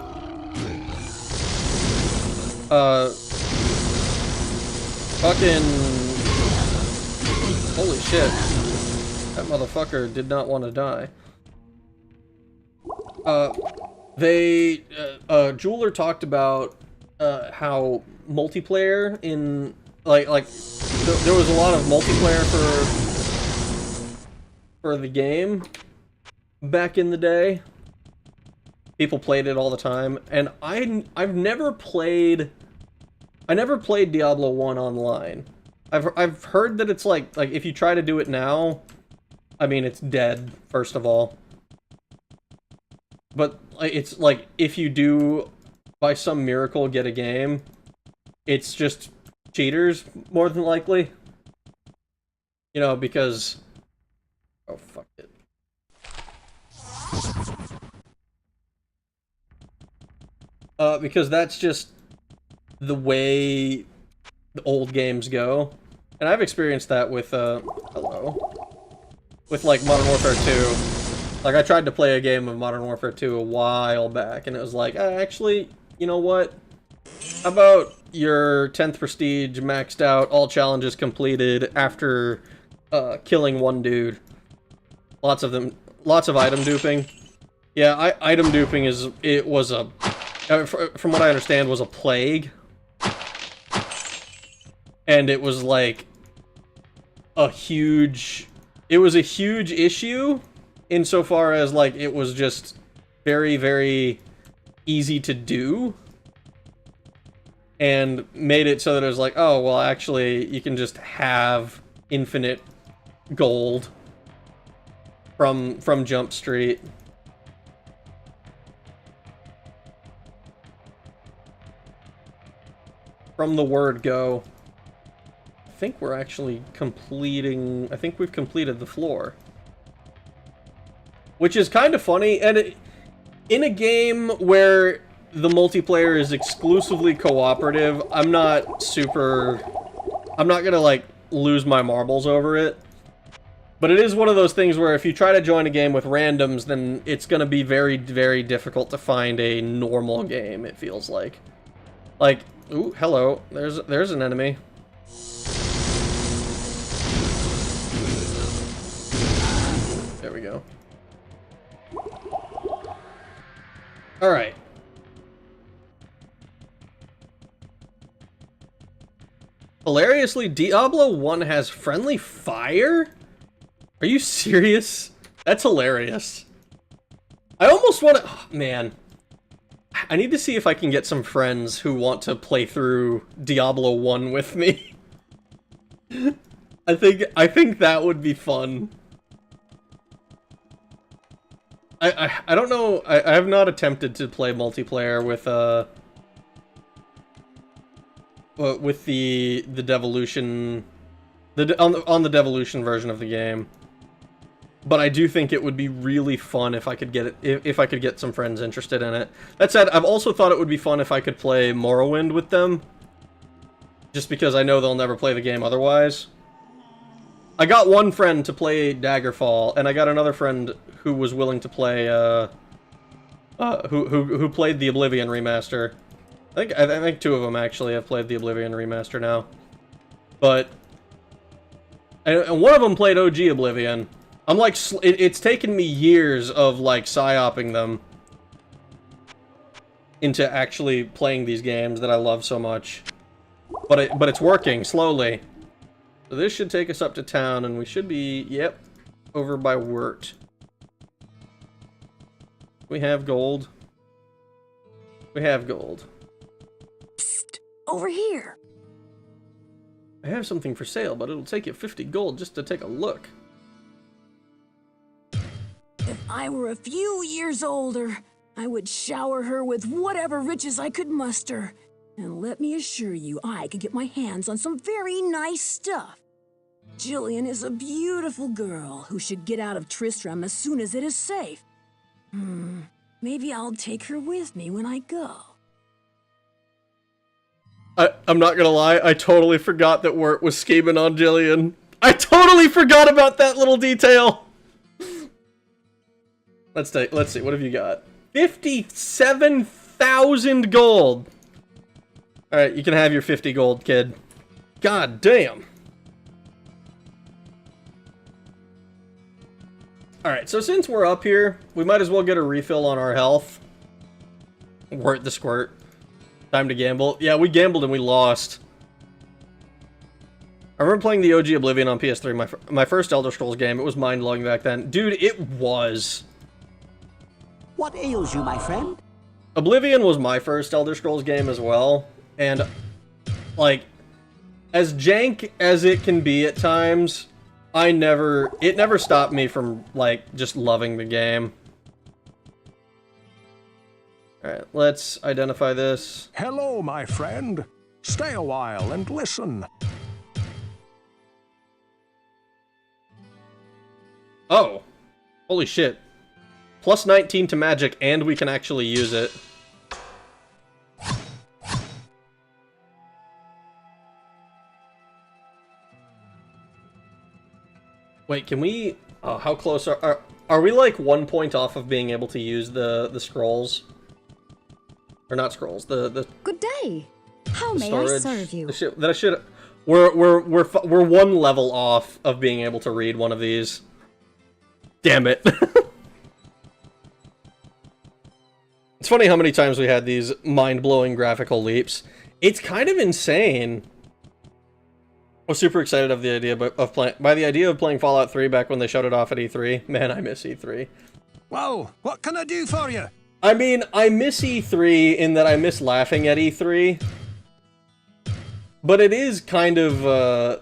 [SPEAKER 1] Fucking, holy shit. That motherfucker did not want to die. Jeweler talked about, how multiplayer in, there was a lot of multiplayer for the game back in the day. People played it all the time, and I've never played Diablo 1 online. I've heard that it's like if you try to do it now, I mean, it's dead, first of all. But it's like, if you do, by some miracle, get a game, it's just cheaters, more than likely. You know, because... Oh, fuck it. Because that's just the way the old games go. And I've experienced that with, hello. With, like, Modern Warfare 2. Like, I tried to play a game of Modern Warfare 2 a while back, and it was like, actually, you know what? How about your 10th prestige maxed out, all challenges completed after killing one dude? Lots of them, lots of item duping. Yeah, item duping was a, from what I understand, was a plague. And it was like a huge issue insofar as like it was just very, very easy to do. And made it so that it was like, oh, well, actually, you can just have infinite gold from Jump Street. From the word go. I think we're actually completing... I think we've completed the floor. Which is kind of funny, and in a game where the multiplayer is exclusively cooperative, I'm not gonna, like, lose my marbles over it. But it is one of those things where if you try to join a game with randoms, then it's gonna be very, very difficult to find a normal game, it feels like. Like, ooh, hello, there's an enemy. There we go. Alright. Hilariously, Diablo 1 has friendly fire? Are you serious? That's hilarious. I almost want to... Oh, man. I need to see if I can get some friends who want to play through Diablo 1 with me. I think that would be fun. I don't know. I have not attempted to play multiplayer with the Devolution, on the Devolution version of the game. But I do think it would be really fun if I could get it, if I could get some friends interested in it. That said, I've also thought it would be fun if I could play Morrowind with them. Just because I know they'll never play the game otherwise. I got one friend to play Daggerfall, and I got another friend who was willing to play, who played the Oblivion remaster. I think two of them actually have played the Oblivion remaster now. But, and one of them played OG Oblivion. I'm like, it's taken me years of like psyoping them into actually playing these games that I love so much. But it's working slowly. So this should take us up to town, and we should be, yep, over by Wirt. We have gold. We have gold.
[SPEAKER 4] Psst, over here.
[SPEAKER 1] I have something for sale, but it'll take you 50 gold just to take a look.
[SPEAKER 4] If I were a few years older, I would shower her with whatever riches I could muster. And let me assure you, I could get my hands on some very nice stuff. Jillian is a beautiful girl who should get out of Tristram as soon as it is safe. Maybe I'll take her with me when I go.
[SPEAKER 1] I'm not gonna lie, I totally forgot that Wirt was scheming on Jillian. I totally forgot about that little detail! Let's see, what have you got? 57,000 gold! Alright, you can have your 50 gold, kid. God damn! Alright, so since we're up here, we might as well get a refill on our health. Wirt the squirt. Time to gamble. Yeah, we gambled and we lost. I remember playing the OG Oblivion on PS3, my first Elder Scrolls game. It was mind-blowing back then. Dude, it was.
[SPEAKER 6] What ails you, my friend?
[SPEAKER 1] Oblivion was my first Elder Scrolls game as well. And, like, as jank as it can be at times, it never stopped me from, like, just loving the game. Alright, let's identify this.
[SPEAKER 3] Hello, my friend. Stay a while and listen.
[SPEAKER 1] Oh! Holy shit. Plus 19 to magic, and we can actually use it. Wait, can we... Oh, how close are we like 1 point off of being able to use the scrolls? Or not scrolls, the
[SPEAKER 7] Good day. How may
[SPEAKER 1] storage,
[SPEAKER 7] I serve you?
[SPEAKER 1] We're 1 level off of being able to read one of these. Damn it. It's funny how many times we had these mind-blowing graphical leaps. It's kind of insane. I was super excited of the idea by the idea of playing Fallout 3 back when they showed it off at E3. Man, I miss E3.
[SPEAKER 3] Well, what can I do for you?
[SPEAKER 1] I mean, I miss E3 in that I miss laughing at E3. But it is kind of a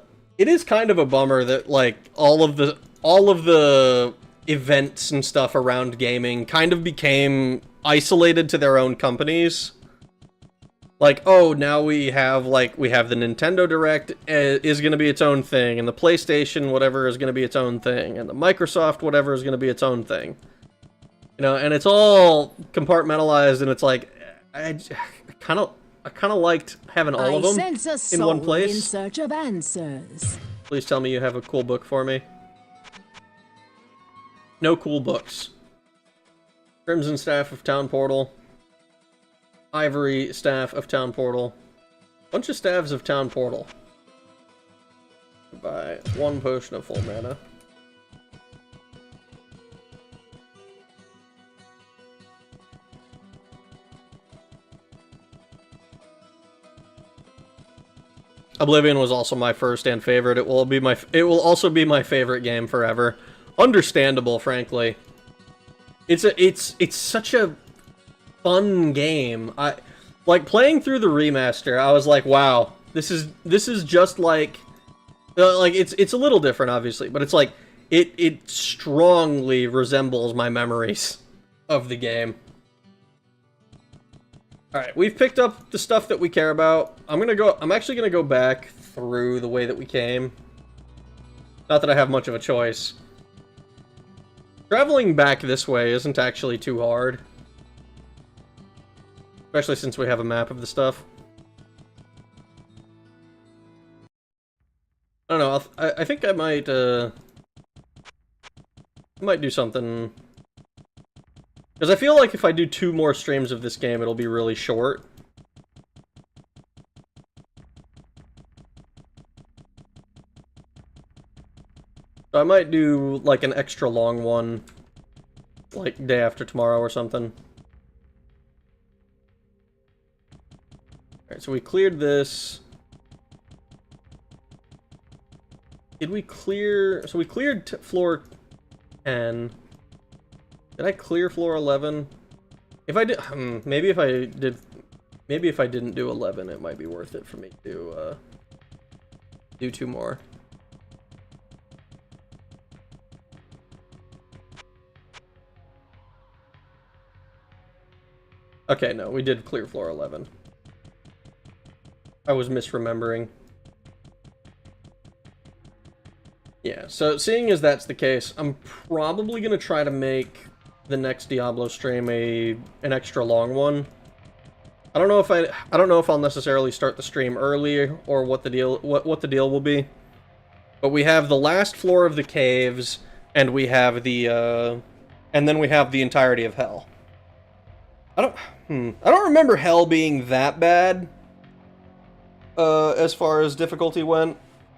[SPEAKER 1] bummer that like all of the events and stuff around gaming kind of became isolated to their own companies. Like, oh, now we have the Nintendo Direct is going to be its own thing, and the PlayStation whatever is going to be its own thing, and the Microsoft whatever is going to be its own thing. You know, and it's all compartmentalized, and it's like, I kind of liked having all of them in one place.
[SPEAKER 4] In search of answers.
[SPEAKER 1] Please tell me you have a cool book for me. No cool books. Crimson Staff of Town Portal. Ivory Staff of Town Portal. Bunch of Staves of Town Portal. Buy 1 potion of full mana. Oblivion was also my first and favorite. It will also be my favorite game forever. Understandable, frankly. It's such a fun game. Like playing through the remaster, I was like, wow, this is just like it's a little different obviously, but it's like it strongly resembles my memories of the game. Alright, we've picked up the stuff that we care about. I'm actually gonna go back through the way that we came. Not that I have much of a choice. Traveling back this way isn't actually too hard. Especially since we have a map of the stuff. I don't know. I think I might do something, because I feel like if I do 2 more streams of this game, it'll be really short. So I might do like an extra long one, like day after tomorrow or something. Alright, so we cleared this. Did we clear... So we cleared floor 10. Did I clear floor 11? If I did... maybe if I did... Maybe if I didn't do 11, it might be worth it for me to, do 2 more. Okay, no, we did clear floor 11. I was misremembering. Yeah, so seeing as that's the case, I'm probably gonna try to make the next Diablo stream an extra long one. I don't know if I'll necessarily start the stream early or what the deal will be. But we have the last floor of the caves, and we have the and then we have the entirety of hell. I don't remember hell being that bad as far as difficulty went.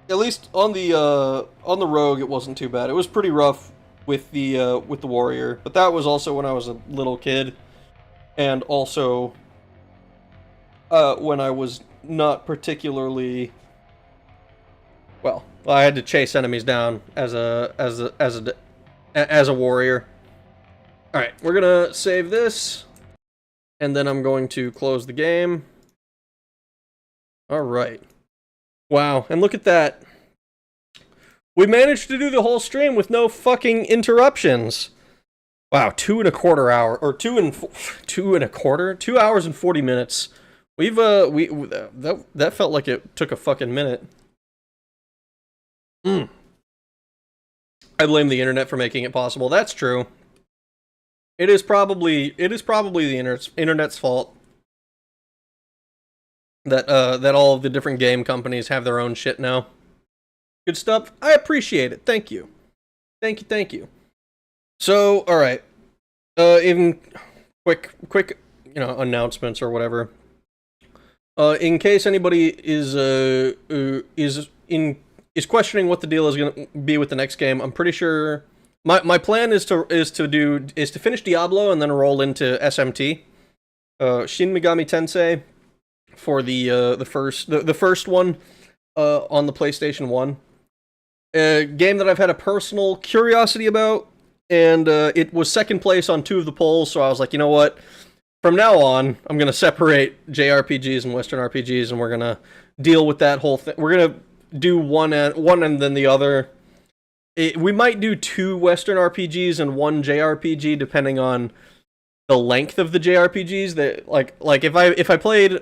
[SPEAKER 1] At least on the rogue, it wasn't too bad. It was pretty rough with the warrior, but that was also when I was a little kid, and also when I was not particularly well. I had to chase enemies down as a warrior. All right, we're gonna save this, and then I'm going to close the game. All right. Wow, and look at that. We managed to do the whole stream with no fucking interruptions. Wow, 2.25 hours, or 2 hours and 40 minutes. That felt like it took a fucking minute. I blame the internet for making it possible. That's true. It is probably the internet's fault that all of the different game companies have their own shit now. Good stuff. I appreciate it. Thank you. Thank you. So, all right. Even quick, announcements or whatever. In case anybody is questioning what the deal is going to be with the next game, I'm pretty sure my plan is to finish Diablo and then roll into SMT, Shin Megami Tensei, for the first one on the PlayStation 1. A game that I've had a personal curiosity about, and it was second place on 2 of the polls, so I was like, you know what? From now on, I'm going to separate JRPGs and Western RPGs, and we're going to deal with that whole thing. We're going to do one and then the other. We might do 2 Western RPGs and 1 JRPG, depending on the length of the JRPGs. That like if I played,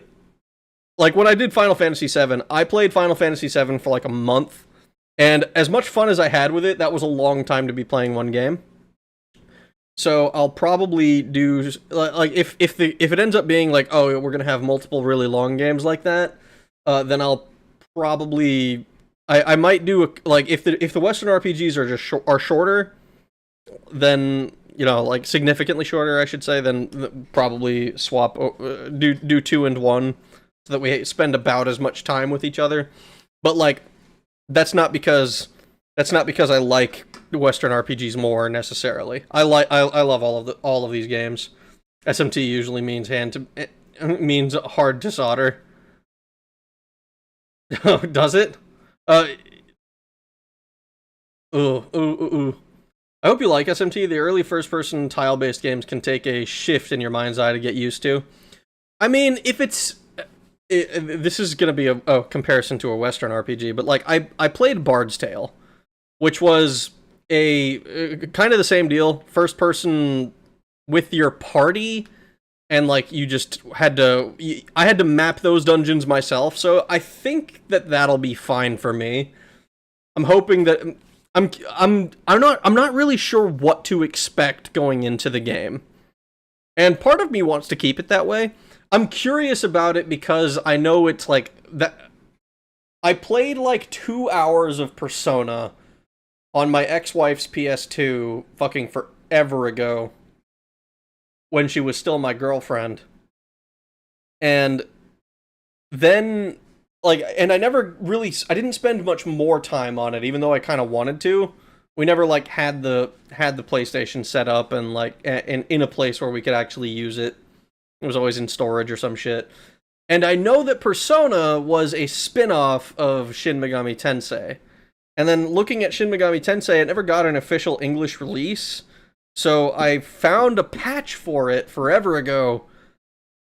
[SPEAKER 1] like when I did Final Fantasy VII, I played Final Fantasy VII for like a month, and as much fun as I had with it, that was a long time to be playing one game. So I'll probably do, like, if it ends up being like, oh, we're gonna have multiple really long games like that, then I'll probably, I might do like if the Western RPGs are just shorter, then like significantly shorter, I should say, then probably swap do 2 and 1 so that we spend about as much time with each other. But like that's not because I like Western RPGs more necessarily. I love all of these games. SMT usually means hard to solder. Does it? Ooh. I hope you like SMT. The early first-person tile-based games can take a shift in your mind's eye to get used to. I mean, if this is going to be a comparison to a Western RPG, but like I played Bard's Tale, which was a kind of the same deal, first person with your party, and like you just had to, I had to map those dungeons myself, so I think that'll be fine for me. I'm hoping that I'm not really sure what to expect going into the game, and part of me wants to keep it that way. I'm curious about it because I know it's like that. I played like 2 hours of Persona on my ex-wife's PS2 fucking forever ago when she was still my girlfriend. And then, like, and I didn't spend much more time on it, even though I kind of wanted to. We never, like, had the PlayStation set up and, like, in a place where we could actually use it. It was always in storage or some shit. And I know that Persona was a spin-off of Shin Megami Tensei. And then looking at Shin Megami Tensei, it never got an official English release. So I found a patch for it forever ago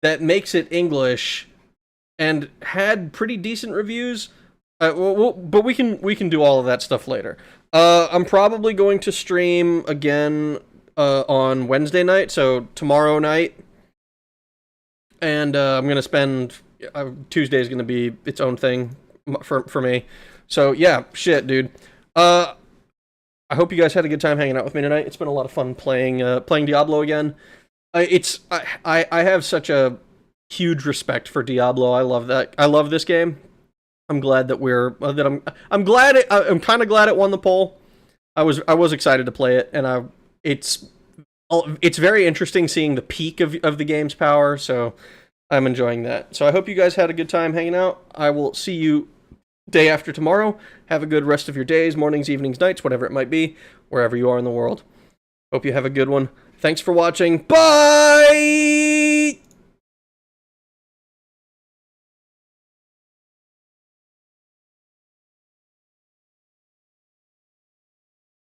[SPEAKER 1] that makes it English and had pretty decent reviews. But we can do all of that stuff later. I'm probably going to stream again on Wednesday night, so tomorrow night. And I'm going to spend... Tuesday is going to be its own thing for me. So, yeah, shit, dude. I hope you guys had a good time hanging out with me tonight. It's been a lot of fun playing Diablo again. I have such a huge respect for Diablo. I love that. I love this game. I'm glad that I'm kind of glad it won the poll. I was excited to play it, and it's very interesting seeing the peak of the game's power, so I'm enjoying that. So I hope you guys had a good time hanging out. I will see you day after tomorrow. Have a good rest of your days, mornings, evenings, nights, whatever it might be, wherever you are in the world. Hope you have a good one. Thanks for watching. Bye!